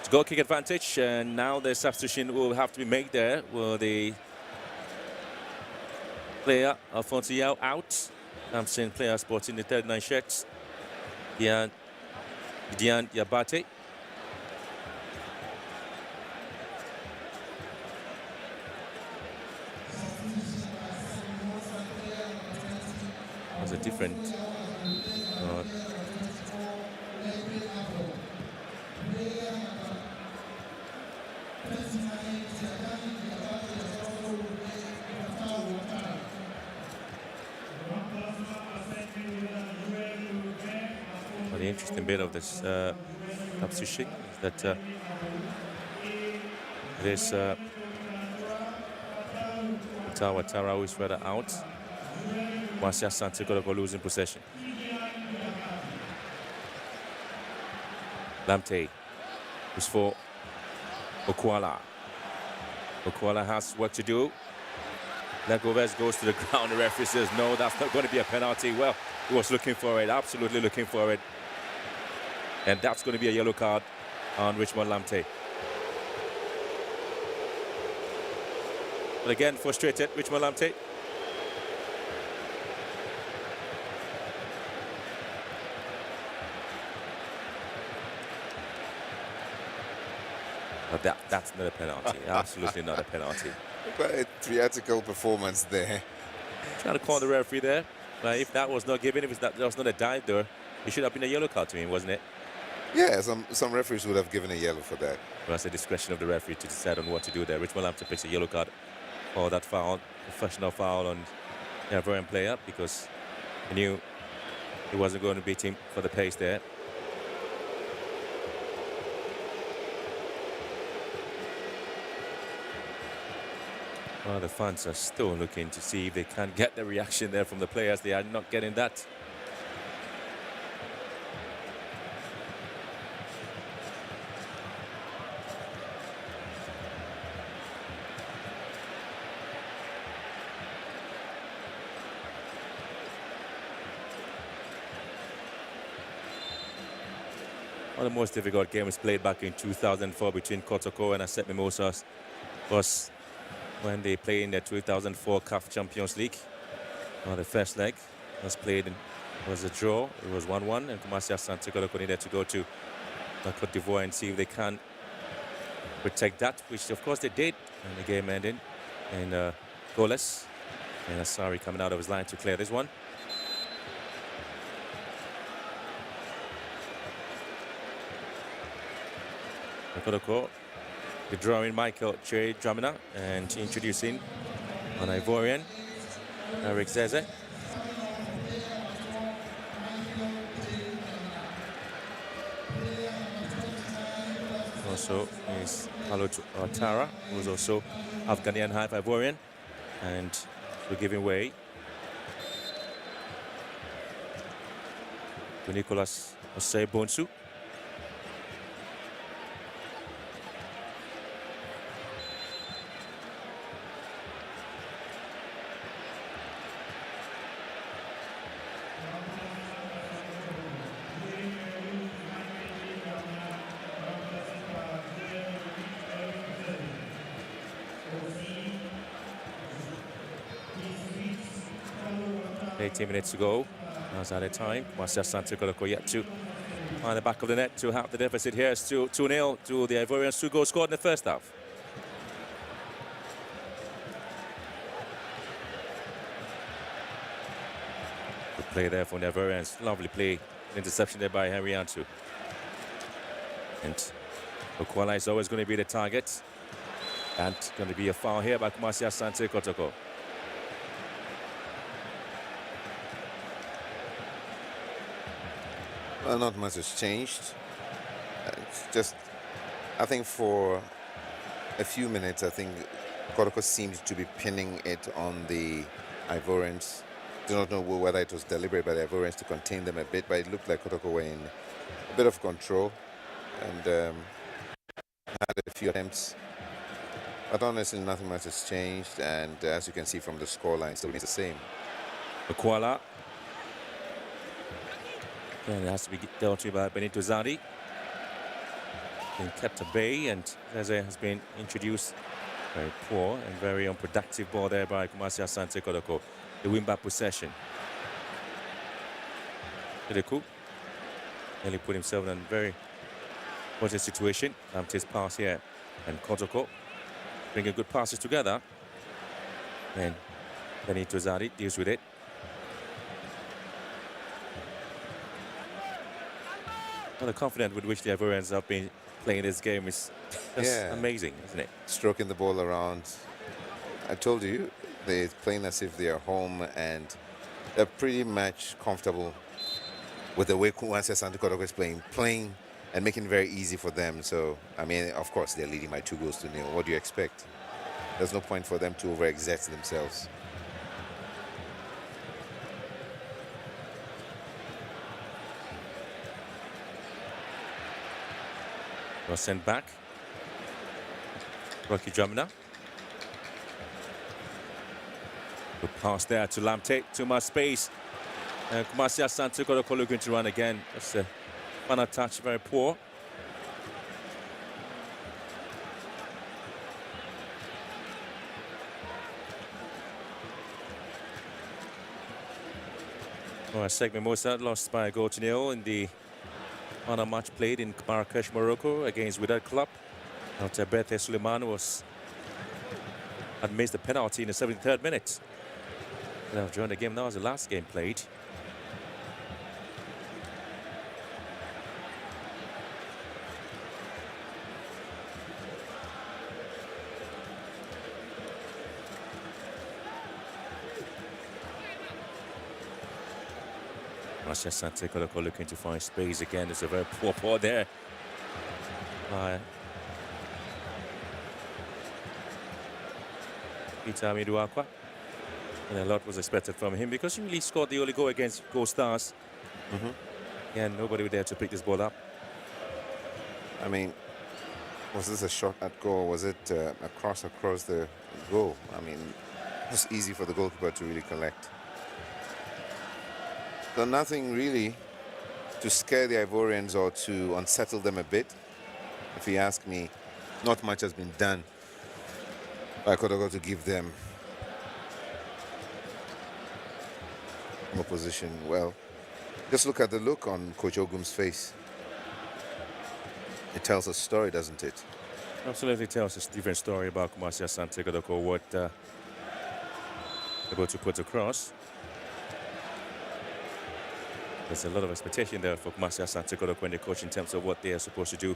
Goal kick advantage, and now the substitution will have to be made there. Will the player Alfonso Yao out? I'm seeing player sporting the 39 shirts. Dian Yabate. Was a different. The interesting bit of this substitution is that this Tara is further out. Kumasi Asante Kotoko losing possession. Lamptey is for Okwala. Okwala has work to do. Legoves goes to the ground. The referee says, no, that's not going to be a penalty. Well, he was looking for it, absolutely looking for it. And that's going to be a yellow card on Richmond Lamptey. But again, frustrated, Richmond Lamptey. But that's not a penalty. Absolutely not a penalty. But a theatrical performance there. Trying to call the referee there. But if that was not given, if that was not a dive there, it should have been a yellow card to him, wasn't it? Yeah, some referees would have given a yellow for that. Well, that's the discretion of the referee to decide on what to do there. Richmond Lamptey picks a yellow card for that foul, professional foul on the Ivorian player, because he knew he wasn't going to beat him for the pace there. Well, the fans are still looking to see if they can get the reaction there from the players. They are not getting that. One of the most difficult games played back in 2004 between Kotoko and Asec Mimosa was when they played in the 2004 CAF Champions League. The first leg was played, was a draw. It was 1-1, and Kumasi Asante Kotoko needed to go to Cote d'Ivoire and see if they can protect that, which of course they did. And the game ended in goalless. And Asari coming out of his line to clear this one. Kotoko, withdrawing Michael J. Dramina and introducing an Ivorian, Eric Zeze. Also is Halo Tara, who's also Afghanian half Ivorian, and we're giving way to Nicolas Osei Bonsu. Minutes to go. That's at a time. Asante Kotoko yet to find the back of the net to have the deficit here. It's 2-0 to the Ivorians. 2 goals scored in the first half. Good play there from the Ivorians. Lovely play. Interception there by Henry Antu. And Okwala is always going to be the target. And going to be a foul here by Asante Kotoko. Well, not much has changed. It's just, I think for a few minutes, I think Kotoko seemed to be pinning it on the Ivorians. Do not know whether it was deliberate by the Ivorians to contain them a bit, but it looked like Kotoko were in a bit of control and had a few attempts. But honestly, nothing much has changed, and as you can see from the scoreline, still remains the same. Okwala. And it has to be dealt with by Benito Zadi. Been kept at bay, and Zeze has been introduced. Very poor and very unproductive ball there by Asante Kotoko. The win-back possession. Kotoko nearly put himself in a very positive situation. His pass here, and Kotoko bringing good passes together. And Benito Zadi deals with it. Well, the confidence with which the Ivorians have been playing this game is just amazing, isn't it? Stroking the ball around. I told you, they're playing as if they're home, and they're pretty much comfortable with the way Asante Kotoko is playing and making it very easy for them. So, I mean, of course, they're leading by 2 goals to 0. What do you expect? There's no point for them to overexert themselves. Was sent back. Rocky Dramina. Good pass there to Lamte. Too much space. And Asante Kotoko looking to run again. That's a final touch, very poor. Asec Mimosa lost by a goal to 0 in the other match played in Marrakesh, Morocco against Wydad Club. After Berthe Suleiman had missed the penalty in the 73rd minute. Now joined the game. That was the last game played. Asante Kotoko looking to find space again. It's a very poor ball there. Peter Miduakwa. And a lot was expected from him because he really scored the only goal against Gold Stars. And nobody was there to pick this ball up. I mean, was this a shot at goal? Was it a cross across the goal? I mean, it was easy for the goalkeeper to really collect. So nothing really to scare the Ivorians or to unsettle them a bit. If you ask me, not much has been done by Kotoko to give them more position. Well, just look at the look on Coach Ogum's face. It tells a story, doesn't it? Absolutely tells a different story about Asante Kotoko, what able to put across. There's a lot of expectation there for Asante Kotoko and the coach in terms of what they are supposed to do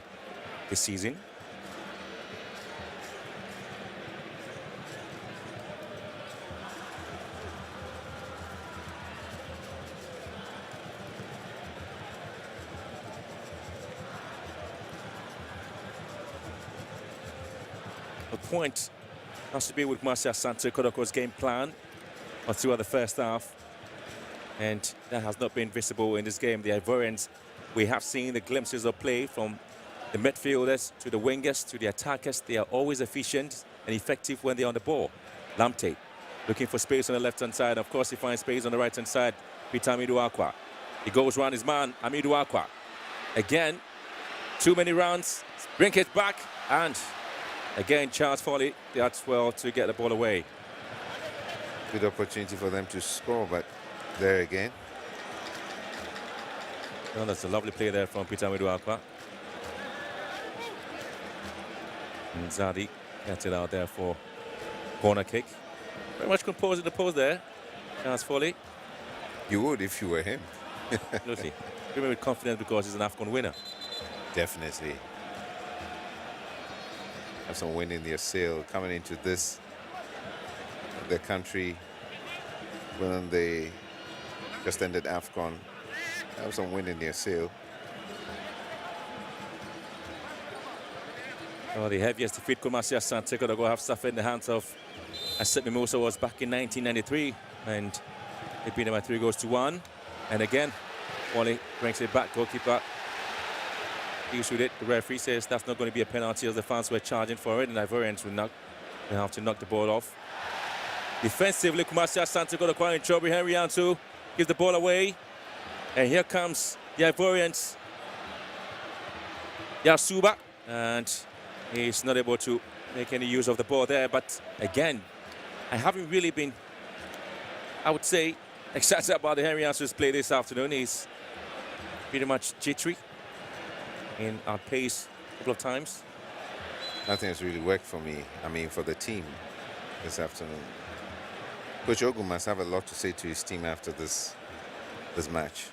this season. The point has to be with Asante Kotoko's game plan throughout the first half. And that has not been visible in this game. The Ivorians, we have seen the glimpses of play from the midfielders to the wingers to the attackers. They are always efficient and effective when they're on the ball. Lamte looking for space on the left-hand side. Of course, he finds space on the right-hand side. Peter Amidu Aqua. He goes around his man, Amidu Aqua. Again, too many rounds. Bring it back. And again, Charles Foley does well to get the ball away. Good opportunity for them to score, but there again. Well, that's a lovely play there from Peter Amidu Aqua. And Zadi gets it out there for corner kick. Very much composed in the post there. Charles Foley. You would if you were him. Absolutely. Very with confidence because he's an AFCON winner. Definitely. Have some wind in their sail coming into this, the country, when they just ended AFCON. Have some wind in their sail. Well, the heaviest defeat Kumasi Asante Kotoko have suffered in the hands of Asec Mimosa was back in 1993, and they beat them by 3-1. And again, Wally brings it back, goalkeeper deals with it. The referee says that's not going to be a penalty as the fans were charging for it, and Ivorians will have to knock the ball off. Defensively, Kumasi Asante Kotoko in trouble. Henry Antu gives the ball away, and here comes the Ivorians. Yasuba, and he's not able to make any use of the ball there. But again, I haven't really been, I would say, excited about the Henry Ansu's play this afternoon. He's pretty much jittery and outpaced a couple of times. Nothing has really worked for me, I mean, for the team this afternoon. Coach Ogu must have a lot to say to his team after this match.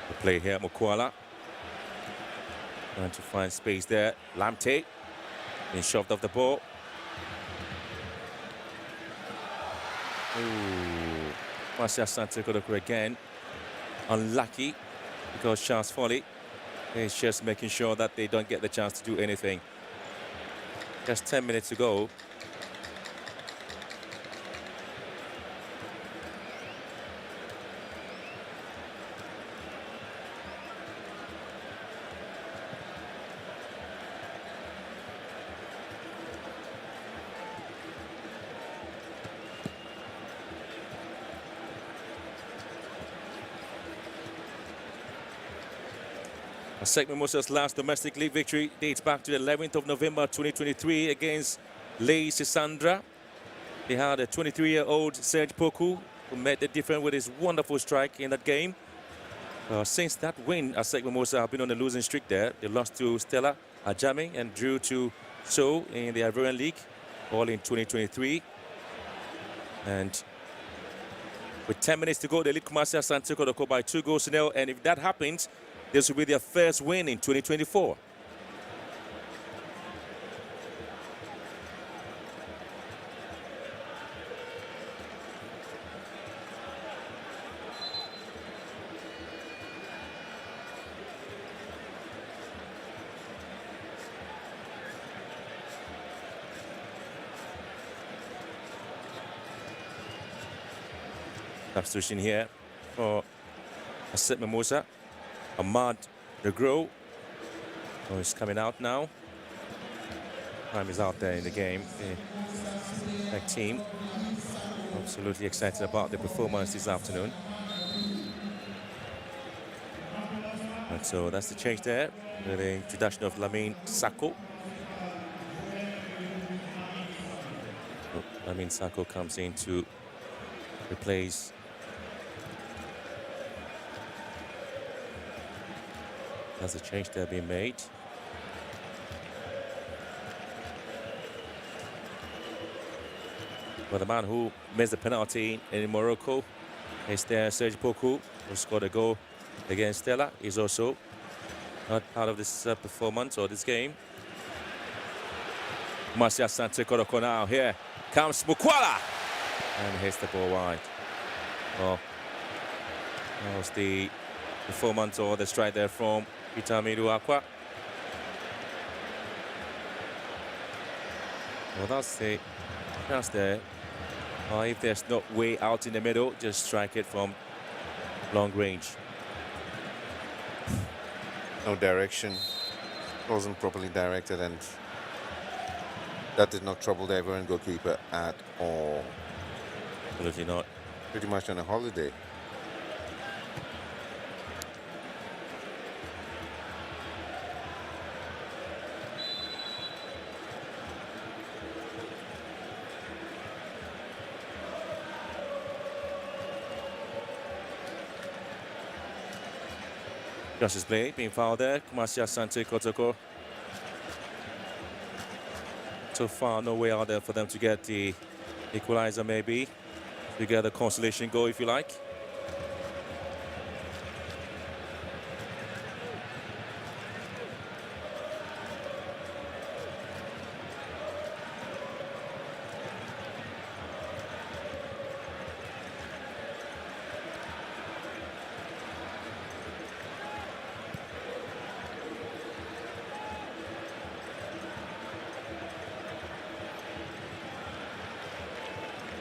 The play here, Mokwala. Trying to find space there. Lamte being shoved off the ball. Kumasi Asante Kotoko again. Unlucky because Charles Foley is just making sure that they don't get the chance to do anything. Just 10 minutes to go. Asec Mimosa's last domestic league victory dates back to the 11th of November 2023 against Lei Sisandra. They had a 23-year-old Serge Poku who made the difference with his wonderful strike in that game. Since that win, Asec Mimosa have been on a losing streak there. They lost to Stella Ajami and drew to So in the Ivorian League, all in 2023. And with 10 minutes to go, they lead Kumasi Asante Kotoko by 2-0. And if that happens, this will be their first win in 2024. Substitution here for Asec Mimosa. Ahmad Negro, who is coming out now. Time is out there in the game. The back team absolutely excited about the performance this afternoon. And so that's the change there, with the introduction of Lamine Sako. Lamine Sako comes in to replace There's a change there being made. But the man who missed the penalty in Morocco is there, Serge Poku, who scored a goal against Stella. He's also not part of this performance or this game. Kumasi Asante Kotoko now. Here comes Mokwala and hits the ball wide. Well, that was the the 4-month or the strike there from Itamiru Aqua. Well, that's the chance there. If there's no way out in the middle, just strike it from long range. No direction. Wasn't properly directed, and that did not trouble the Ivorian goalkeeper at all. Absolutely not. Pretty much on a holiday. Josh's play being fouled there. Asante Kotoko. So far, no way out there for them to get the equalizer, maybe. To get the consolation goal, if you like.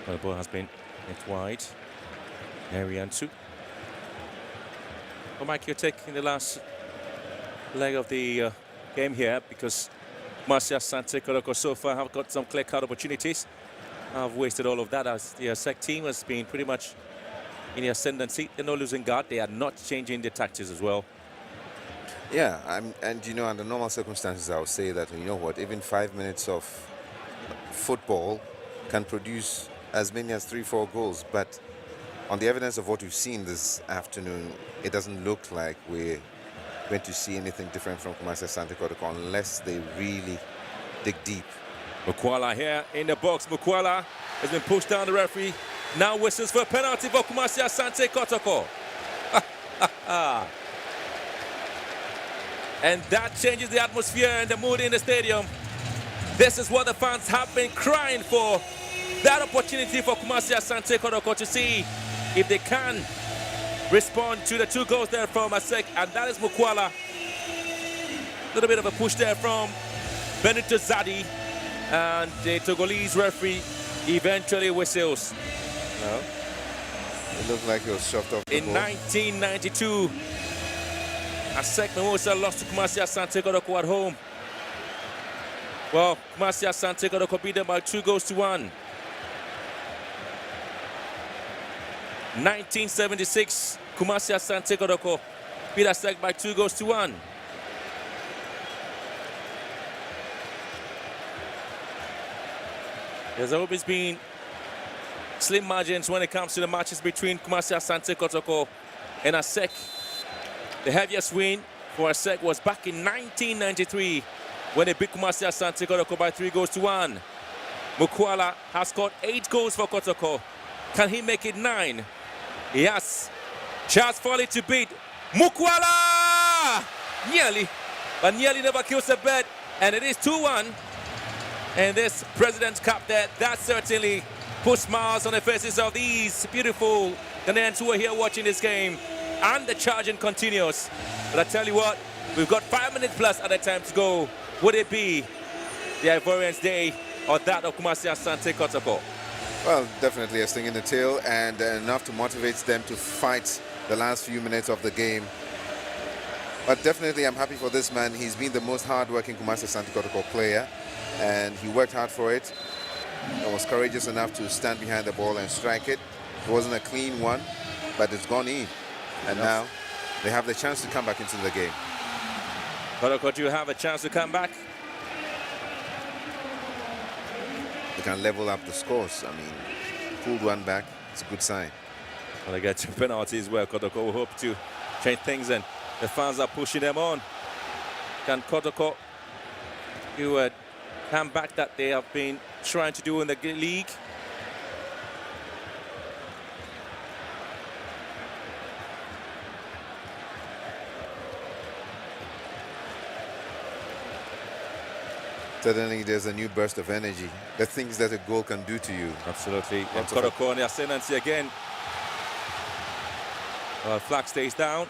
The ball has been hit wide. Ariantu. Well, Mike, your take in the last leg of the game here, because Asante Kotoko so far have got some clear-cut opportunities. Have wasted all of that, as the Asec team has been pretty much in the ascendancy. They're not losing guard. They are not changing their tactics as well. Yeah, and you know, under normal circumstances, I would say that, you know what, even 5 minutes of football can produce as many as 3-4 goals, but on the evidence of what we've seen this afternoon, it doesn't look like we're going to see anything different from Asante Kotoko unless they really dig deep. Mukwala here in the box. Mukwala has been pushed down. The referee now whistles for a penalty for Asante Kotoko. And that changes the atmosphere and the mood in the stadium. This is what the fans have been crying for. That opportunity for Asante Kotoko to see if they can respond to the 2 goals there from Asec, and that is Mukwala. A little bit of a push there from Benito Zadi, and the Togolese referee eventually whistles. No, it looked like he was shoved off the In ball. 1992, Asec Mimosa lost to Asante Kotoko at home. Well, Asante Kotoko beat them by 2-1. 1976, Asante Kotoko beat Asec by 2-1. There's always been slim margins when it comes to the matches between Asante Kotoko and Asec. The heaviest win for Asec was back in 1993 when they beat Asante Kotoko by 3-1. Mukwala has scored 8 goals for Kotoko. Can he make it 9? Yes. Charles Foley to beat Mukwala! Nearly, but nearly never kills a bet. And it is 2-1. And this President's Cup there, that certainly puts smiles on the faces of these beautiful Ghanaians who are here watching this game. And the charging continues. But I tell you what, we've got 5 minutes plus at the time to go. Would it be the Ivorians' day or that of Asante Kotoko? Well, definitely a sting in the tail, and enough to motivate them to fight the last few minutes of the game. But definitely I'm happy for this man. He's been the most hard-working Asante Kotoko player, and he worked hard for it. He was courageous enough to stand behind the ball and strike it. It wasn't a clean one, but it's gone in. And now they have the chance to come back into the game. Kotoko, do you have a chance to come back? They can level up the scores. I mean, pulled one back. It's a good sign. Well, they get 2 penalties where Kotoko will hope to change things, and the fans are pushing them on. Can Kotoko do a comeback that they have been trying to do in the league? Suddenly there's a new burst of energy. The things that a goal can do to you. Absolutely. And Kotoko on the ascendancy again. Well, flag stays down.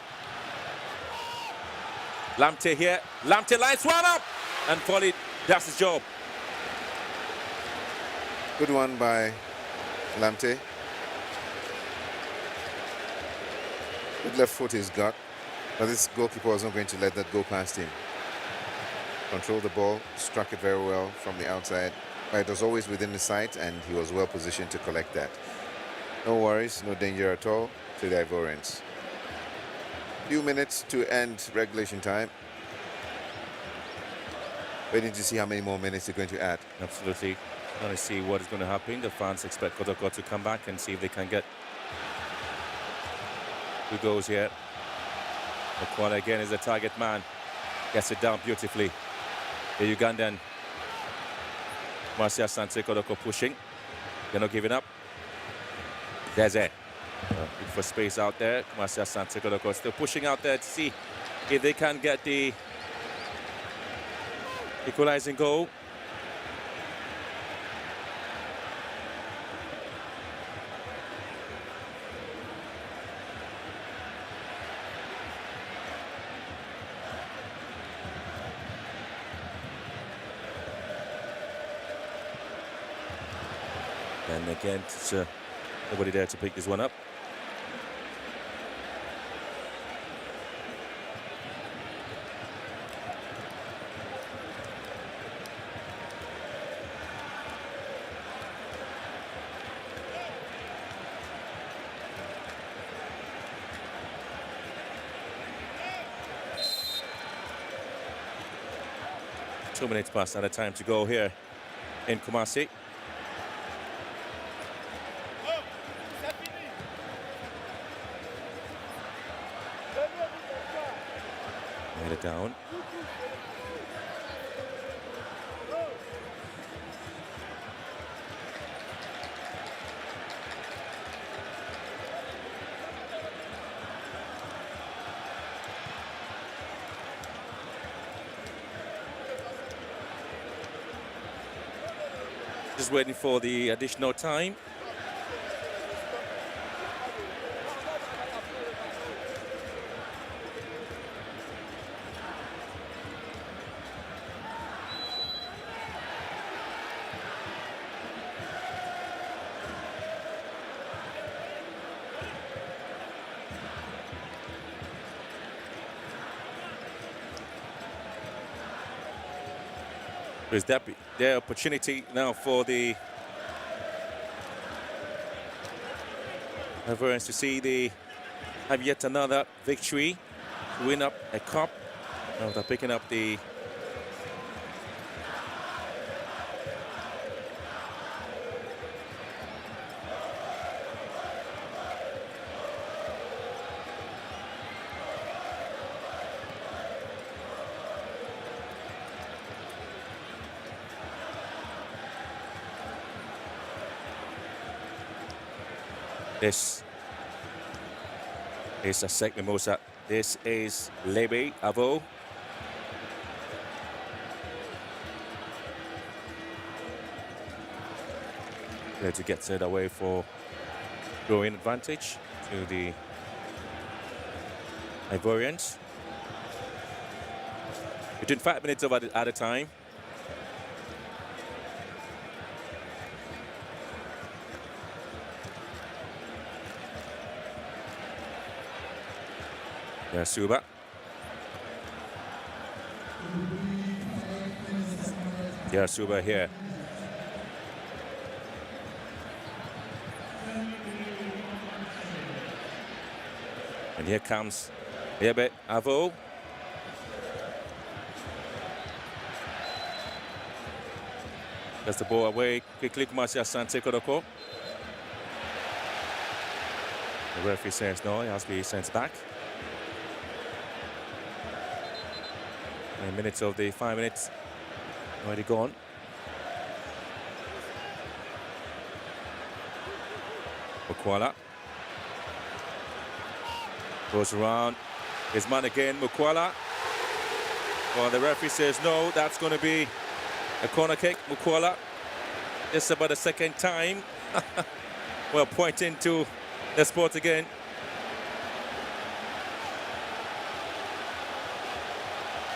Lamte here. Lamte lines one up. And Foley does his job. Good one by Lamte. Good left foot he's got. But this goalkeeper was not going to let that go past him. Controlled the ball, struck it very well from the outside. But it was always within the sight, and he was well positioned to collect that. No worries, no danger at all to the Ivorians. Few minutes to end regulation time. Waiting to see how many more minutes they're going to add. Absolutely. Going to see what is going to happen. The fans expect Kotoko to come back and see if they can get 2 goals here. Okwala again is the target man. Gets it down beautifully. The Ugandan Marcia Asante Kotoko pushing. They're not giving up. There's it. Good for space out there. Marcia Asante Kotoko still pushing out there to see if they can get the equalizing goal. And again, it's nobody there to pick this one up. Two minutes past out of time to go here in Kumasi. Made it down. Just waiting for the additional time. There's their opportunity now for the Ivorians to see they have yet another victory to win up a cup. Now they're picking up the This is Asec Mimosa. This is Lebe Avo. There to get it away for growing advantage to the Ivorians. Between 5 minutes of at a time. There's Suba. There's Suba here. And here comes Lebe Avo. Gets the ball away quickly. Kumasi Asante Kotoko. The referee says no, he has to be sent back. 9 minutes of the 5 minutes already gone. Mukwala goes around. His man again, Mukwala. Well, the referee says no, that's going to be a corner kick. Mukwala, this is about the second time. Well, pointing to the sport again.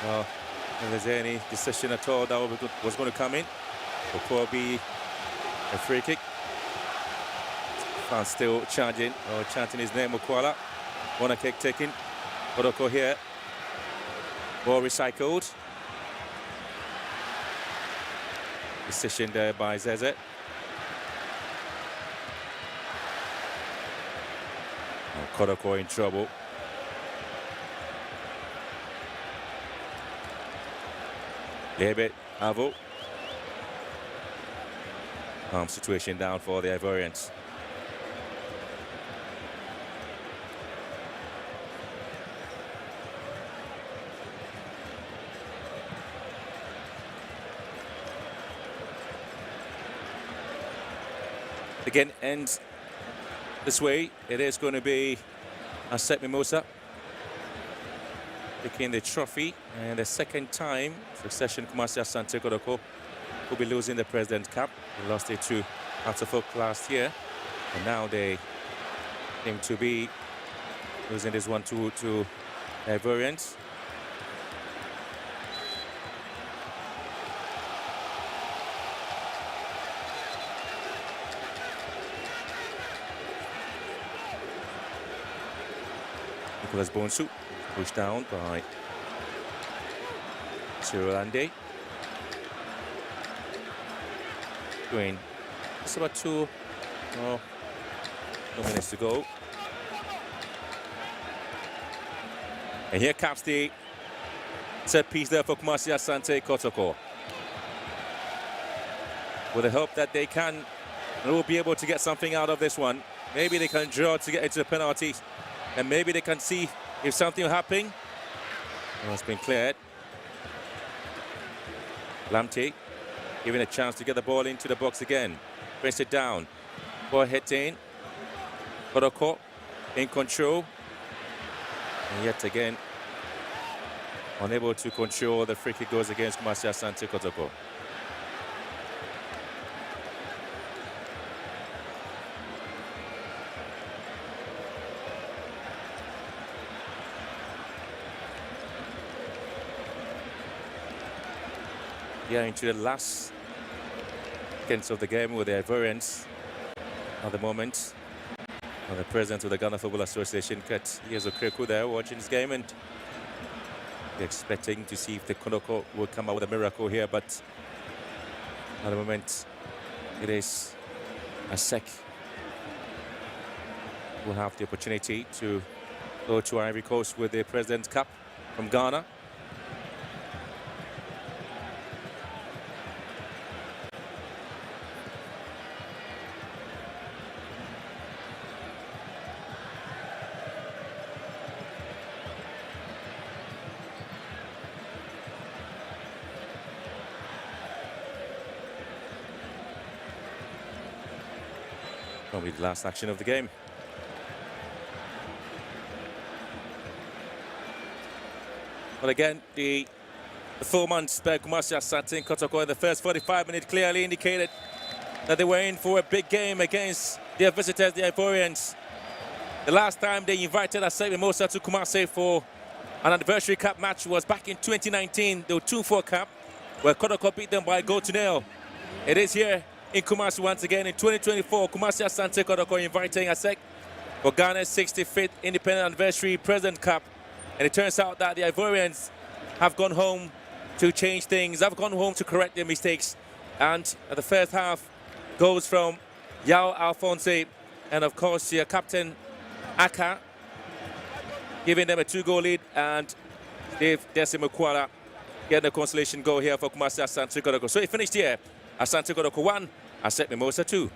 Well, if there's any decision at all that was going to come in, will probably be a free kick. Fans still charging or chanting his name, Mukwala. Corner kick taken. Kotoko here. Ball recycled. Decision there by Zeze. Kotoko in trouble. Lebet, Avo. Situation down for the Ivorians. Again, ends this way. It is going to be Asec Mimosa picking the trophy, and the second time succession Kumasi Asante Kotoko will be losing the President's Cup. They lost it to Hearts of Oak last year, and now they seem to be losing this one to Ivorians. Nicholas Bonsu pushed down by Chirolande. Doing just about 2 minutes to go. And here comes the set piece there for Kumasi Asante Kotoko. With the hope that they will be able to get something out of this one. Maybe they can draw to get into the penalties. And maybe they can see if something will happen. Well, it's been cleared. Lamte given a chance to get the ball into the box again. Press it down. Ball hit in. Kotoko in control. And yet again, unable to control the free kick goes against Kumasi Asante Kotoko. Yeah, into the last seconds of the game with the Ivorians at the moment. And the president of the Ghana Football Association, Kat Yezo there watching this game, and they're expecting to see if the Kotoko will come out with a miracle here, but at the moment it is Asec who will have the opportunity to go to Ivory Coast with the President's Cup from Ghana. Probably the last action of the game. But again, the 4 months by Kumasi Asante Kotoko in the first 45 minutes clearly indicated that they were in for a big game against their visitors, the Ivorians. The last time they invited Asec Mimosa to Kumasi for an anniversary cup match was back in 2019, the 2-4 Cup, where Kotoko beat them by a goal to nil. It is here in Kumasi once again in 2024. Kumasi Asante Kotoko inviting Asec for Ghana's 65th Independent Anniversary President Cup. And it turns out that the Ivorians have gone home to change things, have gone home to correct their mistakes. And the first half goes from Yao Alphonse and of course your captain Aka, giving them a 2-goal lead, and Dave Mukwala getting the consolation goal here for Kumasi Asante Kotoko. So it finished here. Asante Kotoko 1, Asec Mimosa 2.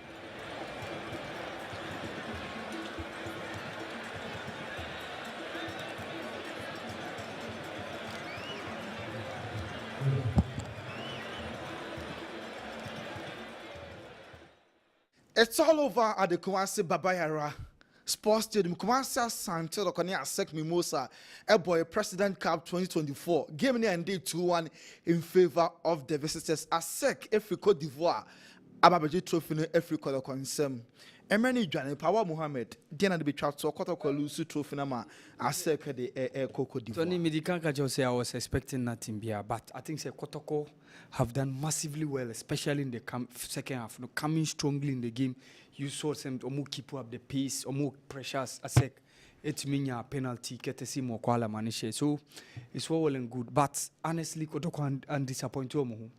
It's all over at the Kumasi Babayara Sports Stadium. Kumasi Asante Kotoko and Asec Mimosa, a boy President Cup 2024. Game near and day 2-1 in favor of the visitors. Asec, every Cote d'Ivoire, Ababaji Trophy, every Kotoko Nsem. Emeni Johnny Power Muhammad, Diana de Bichat, so Kotoko lose trophy nama, Asec de Coco Tony d'Ivoire. Medicanca just say I was expecting nothing here, but I think say Kotoko have done massively well, especially in the second half. You know, coming strongly in the game, you saw them omu keep up the pace, omu pressures. Asec, it means a penalty, ketesi mo kwala manishe. So it's all well and good, but honestly, Kotoko and disappointed omu.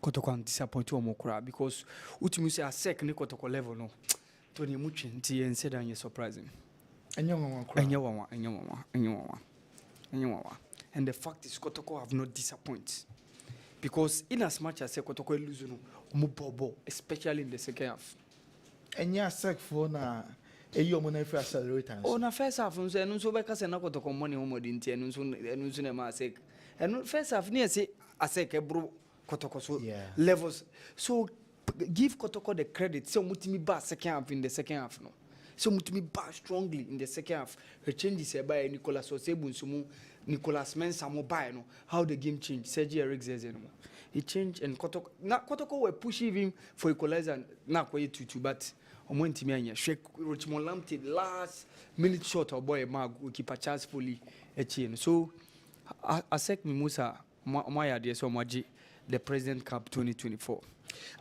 Kotoko and disappointed omu kura because ultimately say Asec ni Kotoko level no. Tony Muchinti and said you're surprising. And the fact is Kotoko have not disappointed. Because in as much as Kotoko lose no, especially in the second half. And yeah, Asec for na you money for accelerators. Oh, na first half, and so because na Kotoko money homo dinti and so na Asec. And first half near say Asec bro Kotoko so levels. So give Kotoko the credit. So mutimi ba second half in the second half no. So mutimi ba strongly in the second half. Her changes by Nicolas Osebun sumu Nicolas Mensah mo by no. How the game changed. Sergio Eric Zeze no. It changed and Kotoko were pushing him for equalizer na kwa 2-2 but omwentimi anya. Shek Richmond Lamptey last minute shot or boy mag keeper Charles Foley echi. So Asec Mimosa moya de so maji the President Cup 2024.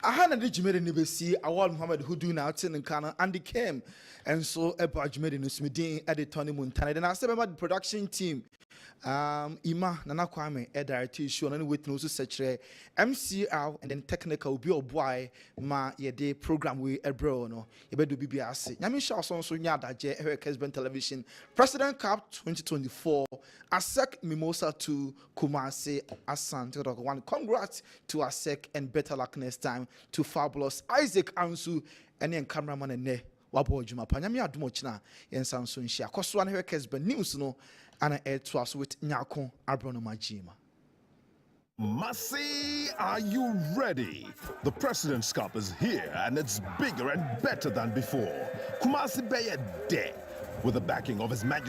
I had a Jimmy Nibesi, Awal Muhammad who do now in Ghana, and they came and so a Jimmy Nusmidin at the Tony Montana. Then I said about the production team. Ima Nana Kwame, a director issue, and with no such MCR and then technical be a boy, ma ye day program we a bro no, you better do BBS. Yamisha also Yada J. Kessben Television, President Cup 2024, Asec Mimosa to Kumasi, Asante Kotoko one. Congrats to Asec and better luck next time to Fabulous Isaac Ansu and then cameraman and ne wabo Juma Panyami Adumochna and Samson Shia. Koswan Kessben News no. And I add to us with Nyako Abrono Majima. Masi, are you ready? The President's Cup is here and it's bigger and better than before. Kumasi Bay a day with the backing of His Majesty.